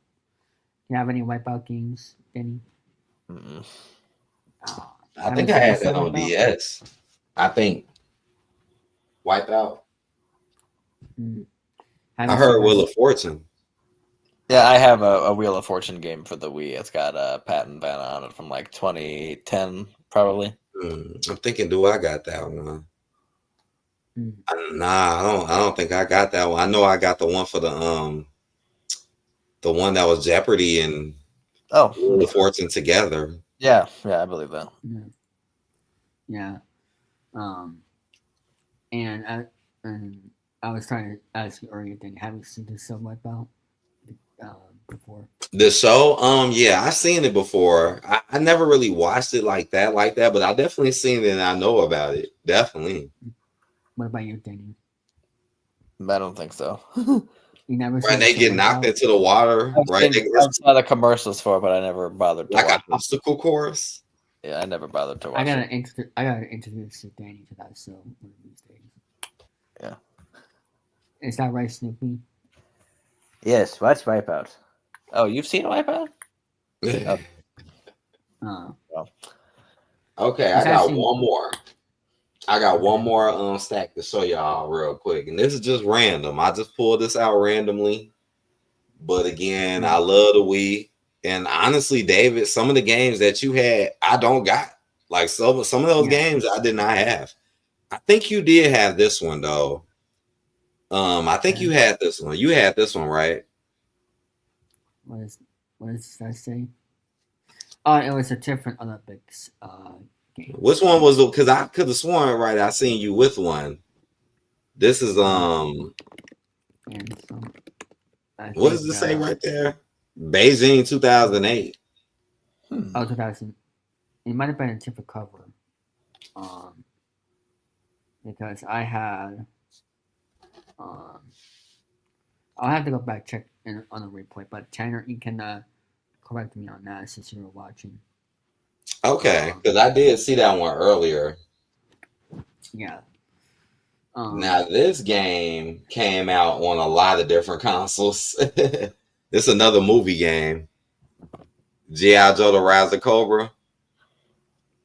you have any Wipeout games, Benny? I think I had that on DS. I think Wipeout. I heard Wheel of Fortune. Yeah, I have a Wheel of Fortune game for the Wii. It's got a patent ban on it from like 2010, probably. I'm thinking, do I got that one? Nah, I don't think I got that one. I know I got the one for the one that was Jeopardy and Wheel of Fortune together. Yeah, I believe that. Yeah. And I was trying to ask you earlier, then have you seen this show Wipeout before? The show, yeah, I've seen it before. I never really watched it like that, but I definitely seen it and I know about it. Definitely. What about you, Danny? I don't think so. You never right, they get knocked into the water, right? I saw the commercials for it, but I never bothered to watch an obstacle course. Yeah, I never bothered to watch I gotta introduce Danny to that show one of these days. Yeah. Is that right, Snoopy? Yes, watch Wipeout. Oh, you've seen Wipeout? Okay, I got one more. I got one more stack to show y'all real quick. And this is just random. I just pulled this out randomly. But again, I love the Wii. And honestly, David, some of the games that you had, I don't got. Like some of those games I did not have. I think you did have this one though. I think you had this one. You had this one, right? What does that say? Oh, it was a different Olympics game. Which one was because I could have sworn right I seen you with one. This is what does it say right there? Beijing 2008. Oh, 2000. It might have been a different cover. Because I had I'll have to go back check on the replay, but Tanner, you can correct me on that since you were watching. Okay, because I did see that one earlier. Yeah. Now this game came out on a lot of different consoles. It's another movie game. G.I. Joe: The Rise of Cobra.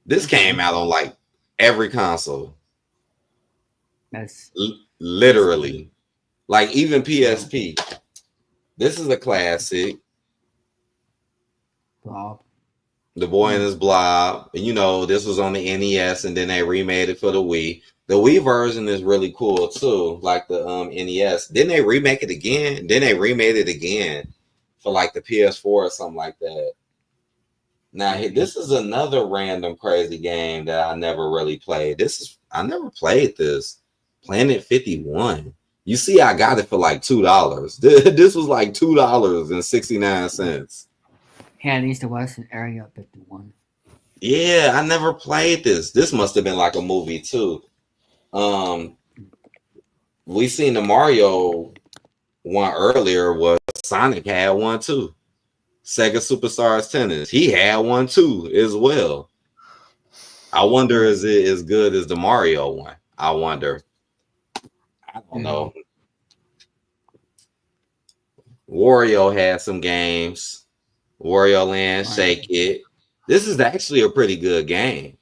This came out on like every console. That's literally like even PSP. This is a classic. Blob. The Boy and His Blob. You know, this was on the NES, and then they remade it for the Wii. The Wii version is really cool too, like the NES. Didn't they remake it again? Then they remade it again for like the PS4 or something like that. Now, this is another random crazy game that I never really played. I never played this. Planet 51. You see, I got it for like $2. This was like $2.69. Yeah, East to Western Area 51. Yeah, I never played this. This must have been like a movie too. We seen the Mario one earlier. Was Sonic had one too. Sega Superstars Tennis. He had one too as well. I wonder, is it as good as the Mario one? I wonder. I don't know. Wario had some games. Wario Land, Shake It. This is actually a pretty good game.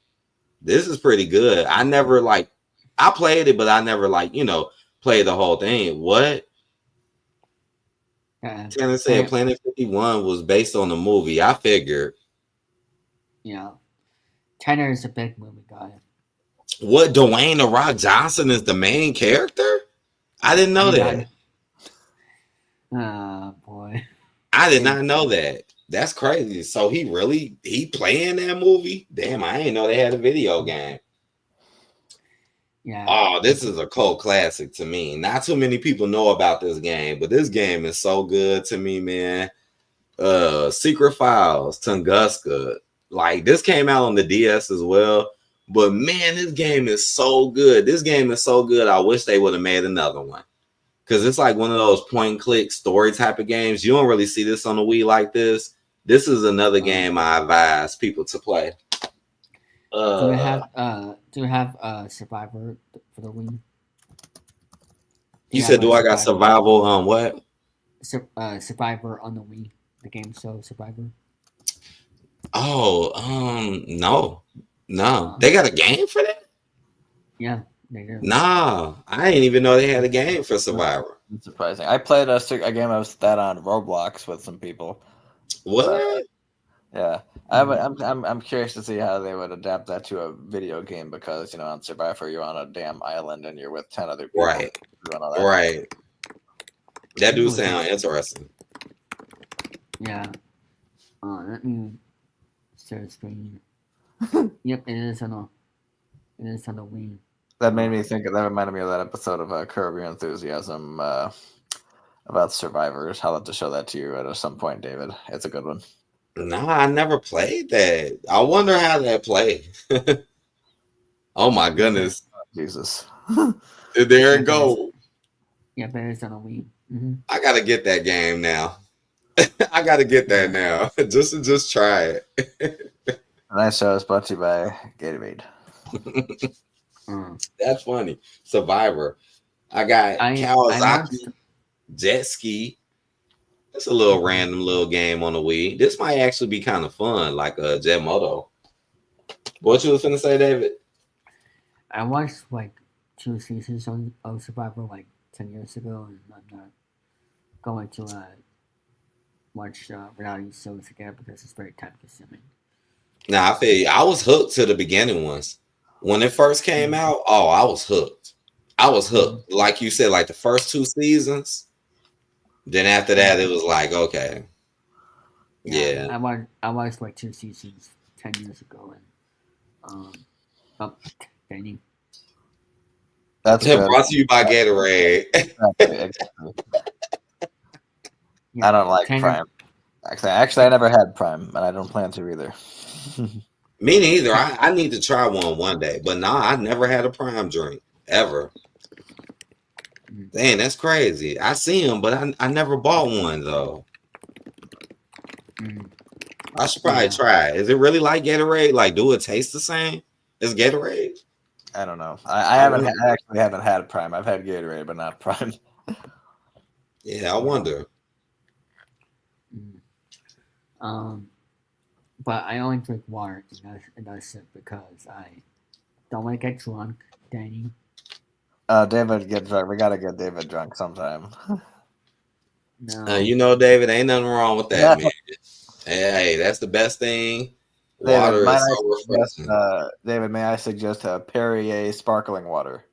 This is pretty good. I played it, but I never played the whole thing. What? Tanner said Planet 51 was based on the movie. I figured. Yeah. Tanner is a big movie guy. What, Dwayne The Rock Johnson is the main character? I didn't know that. Oh, boy. I did not know that. That's crazy. So he playing that movie? Damn, I didn't know they had a video game. Yeah. Oh, this is a cult classic to me. Not too many people know about this game, but this game is so good to me, man. Secret Files, Tunguska. Like, this came out on the DS as well. But man, this game is so good. This game is so good. I wish they would have made another one. Because it's like one of those point and click story type of games. You don't really see this on the Wii like this. This is another game I advise people to play. Do you have Survivor for the Wii? You said, do I got Survival on what? Survivor on the Wii. The game show Survivor. Oh, no. They got a game for that? Yeah, they do. Nah, I didn't even know they had a game for Survivor. It's surprising. I played a game of that on Roblox with some people. What? Yeah, I'm curious to see how they would adapt that to a video game because on Survivor you're on a damn island and you're with 10 other people. Right. That do sound interesting. Yeah. Let me share screen. Yep, it is on the Wii. That made me think. That reminded me of that episode of Curb Your Enthusiasm about survivors. I'll have to show that to you at some point, David. It's a good one. No, I never played that. I wonder how that played. Oh my goodness. Jesus. There it go. Yeah, but it's on a Wii. Mm-hmm. I gotta get that game now. I gotta get that now. just try it. Nice show is brought to you by Gatorade. That's funny. Survivor. I got Kawasaki Jet Ski. It's a little random little game on the Wii. This might actually be kind of fun, like a Jet Moto. What you was finna say, David? I watched like 2 seasons of Survivor like 10 years ago, and I'm not going to watch reality shows again because it's very time consuming. Nah, I feel you. I was hooked to the beginning ones. When it first came out, I was hooked. Like you said, like the first 2 seasons. Then after that, it was like, okay. Yeah. I watched like 2 seasons 10 years ago, and Danny. That's brought to you by Gatorade. I don't like Prime. Actually, I never had Prime, and I don't plan to either. Me neither. I need to try one day. But nah, I never had a Prime drink ever. Dang, that's crazy. I see them, but I never bought one though. I should probably try it. Is it really like Gatorade? Like, do it taste the same as Gatorade? I don't know. I actually haven't had Prime. I've had Gatorade, but not Prime. Yeah, I wonder. But I only drink water, and that's it because I don't want to get drunk, Danny. David, get drunk. We gotta get David drunk sometime. No. You know, David, ain't nothing wrong with that, man. Hey, that's the best thing. David, Water is so refreshing. David, may I suggest Perrier sparkling water?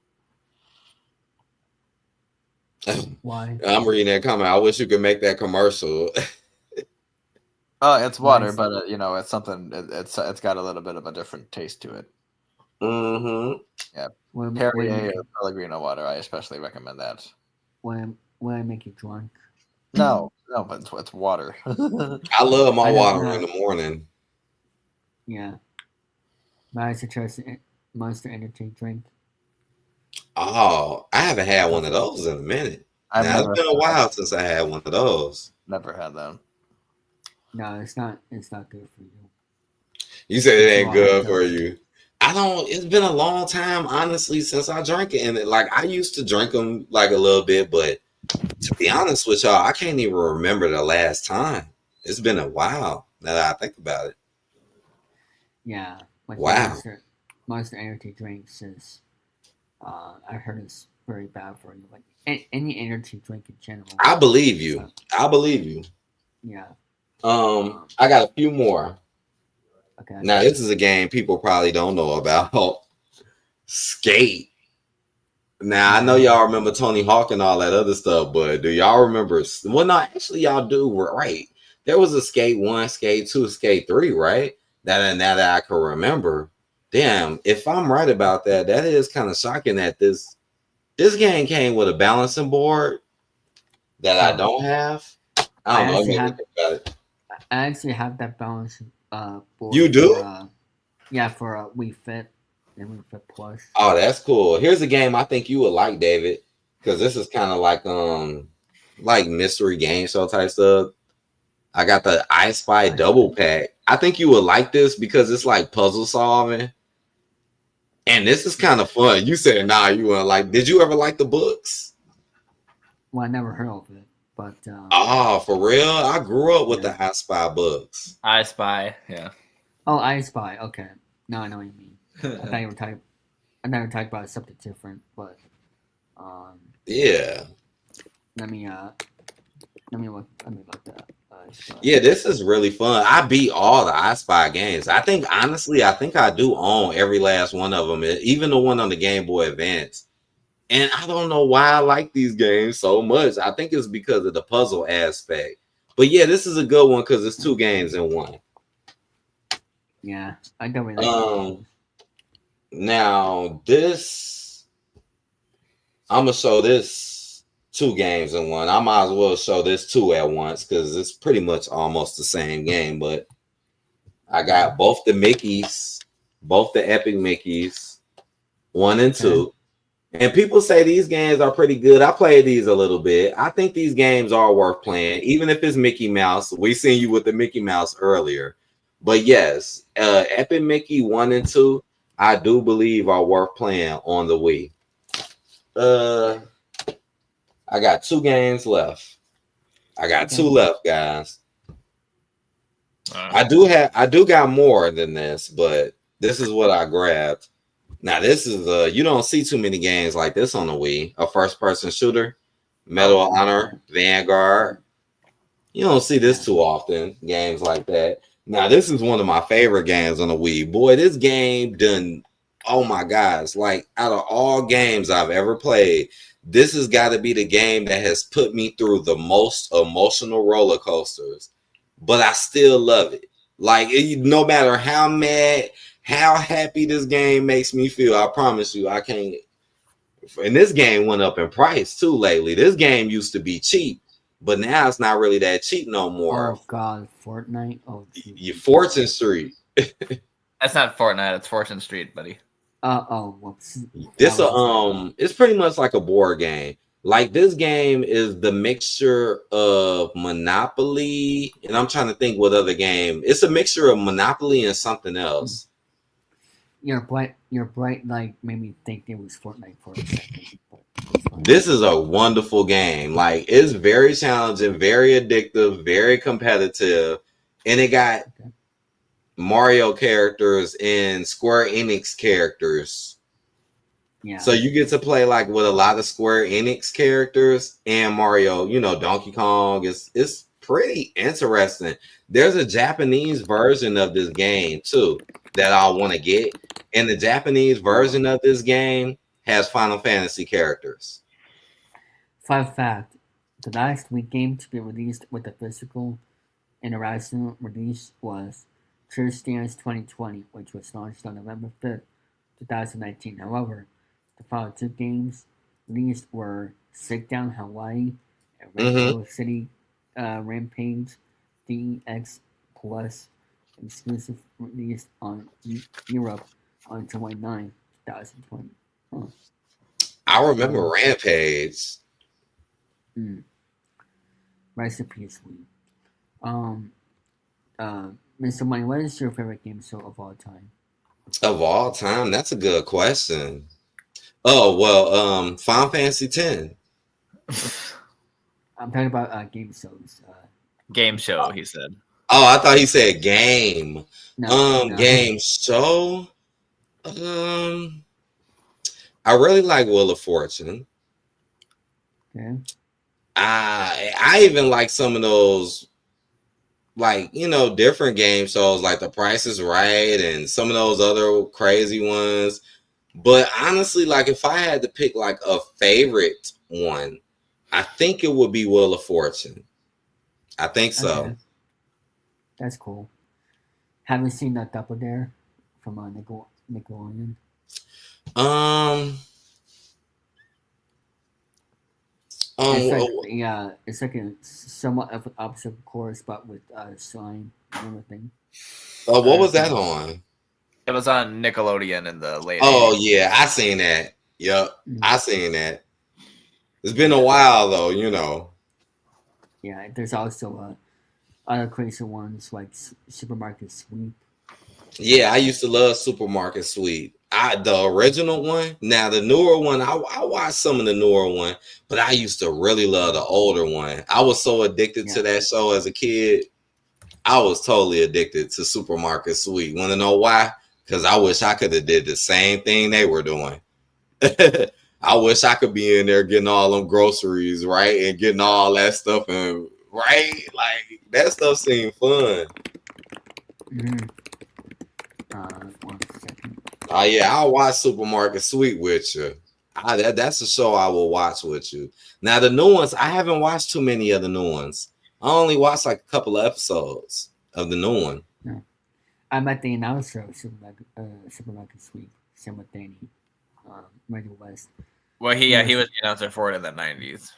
Why? I'm reading that comment. I wish you could make that commercial. Oh, it's water, Nice. but it's something. It's got a little bit of a different taste to it. Mm-hmm. Yeah, When Perrier or Pellegrino water. I especially recommend that. I make you drunk. No, but it's water. I love my I don't water know. in the morning. Yeah. But I suggest Monster Energy drink. Oh, I haven't had one of those in a minute. I've Now, it's never been a while since I had one of those. Never had them. No, it's not. It's not good for you. You said it It's ain't raw, good though. for you. I don't. It's been a long time, honestly, since I drank it. And I used to drink them like a little bit, but to be honest with y'all, I can't even remember the last time. It's been a while now that I think about it. Yeah. Like Wow. Monster Energy drinks is. I heard it's very bad for you. Like any energy drink in general. I believe you. I believe you. Yeah. I got a few more. Okay. Now, this is a game people probably don't know about. Skate. Now, I know y'all remember Tony Hawk and all that other stuff, but do y'all remember? Well, no, actually, y'all do. Right. There was a Skate 1, Skate 2, Skate 3, right? Now that I can remember. Damn, if I'm right about that, that is kind of shocking that this game came with a balancing board that I don't have. I don't know. It made me think about it. I actually have that balance board. You do? For Wii Fit and Wii Fit Plus. Oh, that's cool. Here's a game I think you would like, David, because this is kind of like mystery game show type stuff. I got the I Spy double pack. I think you would like this because it's like puzzle solving. And this is kind of fun. You said, nah, you wouldn't like. Did you ever like the books? Well, I never heard of it, but. Oh, for real? I grew up with the I Spy books. I Spy, yeah. Oh, I Spy. Okay, now I know what you mean. I thought you were talking. I never talked about something different, but. Yeah. Let me look that. Yeah, this is really fun. I beat all the I Spy games. I think honestly, I do own every last one of them, even the one on the Game Boy Advance. And I don't know why I like these games so much. I think it's because of the puzzle aspect. But yeah, this is a good one because it's 2 games in one. Yeah, I don't really like now this I'm gonna show this 2 games in one. I might as well show this 2 at once because it's pretty much almost the same game. But I got both the Mickeys, both the Epic Mickeys, 1 and 2. And people say these games are pretty good. I played these a little bit. I think these games are worth playing, even if it's Mickey Mouse. We seen you with the Mickey Mouse earlier. But yes, Epic Mickey 1 and 2, I do believe are worth playing on the Wii. I got 2 games left. I got 2 left, guys. I do got more than this, but this is what I grabbed. Now this is you don't see too many games like this on the Wii. A first-person shooter, Medal of Honor, Vanguard. You don't see this too often. Games like that. Now this is one of my favorite games on the Wii. Boy, this game done. Oh my gosh! Like out of all games I've ever played, this has got to be the game that has put me through the most emotional roller coasters. But I still love it. Like no matter how mad, how happy this game makes me feel, I promise you, I can't. And this game went up in price too lately. This game used to be cheap, but now it's not really that cheap no more. Oh God, Fortnite. Oh, you Fortune Street. That's not Fortnite. It's Fortune Street, buddy. Whoops. This it's pretty much like a board game. Like this game is the mixture of Monopoly, and I'm trying to think what other game. It's a mixture of Monopoly and something else. Your bright like made me think it was Fortnite for a second. This is a wonderful game. Like it's very challenging, very addictive, very competitive, and it got Mario characters and Square Enix characters. Yeah. So you get to play like with a lot of Square Enix characters and Mario, Donkey Kong. It's pretty interesting. There's a Japanese version of this game too that I want to get, and the Japanese version of this game has Final Fantasy characters. Fun fact: the last Wii game to be released with a physical international release was Just Dance 2020, which was launched on November 5th, 2019. However, the final two games released were Shakedown Hawaii and Retro City Rampage DX Plus, exclusive released on Europe on July 9, 2020. Huh. I remember Rampage. Recipe Sweet. Mr. Money, what is your favorite game show of all time? Of all time, that's a good question. Oh well, Final Fantasy X. I'm talking about game shows. Game show, he said. Oh, I thought he said game. No. Game show. I really like Wheel of Fortune. Okay. I even like some of those, like, you know, different game shows like The Price is Right and some of those other crazy ones. But honestly, like if I had to pick like a favorite one, I think it would be Wheel of Fortune. I think so. Okay. That's cool. Have you seen that Double Dare from Nickelodeon? It's like a somewhat of an opposite course, but with slime and everything. What was that on? It was on Nickelodeon in the late. Oh 80s. yeah, I seen that. Yep, I seen that. It's been a while though, you know. Yeah, there's also other crazy ones like Supermarket Sweep. Yeah, I used to love Supermarket Sweep. The original one. Now the newer one, I watched some of the newer one, but I used to really love the older one. I was so addicted to that show as a kid. I was totally addicted to Supermarket Sweep. Want to know why? Because I wish I could have did the same thing they were doing. I wish I could be in there getting all them groceries, right, and getting all that stuff, and right, like that stuff seemed fun. One second. Oh yeah, I'll watch Supermarket Sweep with you. That's a show I will watch with you. Now the new ones, I haven't watched too many of the new ones. I only watched like a couple of episodes of the new one. No. I met the announcer of Supermarket Sweep, same with Danny, Radio West. Well, he was the announcer for it in the 90s.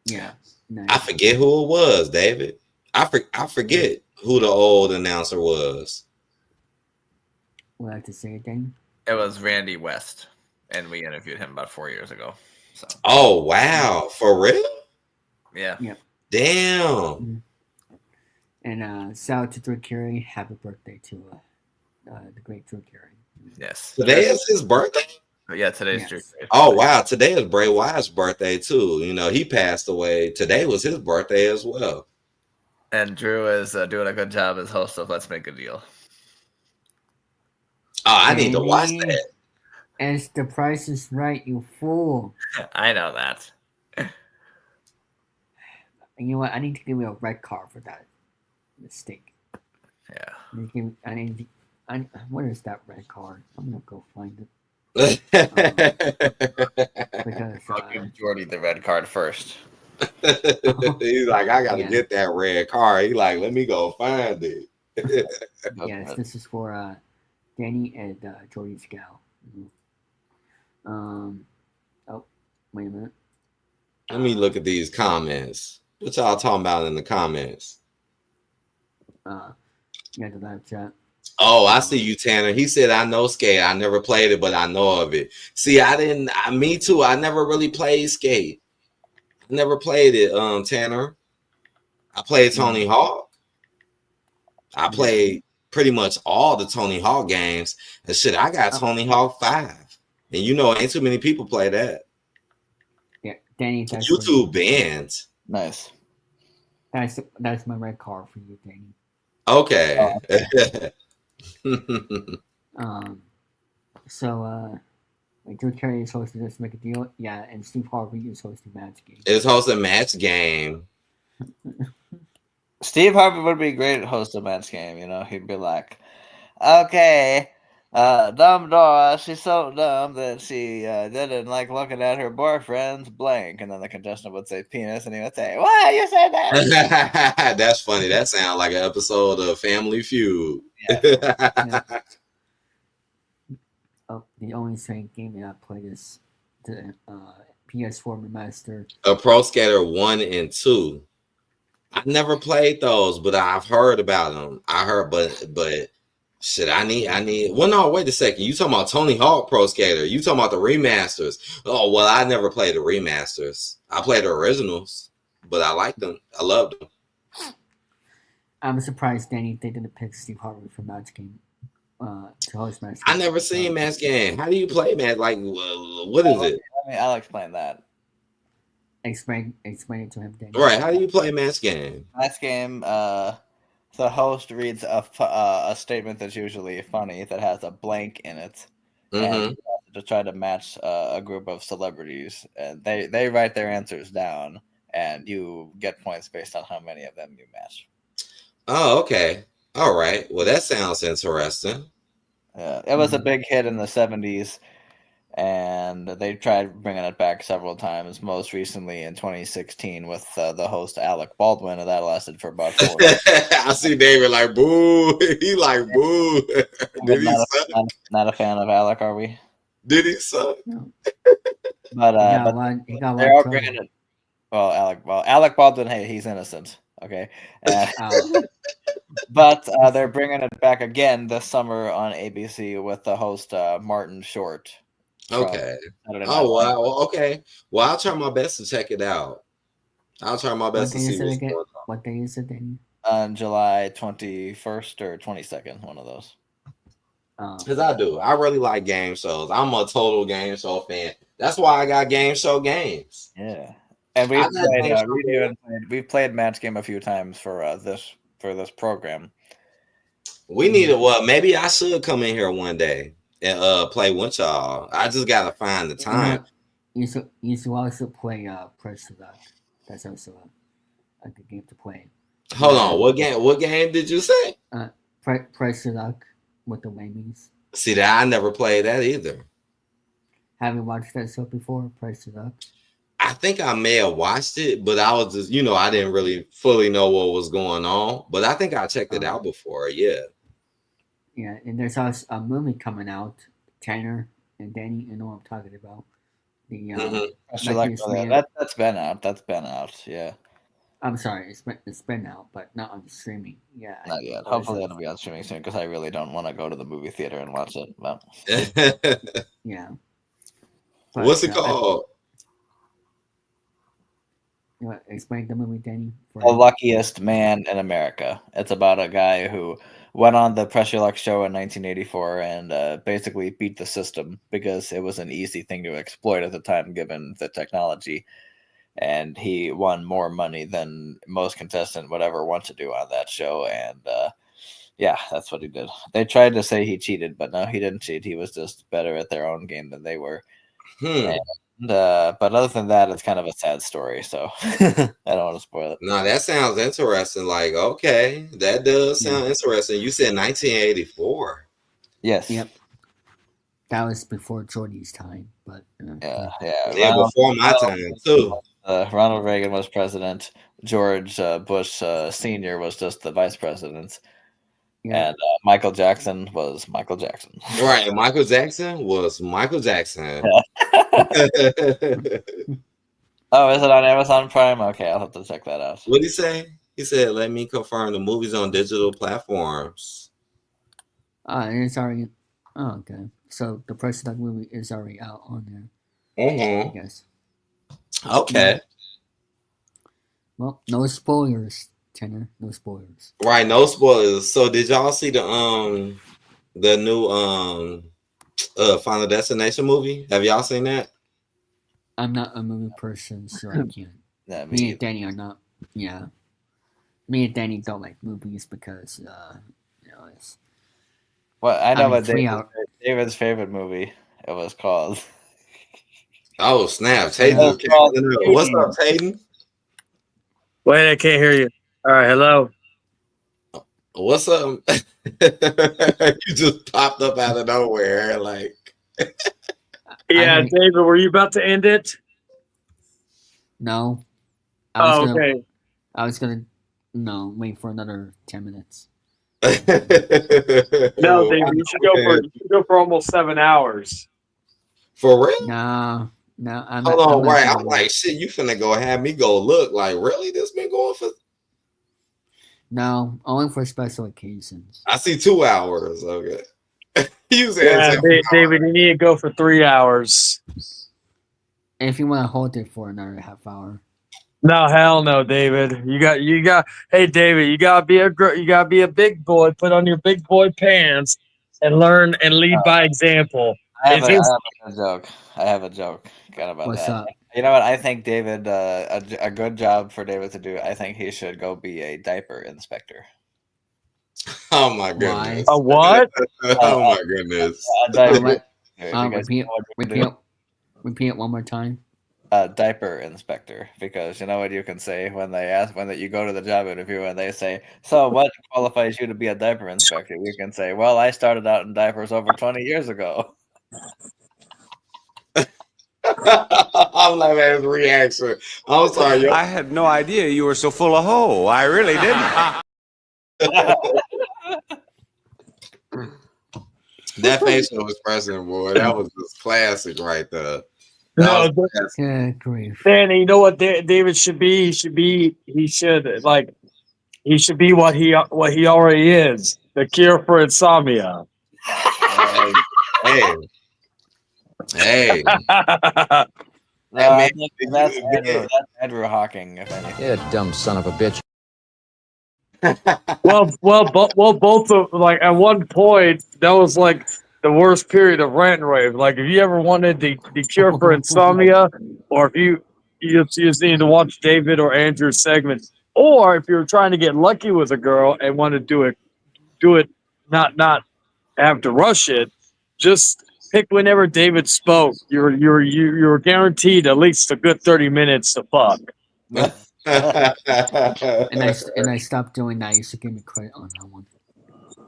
Yeah. Nice. I forget who it was, David. I forget who the old announcer was. Would I have to say it, Danny? It was Randy West, and we interviewed him about 4 years ago. So. Oh wow, for real? Yeah. Yep. Damn. And shout out to Drew Carey. Happy birthday to the great Drew Carey. Yes. Today is his birthday? Yeah, today's Drew Carey. Oh wow, today is Bray Wyatt's birthday too. You know, he passed away. Today was his birthday as well. And Drew is doing a good job as host of Let's Make a Deal. Oh, I need to watch that. And The Price is Right, you fool. I know that. And you know what? I need to give you a red card for that mistake. Yeah. What is that red card? I'm gonna go find it. Because I'll give Jordy the red card first. He's like, I gotta get that red card. He's like, let me go find it. Yes, this is for Danny and Jordy's gal. Oh, wait a minute. Let me look at these comments. What y'all talking about in the comments? Yeah, the live chat. Oh, I see you, Tanner. He said, I know Skate. I never played it, but I know of it. See, me too. I never really played Skate. I never played it, Tanner. I played Tony Hawk. I played pretty much all the Tony Hawk games. And shit, I got Tony Hawk 5. And you know, ain't too many people play that. Yeah, Danny. YouTube banned. Nice. That's my red card for you, Danny. Okay. So Drew Carey is hosting Let's Make a Deal. Yeah, and Steve Harvey is hosting Match Game. It's hosting Match Game. Steve Harvey would be great at hosting a match game. He'd be like, "Okay, dumb Dora, she's so dumb that she didn't like looking at her boyfriend's blank," and then the contestant would say penis, and he would say, "Why you said that?" That's funny. That sounds like an episode of Family Feud. Oh, the only same game that I played is the PS4 remaster. Pro Skater 1 and 2. I never played those, but I've heard about them. I heard, but shit, I need. Well, no, wait a second. You talking about Tony Hawk Pro Skater? You talking about the remasters? Oh, well, I never played the remasters. I played the originals, but I liked them. I loved them. I'm surprised Danny didn't pick Steve Harvey for match game. To host match game. I never seen match game. How do you play match? Like, what is it? I'll explain that. Explain it to him, Danny. Right. How do you play match game? Match game. The host reads a statement that's usually funny that has a blank in it, and to try to match a group of celebrities, and they write their answers down, and you get points based on how many of them you match. Oh, okay. All right. Well, that sounds interesting. Yeah, it was a big hit in the 70s, and they tried bringing it back several times, most recently in 2016 with the host Alec Baldwin, and that lasted for about 4 days. I see David like, boo. He like, boo. Did he suck? Not a fan of Alec, are we? Did he suck? No. But he got they are bringing it. Well, Alec Baldwin, hey, he's innocent. Okay. But they're bringing it back again this summer on ABC with the host Martin Short. Okay. Oh, wow. Okay. Well, I'll try my best to check it out. I'll try my best to see what's going on. What day is it, Danny? On July 21st or 22nd, one of those. Because I really like game shows. I'm a total game show fan. That's why I got game show games. Yeah. And we've played match game a few times for this program. We need to. Well, maybe I should come in here one day and play with y'all. I just gotta find the time. You should also play Press the Luck. That's also a good game to play. Hold on, what game did you say? Press the Luck with the Whammies. See that I never played that either. Haven't watched that show before, Press the Luck? I think I may have watched it, but I was just, I didn't really fully know what was going on. But I think I checked it out before, yeah. Yeah, and there's also a movie coming out, Tanner and Danny, you know what I'm talking about. That's been out. That's been out, yeah. I'm sorry, it's been out, but not on streaming. Yeah, not yet. Hopefully it'll be on streaming soon because I really don't want to go to the movie theater and watch it. But yeah. But, what's it called? You want to explain the movie, Danny? The Luckiest Man in America. It's about a guy who went on the Pressure Luck show in 1984 and basically beat the system because it was an easy thing to exploit at the time given the technology. And he won more money than most contestants would ever want to do on that show. And yeah, that's what he did. They tried to say he cheated, but no, he didn't cheat. He was just better at their own game than they were. And, but other than that, it's kind of a sad story. So I don't want to spoil it. No, that sounds interesting. Like, okay, that does sound interesting. You said 1984. Yes. Yep. That was before Jordy's time, but yeah, before my time too. Ronald Reagan was president. George Bush Sr. was just the vice president. Yeah. And Michael Jackson was Michael Jackson. Right. Michael Jackson was Michael Jackson. Oh, is it on Amazon Prime? Okay, I'll have to check that out. What did he say? He said, let me confirm the movie's on digital platforms. It's already... Oh, okay. So the Price of That movie is already out on there. I guess. Okay. Yeah. Well, no spoilers, Tanner. No spoilers. Right, no spoilers. So did y'all see the new Final Destination movie? Have y'all seen that? I'm not a movie person, so I can't. Me and Danny are not. Yeah. Me and Danny don't like movies because it's. Well, I know what David's favorite movie it was called. Oh snap! Hayden, what's up, Hayden? Wait, I can't hear you. All right, hello. What's up? You just popped up out of nowhere, like. Yeah, David, were you about to end it? No. Okay. I was gonna wait for another 10 minutes. No, David, you should go for almost 7 hours. For real? No, I'm Hold not. on, I'm not right? doing I'm that. like, shit. You finna go have me go look? Like, really? This been going for? No, only for special occasions. I see 2 hours. Okay. You said Yeah, 7 David, you need to go for 3 hours. If you want to hold it for another half hour. No, hell no, David. You got. Hey, David, you gotta be a big boy. Put on your big boy pants and learn and lead by example. I have a joke. I have a joke kind of about What's that. up? You know what? I think David, a good job for David to do. I think he should go be a diaper inspector. Oh my goodness. A what? Oh my goodness. A diaper. Repeat it one more time. Diaper inspector, because you know what you can say when they ask when that you go to the job interview and they say, "So what qualifies you to be a diaper inspector?" You can say, "Well, I started out in diapers over 20 years ago." I'm laughing at his reaction. I'm sorry, yo. I had no idea you were so full of hoe. I really didn't. That facial expression, boy, that was just classic right there. No, grief. Danny, you know what David should be? He should be what he already is. The cure for insomnia. Hey. That's Andrew Hawking, if anything. Yeah, dumb son of a bitch. Both of like at one point that was like the worst period of rant and rave. Like if you ever wanted the cure for insomnia, or if you just need to watch David or Andrew's segment, or if you're trying to get lucky with a girl and want to do it, not have to rush it, just pick whenever David spoke. You're guaranteed at least a good 30 minutes to fuck. and I stopped doing that. You should give me credit on that one.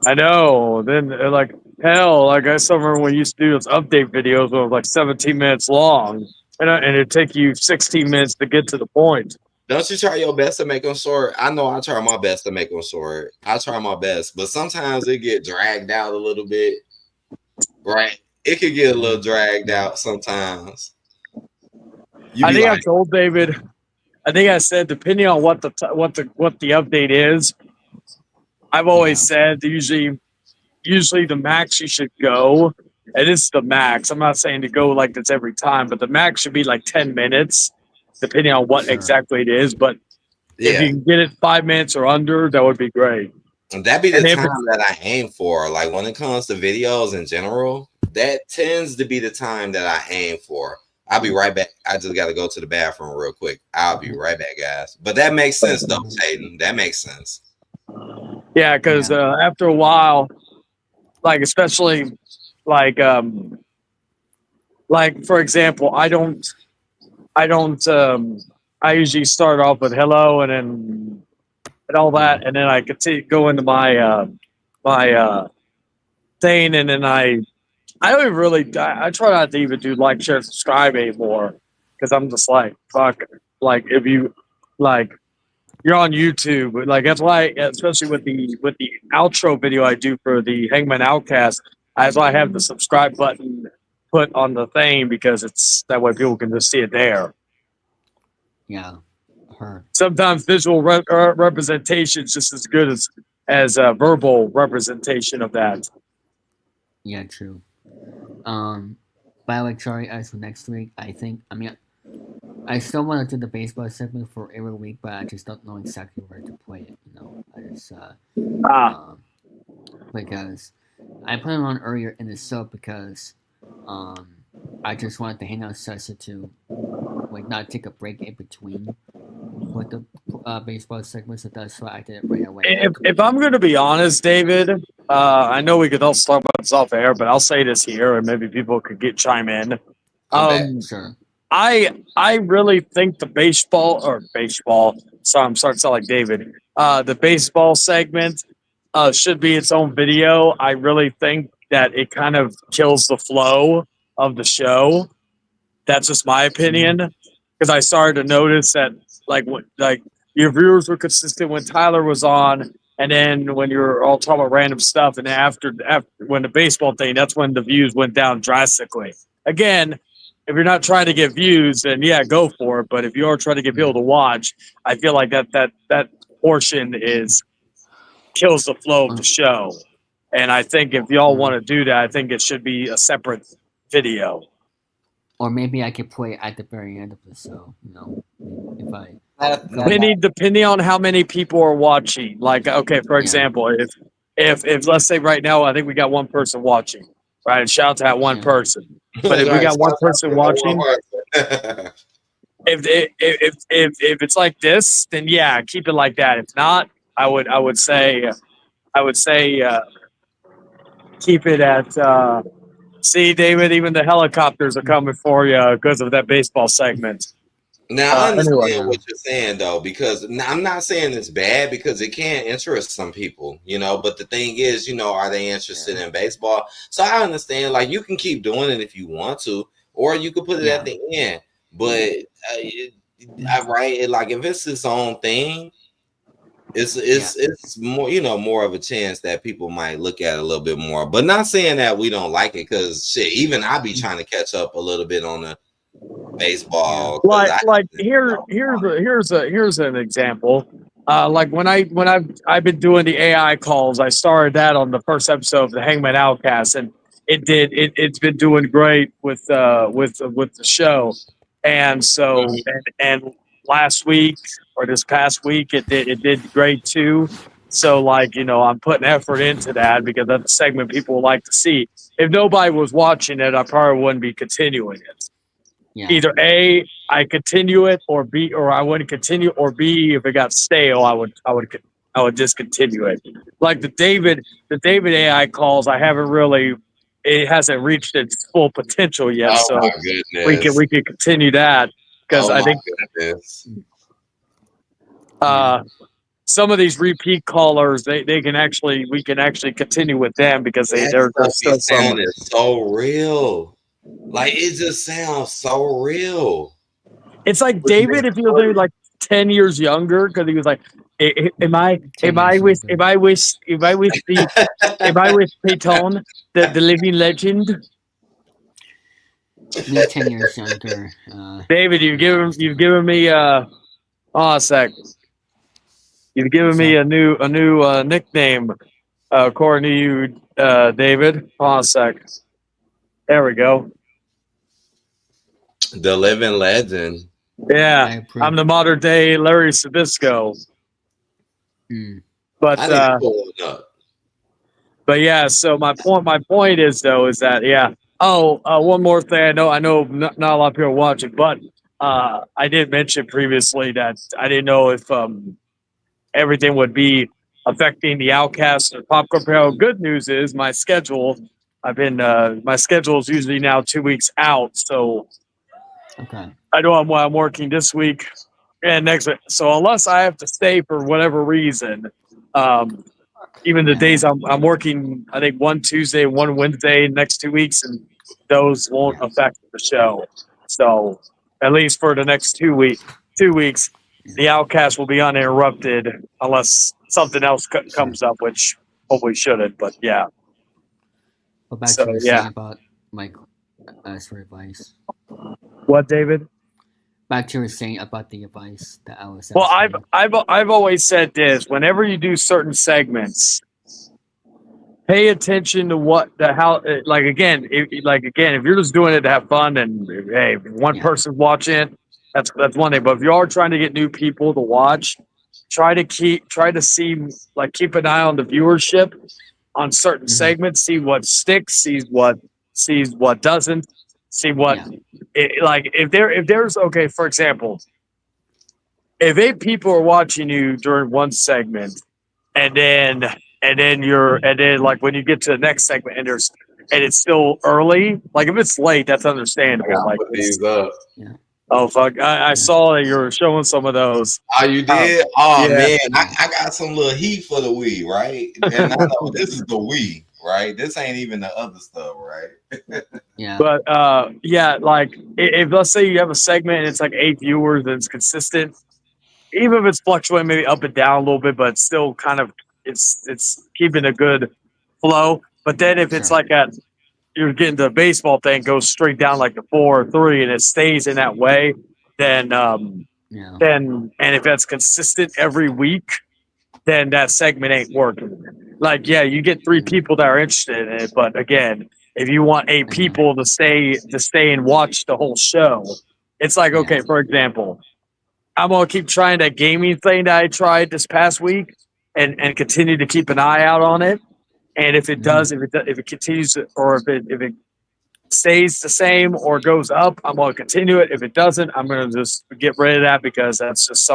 I know. Then like hell, like I still remember when you used to do those update videos that were like 17 minutes long, and it'd take you 16 minutes to get to the point. Don't you try your best to make them short? I know I try my best to make them short. I try my best, but sometimes it get dragged out a little bit. Right? It could get a little dragged out sometimes. I think I told David. I think I said depending on what the update is. I've always said usually the max you should go, and it's the max. I'm not saying to go like this every time, but the max should be like 10 minutes, depending on what exactly it is. But if you can get it 5 minutes or under, that would be great. And that'd be the time that I aim for. Like when it comes to videos in general, that tends to be the time that I aim for. I'll be right back. I just got to go to the bathroom real quick. I'll be right back, guys. But that makes sense, though, Hayden. That makes sense. Yeah, because after a while, like especially like for example, I usually start off with hello and all that, and then I go into my thing, and then I don't even really. I try not to even do like, share, subscribe anymore because I'm just like fuck. Like if you like, you're on YouTube. Like that's why, especially with the outro video I do for the Hangman Outcast, that's why I have the subscribe button put on the thing because it's that way people can just see it there. Yeah. Sometimes visual representation is just as good as verbal representation of that. Yeah, true. But I like sorry as for next week. I I still want to do the baseball segment for every week, but I just don't know exactly where to play it. I just because I put it on earlier in the show because I just wanted the Hangout Session to like not take a break in between with the baseball segment, so that's why I did it right away. If I'm going to be honest, David, I know we could all talk about this off air, but I'll say this here, and maybe people could chime in. Sure. I really think the baseball. Sorry, I'm starting to sound like David. The baseball segment should be its own video. I really think that it kind of kills the flow of the show. That's just my opinion, because I started to notice that like your viewers were consistent when Tyler was on, and then when you were all talking about random stuff, and after when the baseball thing, that's when the views went down drastically. Again, if you're not trying to get views, then yeah, go for it. But if you are trying to get people to watch, I feel like that portion kills the flow of the show. And I think if y'all want to do that, I think it should be a separate video. Or maybe I could play at the very end of the show. You know, if I Depending on how many people are watching. Like, okay, for example, if let's say right now, I think we got one person watching, right? And shout out to that one person. But if we got one person watching, if it's like this, then yeah, keep it like that. If not, I would say keep it at. See, David, even the helicopters are coming for you because of that baseball segment. Now I understand Anyway. what you're saying though, because I'm not saying it's bad because it can interest some people, you know. But the thing is, you know, are they interested in baseball? So I understand, like you can keep doing it if you want to, or you could put it at the end. But like if it's its own thing, it's more, you know, more of a chance that people might look at it a little bit more. But not saying that we don't like it, because shit, even I be trying to catch up a little bit on the baseball. Here's an example. Like when I've been doing the AI calls, I started that on the first episode of the Hangman Outcast, and it's been doing great with the show. And so and last week or this past week it did great too. So like, you know, I'm putting effort into that because that's a segment people would like to see. If nobody was watching it, I probably wouldn't be continuing it. Either A, I continue it, or B, or I wouldn't continue, or B, if it got stale, I would discontinue it. Like the David AI calls, I haven't really, it hasn't reached its full potential yet. Oh so my goodness. we can continue that because I think some of these repeat callers, we can actually continue with them because they're still sounding so real. Like it just sounds so real. It's like David if he was maybe like 10 years younger, because he was like, am I with Peyton, the living legend? Me 10 years younger. David, you've given me a sec. You've given me a new nickname, according to you, David. A sec. There we go. The living legend. Yeah, I'm the modern day Larry Sabisco. But yeah. So my point is that yeah. Oh, one more thing. I know, not a lot of people are watching, but I did mention previously that I didn't know if everything would be affecting the Outcast or Popcorn Panel. Good news is my schedule. My schedule is usually now 2 weeks out, so. Okay. I know I'm working this week and next week. So unless I have to stay for whatever reason, even the days I'm working, I think one Tuesday, one Wednesday, next 2 weeks, and those won't affect the show. So at least for the next 2 weeks, the Outcast will be uninterrupted unless something else comes up, which hopefully shouldn't. But yeah. What about you saying about Mike for advice? What, David? Back to your saying about the advice that I was. Well, I've always said this: whenever you do certain segments, pay attention to like again, if you're just doing it to have fun and hey, one person's watching it, that's one thing. But if you are trying to get new people to watch, try to keep an eye on the viewership on certain segments, see what sticks, see what doesn't. See what, if there's okay. For example, if 8 people are watching you during one segment, and then like when you get to the next segment and it's still early, like if it's late, that's understandable. Like Oh fuck! I saw that you were showing some of those. Oh, you did? Oh yeah. man, I got some little heat for the Wii, right? And I know this is the Wii, right? This ain't even the other stuff, right? Yeah. But yeah, like if let's say you have a segment and it's like 8 viewers and it's consistent, even if it's fluctuating maybe up and down a little bit, but it's still kind of it's keeping a good flow. But then if it's like at you're getting the baseball thing goes straight down like the 4 or 3 and it stays in that way, then then and if that's consistent every week, then that segment ain't working. Like, yeah, you get 3 people that are interested in it, but again, if you want 8 people to stay and watch the whole show, it's like, okay, for example, I'm gonna keep trying that gaming thing that I tried this past week, and continue to keep an eye out on it. And if it does, if it continues, or if it stays the same or goes up, I'm gonna continue it. If it doesn't, I'm gonna just get rid of that because that's just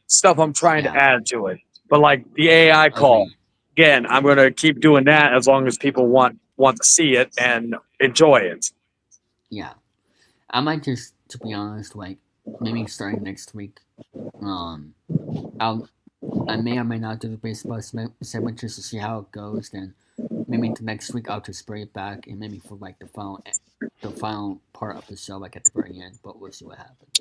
stuff I'm trying to add to it. But like the AI call, again, I'm gonna keep doing that as long as people want to see it and enjoy it. Yeah, I might just, to be honest, like maybe starting next week, I may or may not do the baseball segment just to see how it goes. Then maybe the next week I'll just bring it back and maybe for like the final part of the show, like at the very end. But we'll see what happens.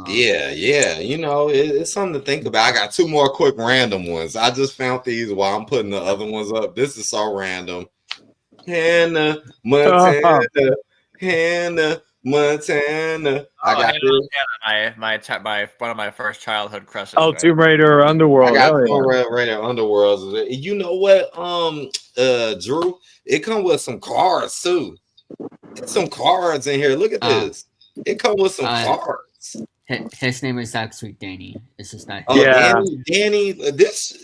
Yeah. You know, it's something to think about. I got 2 more quick random ones. I just found these while I'm putting the other ones up. This is so random. Hannah Montana. I got my one of my first childhood crushes. Oh, right? Tomb Raider Underworld. I got Oh, Tomb yeah. Raider Underworld. You know what, Drew? It come with some cards too. There's some cards in here. Look at this. It come with some cards. His name is actually Danny. It's just not. Oh, yeah. Danny. This.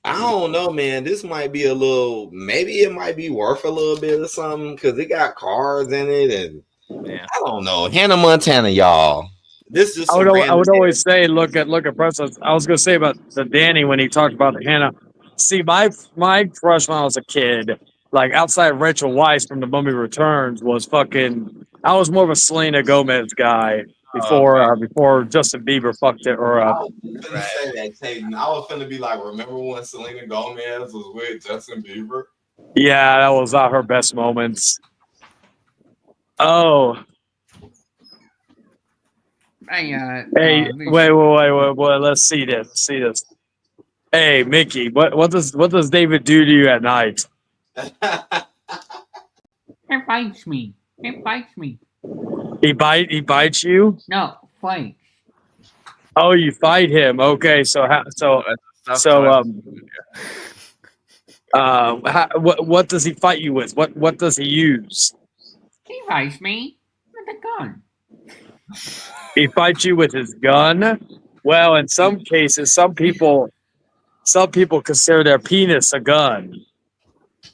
I don't know, man. This might be a little. Maybe it might be worth a little bit or something because it got cards in it, and I don't know. Hannah Montana, y'all. This is. I would always say, look at Preston. I was gonna say about the Danny when he talked about the Hannah. See, my crush when I was a kid, like outside of Rachel Weisz from The Mummy Returns, was fucking. I was more of a Selena Gomez guy before Justin Bieber fucked it. Or I was gonna say that, Tatum. I was gonna be like, remember when Selena Gomez was with Justin Bieber? yeah, that was not her best moments. Oh. Hey, wait, let's see this. Hey, Mickey, what does David do to you at night? He bites me. He bites you? No, fight. Oh, you fight him. Okay, what does he fight you with? What does he use? He fights me with a gun. He fights you with his gun? Well, in some cases, some people consider their penis a gun.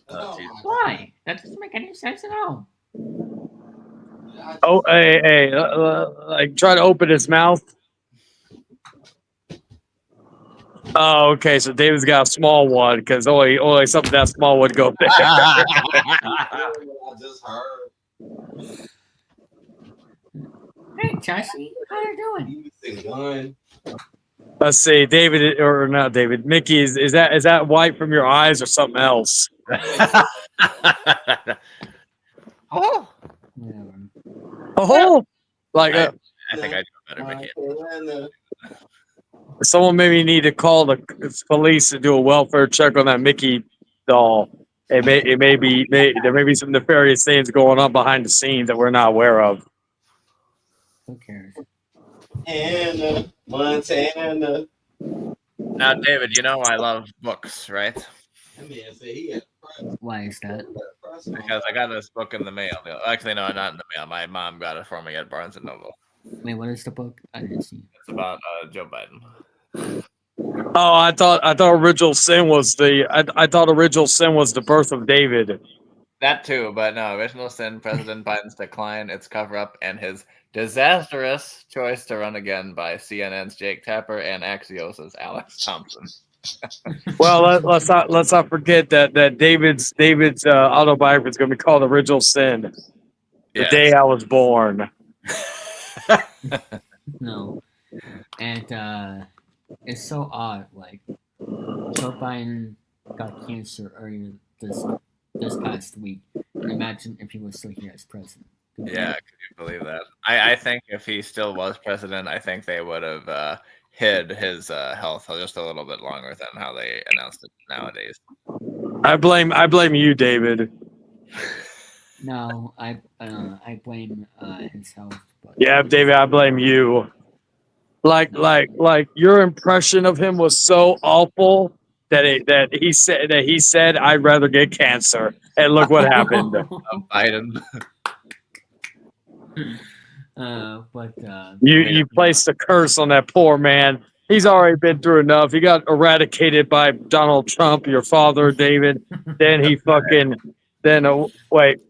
Why? That doesn't make any sense at all. Oh, hey, like try to open his mouth. Oh, okay. So David's got a small one because only something that small would go there. I just heard. Hey, Jesse, how you doing? Let's see, David or not David. Mickey, is that white from your eyes or something else? Oh. Oh, like I think I do better, Mickey. someone maybe need to call the police to do a welfare check on that Mickey doll. There may be some nefarious things going on behind the scenes that we're not aware of. Who cares? Hannah Montana. Now, David, you know I love books, right? Why is that? Because I got this book in the mail. Actually, no, not in the mail. My mom got it for me at Barnes & Noble. Wait, what is the book? I didn't see. It's about Joe Biden. Oh, I thought Original Sin was I thought Original Sin was the birth of David. That too, but no, Original Sin, President Biden's decline, its cover-up, and his disastrous choice to run again by CNN's Jake Tapper and Axios' Alex Thompson. Well, let's not forget that David's autobiography is going to be called Original Sin. The day I was born. No, and it's so odd. Like Joe Biden got cancer earlier this past week, and imagine if he was still here as president. Yeah, could you believe that? I think if he still was president, I think they would have hid his health just a little bit longer than how they announced it nowadays. I blame you, David. No, I blame his health. But Yeah, David, I blame you. Like your impression of him was so awful that he said I'd rather get cancer, and look what happened. Biden. You placed a curse on that poor man. He's already been through enough. He got eradicated by Donald Trump, your father, David. Then he wait.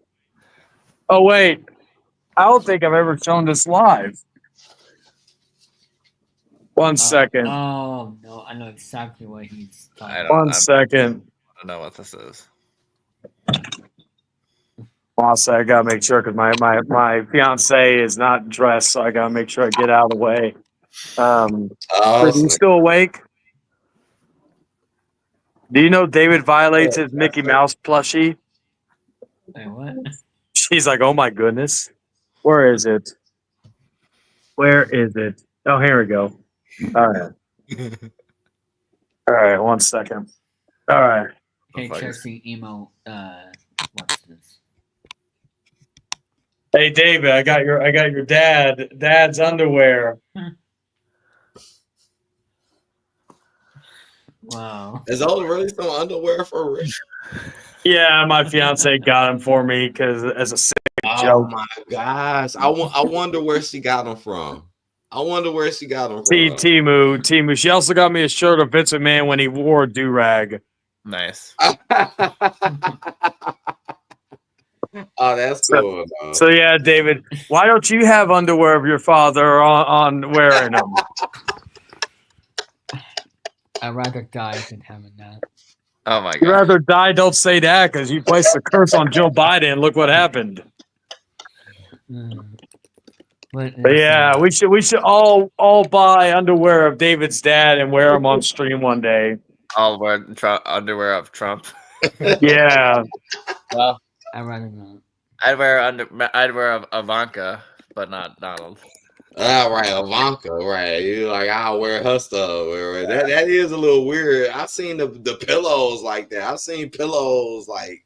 Oh wait, I don't think I've ever shown this live. One second. Oh no, I know exactly what he's talking about. One second. I don't know what this is. Well, I gotta make sure because my fiance is not dressed, so I gotta make sure I get out of the way. Are you still awake? Do you know David violates his Mickey Mouse plushie? Wait, what? She's like, oh my goodness. Where is it? Where is it? Oh, here we go. All right. All right, 1 second. All right. Okay, Chelsea email. What's this? Hey David, I got your dad's underwear. Wow. Is those really some underwear for real? Yeah, my fiance got them for me because as a sick Oh joke. my gosh. I wonder where she got them from. Timu. She also got me a shirt of Vince McMahon when he wore a do-rag. Nice. Oh, that's cool. So yeah, David, why don't you have underwear of your father on wearing them? I'd rather die than having that. Oh my god. You'd rather die, don't say that, because you placed a curse on Joe Biden. Look what happened. But yeah, we should all buy underwear of David's dad and wear them on stream one day. I'll wear underwear of Trump. Yeah. Well, I'd rather not. I'd wear Ivanka, but not Donald. Right, Ivanka, right. You like, I'll wear her stuff. Right. That is a little weird. I've seen the pillows like that. I've seen pillows like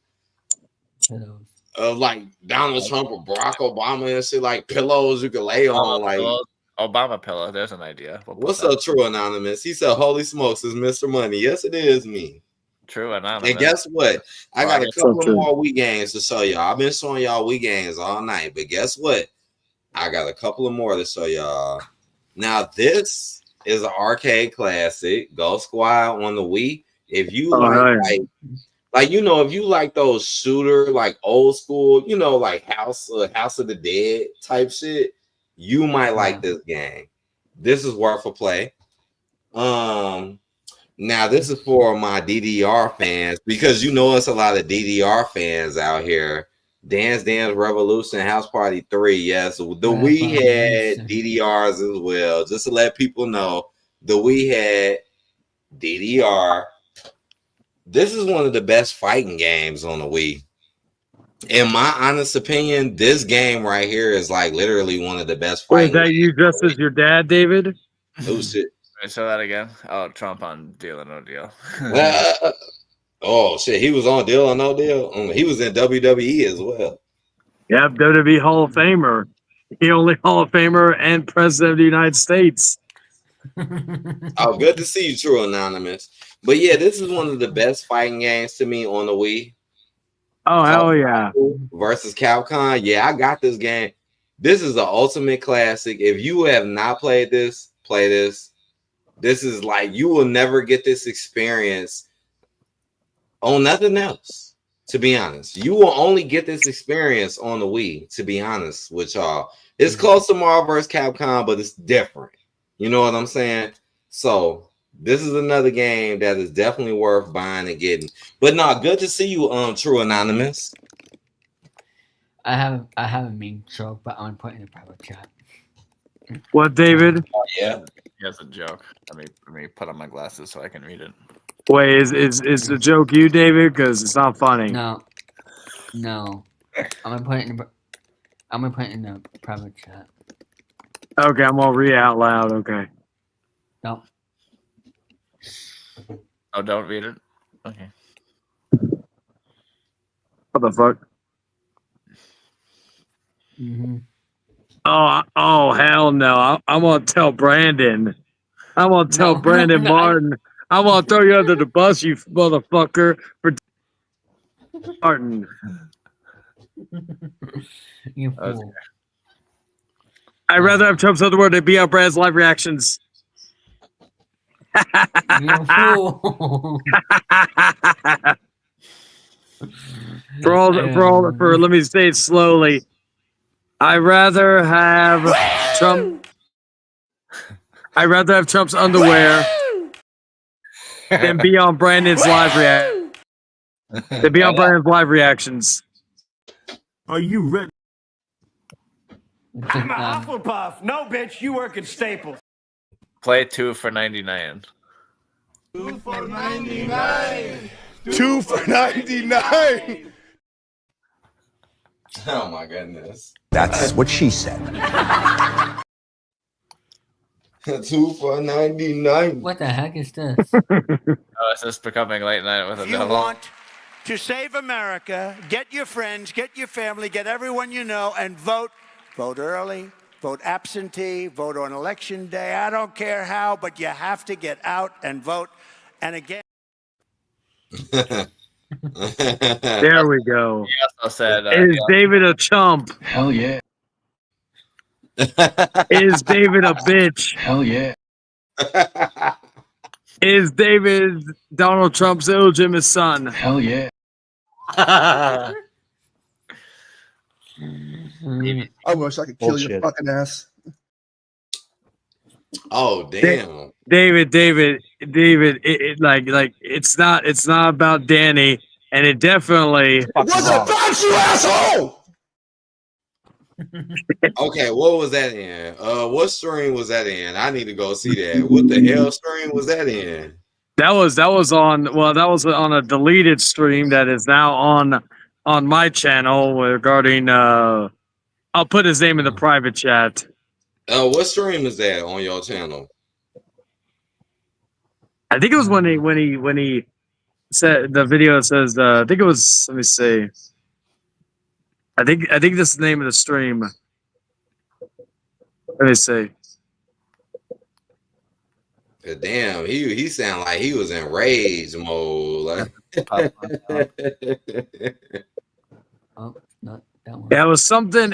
of like Donald Trump or Barack Obama and shit, like pillows you can lay on. Like Obama pillow. There's an idea. What's up, True Anonymous? He said, "Holy smokes, is Mr. Money." Yes, it is me. True Anonymous. And guess what? I got a couple of more Wii games to show y'all. I've been showing y'all Wii games all night, but guess what? I got a couple of more to show y'all. Now, this is an arcade classic, Ghost Squad on the Wii. If you like, you know, if you like those shooter, like old school, you know, like House of the Dead type shit, you might like this game. This is worth a play. Now this is for my DDR fans because you know it's a lot of DDR fans out here. Dance Dance Revolution House Party 3. Yes, the Wii had DDRs as well. Just to let people know, the Wii had DDR. This is one of the best fighting games on the Wii. In my honest opinion, this game right here is like literally one of the best fighting games. Is that you dressed as your dad, David? Oh shit. Say that again. Oh, Trump on Deal or No Deal. Oh shit, he was on Deal or No Deal. He was in WWE as well. Yep, WWE Hall of Famer. He only Hall of Famer and President of the United States. Oh, good to see you, True Anonymous. But yeah, this is one of the best fighting games to me on the Wii. Oh, hell yeah. Versus Capcom. Yeah, I got this game. This is the ultimate classic. If you have not played this, play this. This is like, you will never get this experience on nothing else, to be honest. You will only get this experience on the Wii, to be honest with y'all. It's close to Marvel vs. Capcom, but it's different. You know what I'm saying? So this is another game that is definitely worth buying and getting. But no, good to see you, True Anonymous. I haven't mean joke, but I'm gonna put in a private chat. What, David? Yeah. That's a joke. Let me put on my glasses so I can read it. Wait, is the joke you, David? Because it's not funny. No. I'm gonna put it in the private chat. Okay, I'm gonna read it out loud. Okay. No. Oh, don't read it. Okay. What the fuck? Mm-hmm. Oh, hell no! I'm gonna tell Brandon. I'm gonna tell Brandon Martin. I'm gonna throw you under the bus, you motherfucker, for Martin. You fool. I'd rather have Trump's other word than be on Brad's live reactions. You fool. Let me say it slowly. I'd rather have Trump. I'd rather have Trump's underwear than be on Brandon's live reactions. Are you ready? I'm a Hufflepuff. No, bitch, you work at Staples. Play 2 for 99. 2 for 99. 2 for 99. Oh my goodness. That's what she said. 2 for 99. What the heck is this? Oh, it's just becoming late night with a If you devil. want to save America, get your friends, get your family, get everyone you know, and vote. Vote early, vote absentee, vote on election day. I don't care how, but you have to get out and vote. And again. There we go. He also said, Is David a chump? Hell yeah. Is David a bitch? Hell yeah. Is David Donald Trump's illegitimate son? Hell yeah. I wish I could kill your fucking ass. Oh damn. David, like it's not about Danny, and it definitely What's about you, asshole? Okay, what was that in? What stream was that in? I need to go see that. What the hell stream was that in? that was on a deleted stream that is now on my channel regarding I'll put his name in the private chat. What stream is that on your channel? I think it was when he said the video says I think it was, let me see. I think this is the name of the stream. Let me see. Damn, he sounded like he was in rage mode. Like Oh, not that one. Yeah, it was something.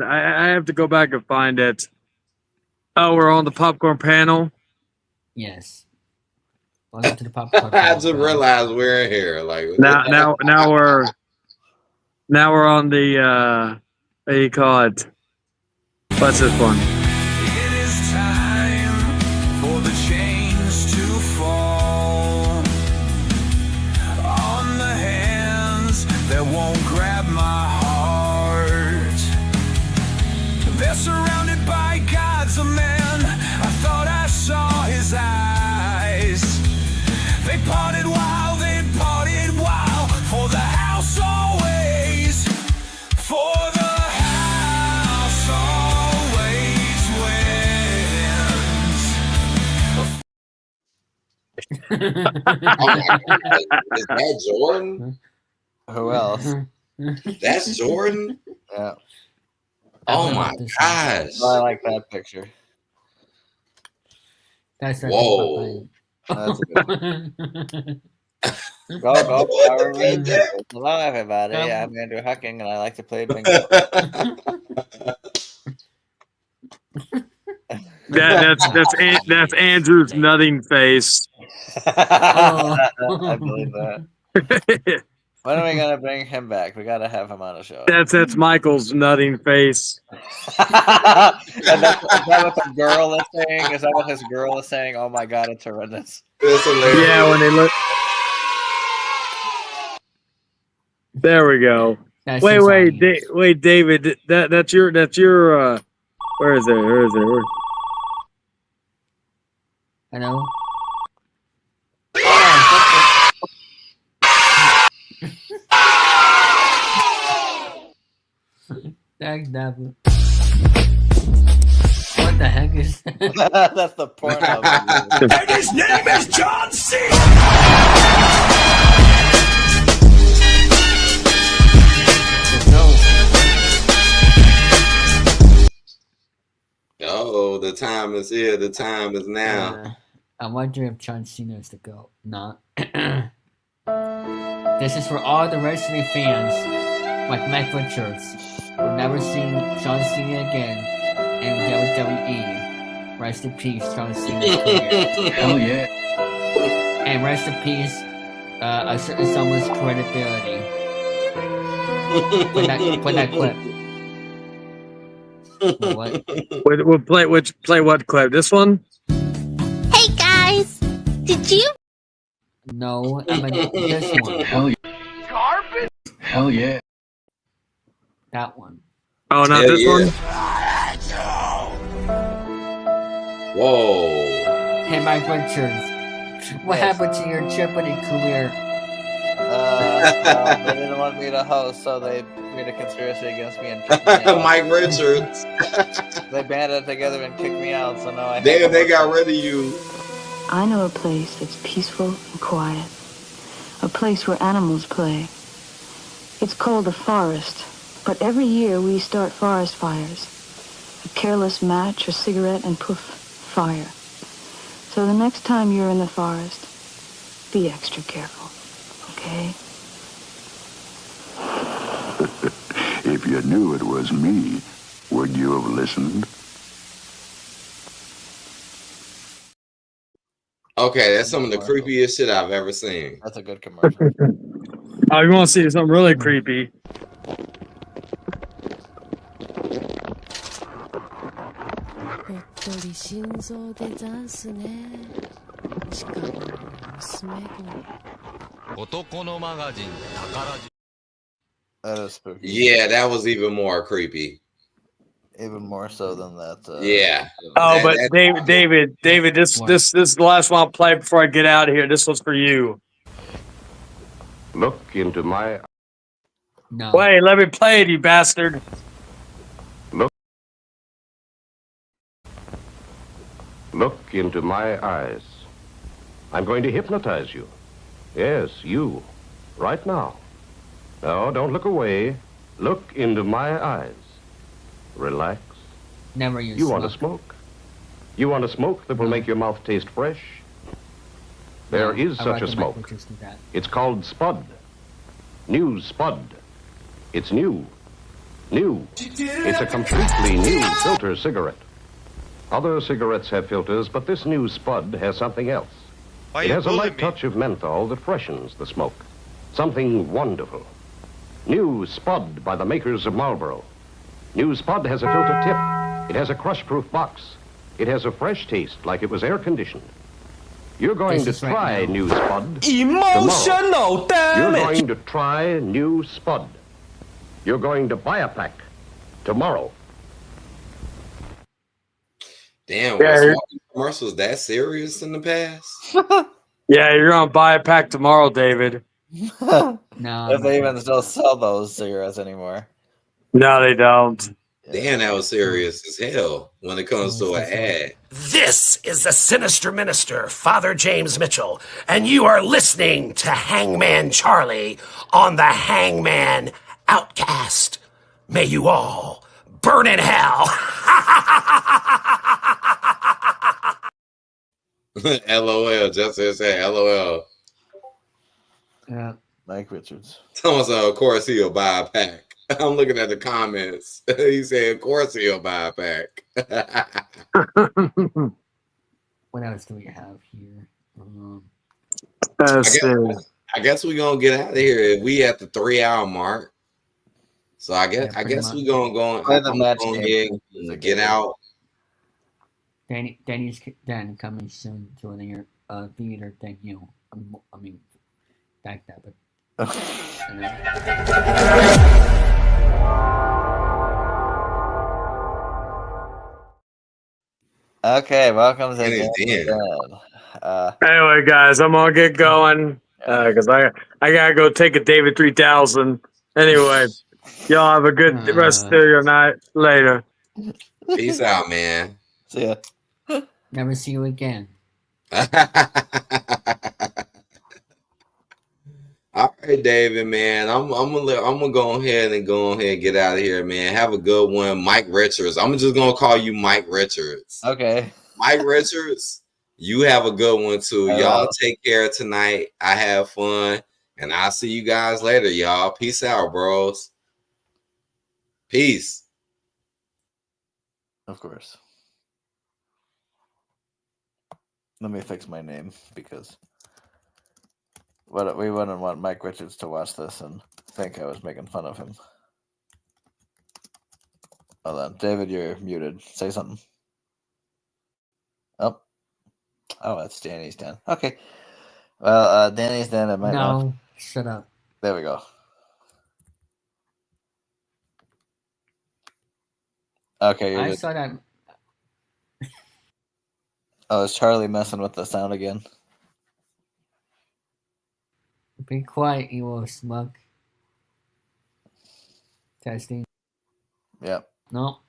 I have to go back and find it. Oh, we're on the popcorn panel. Yes. Welcome to the popcorn. I just realized we're in here. Like Now we're on the what do you call it? What's this one? It is time for the chains to fall on the hands that won't grab my heart. They're surrounded by gods of men. I thought I saw his eyes. They parted while for the house always. For the house always wins. Is that Jordan? Who else? That's Jordan? Yeah. Oh my gosh. I like that picture. That's whoa. That's good. Go, Power Rangers. Hello, everybody. I'm Andrew Hucking, and I like to play bingo. That's Andrew's nutting face. I believe that. When are we gonna bring him back? We gotta have him on the show. That's Michael's nutting face. And is that what the girl is saying? Is that what his girl is saying? Oh my god, it's horrendous. Yeah, when they look. There we go. Wait, David. That's your Where is it? Where is it? Where? Hello? Dag nabbit. What the heck is that? That's the porno. And his name is John C. Oh, the time is here. The time is now. I wonder if John Cena is the GOAT. Not. This is for all the wrestling fans, like Mike Richards, who'll never see John Cena again in WWE. Rest in peace, John Cena's career. Hell yeah. And rest in peace, a certain someone's credibility. For that clip. What? We'll play what clip? This one? Hey guys, did you? No, I mean this one. Hell yeah. Garbage. Hell yeah. That one. Oh, not Hell this yeah. one? Whoa. Hey, Mike Richards, what happened to your Jeopardy career? They didn't want me to host, so they made a conspiracy against me and kicked me out. Mike Richards. They banded together and kicked me out, so now I. They got rid of you. I know a place that's peaceful and quiet. A place where animals play. It's called the forest, but every year we start forest fires. A careless match or cigarette and poof, fire. So the next time you're in the forest, be extra careful, okay? If you knew it was me, would you have listened? Okay, that's some of the creepiest shit I've ever seen. That's a good commercial. Oh, you want to see something really creepy? That is spooky. Yeah, that was even more creepy. Even more so than that. Yeah. Oh, but David, this is the last one I'll play before I get out of here. This one's for you. Look into my... No. Wait, let me play it, you bastard. Look into my eyes. I'm going to hypnotize you. Yes, you. Right now. No, don't look away. Look into my eyes. Relax. Never use You want to smoke? You want a smoke that will make your mouth taste fresh? There is such a smoke. It's called Spud. New Spud. It's new. New. It's a completely new filter cigarette. Other cigarettes have filters, but this new Spud has something else. It has a light touch of menthol that freshens the smoke. Something wonderful. New Spud by the makers of Marlboro. New Spud has a filter tip. It has a crush-proof box. It has a fresh taste like it was air-conditioned. You're going to try New Spud Emotional tomorrow. You're damage. going to try New Spud. You're going to buy a pack tomorrow. Damn, Yeah, was you're- smoking commercials that serious in the past? Yeah, you're gonna buy a pack tomorrow, David. No. If they even still sell those cigarettes anymore. No, they don't. Damn, that was serious as hell when it comes to an ad. This is the sinister minister, Father James Mitchell, and you are listening to Hangman Charlie on the Hangman Outcast. May you all burn in hell. LOL, Justin said LOL. Yeah. Mike Richards. Someone said, of course he'll buy a pack. I'm looking at the comments. He said, of course he'll buy a pack. What else do we have here? I guess we're gonna get out of here. We at the 3-hour mark. So I guess we're gonna go Play the match on game. and get out. Danny's coming soon to your theater. Thank you. I mean, back that, but. Okay, welcome to Danny's Danny's Den. Den. Anyway, guys, I'm gonna get going because I gotta go take a David 3000. Anyway, y'all have a good rest of your night. Later. Peace out, man. See ya. Never see you again. All right, David, man. I'm gonna go ahead and get out of here, man. Have a good one, Mike Richards. I'm just gonna call you Mike Richards. Okay. Mike Richards, you have a good one too. Y'all take care tonight. I have fun, and I'll see you guys later, y'all. Peace out, bros. Peace. Of course. Let me fix my name because we wouldn't want Mike Richards to watch this and think I was making fun of him. Hold on. David, you're muted. Say something. Oh, that's Danny's Den. Okay. Well, Danny's Den, it might not. No, shut up. There we go. Okay, you're I good. saw that. Oh, is Charlie messing with the sound again? Be quiet, you little smug. Testing. Yep. No.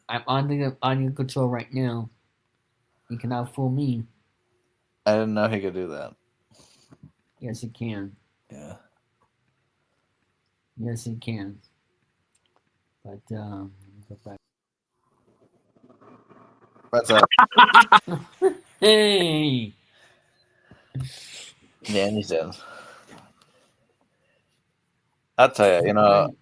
I'm on your control right now. You cannot fool me. I didn't know he could do that. Yes, you can. Yeah. Yes, you can. But let me go back. What's up? Hey. Danny's Den. I'll tell you,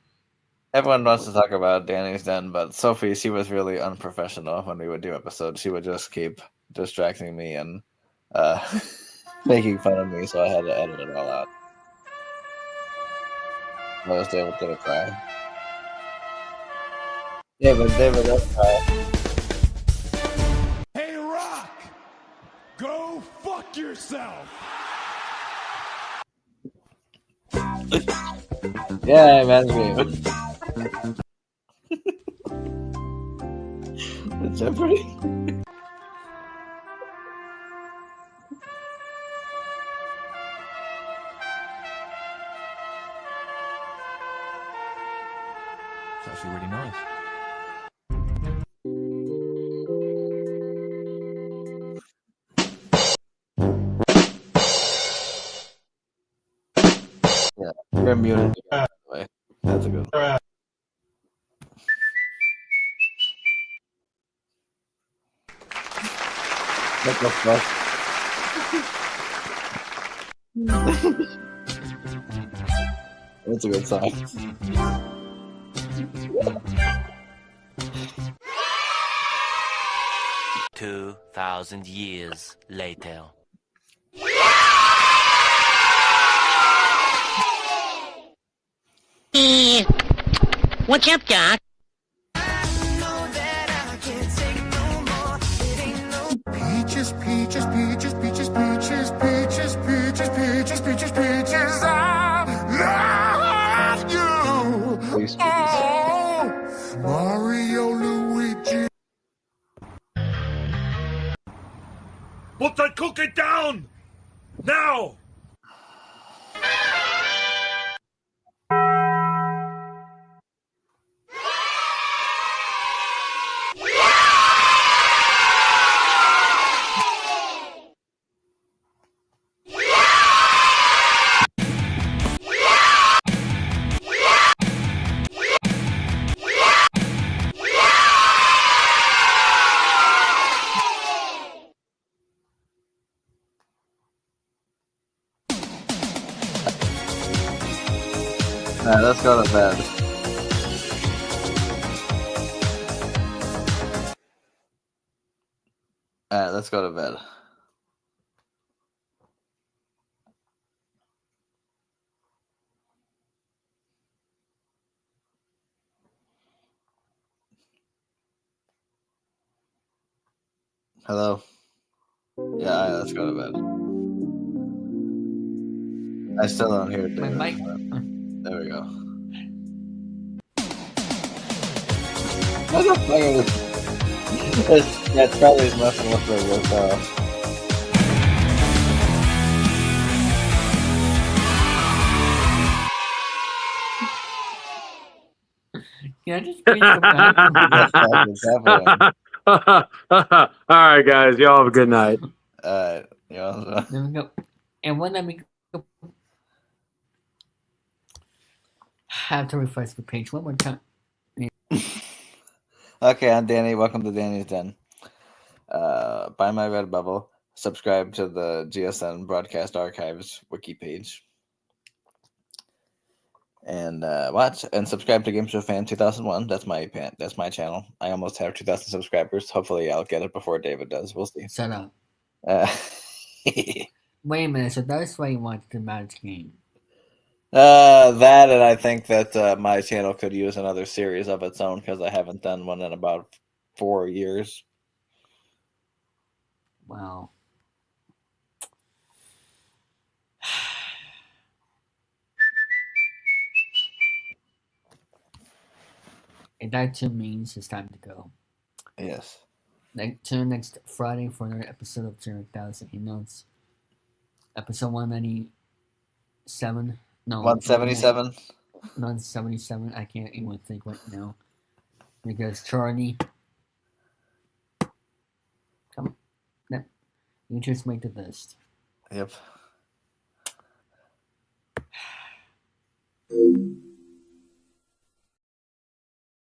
everyone wants to talk about Danny's Den, but Sophie, she was really unprofessional when we would do episodes. She would just keep distracting me and making fun of me, so I had to edit it all out. I was gonna cry. David, don't cry. Hey, Rock! Go fuck yourself! Yeah, that's me. Jeopardy? It's actually really nice. Yeah, you're muted. By the way. That's a good one. What the fuck? That's a good song. 2,000 years later. What's up, Doc? Peaches, peaches, peaches, peaches, peaches, peaches, peaches, peaches, peaches, peaches, I love you. Oh, Mario, Luigi. Put that cookie down now. Alright, let's go to bed. Alright, let's go to bed. Hello? Yeah, alright, let's go to bed. I still don't hear David. My mic. There we go. What the fuck? It's probably messing with the Yeah, just bring some back. All right, guys. Y'all have a good night. Yeah. There we go. And when we go, have to refresh the page one more time. Okay, I'm Danny. Welcome to Danny's Den. Buy my red bubble. Subscribe to the GSN Broadcast Archives wiki page. And watch and subscribe to Game Show Fan 2001. That's my channel. I almost have 2,000 subscribers. Hopefully, I'll get it before David does. We'll see. Shut up. Wait a minute. So that's why you want the match game. That, and I think that my channel could use another series of its own because I haven't done one in about 4 years. Wow. And that too means it's time to go. Yes. Tune next Friday for another episode of Chilling3000 Hangouts. Episode 197. No. 177. 177. I can't even think right now. Because Charlie. Come on. You just make the list. Yep.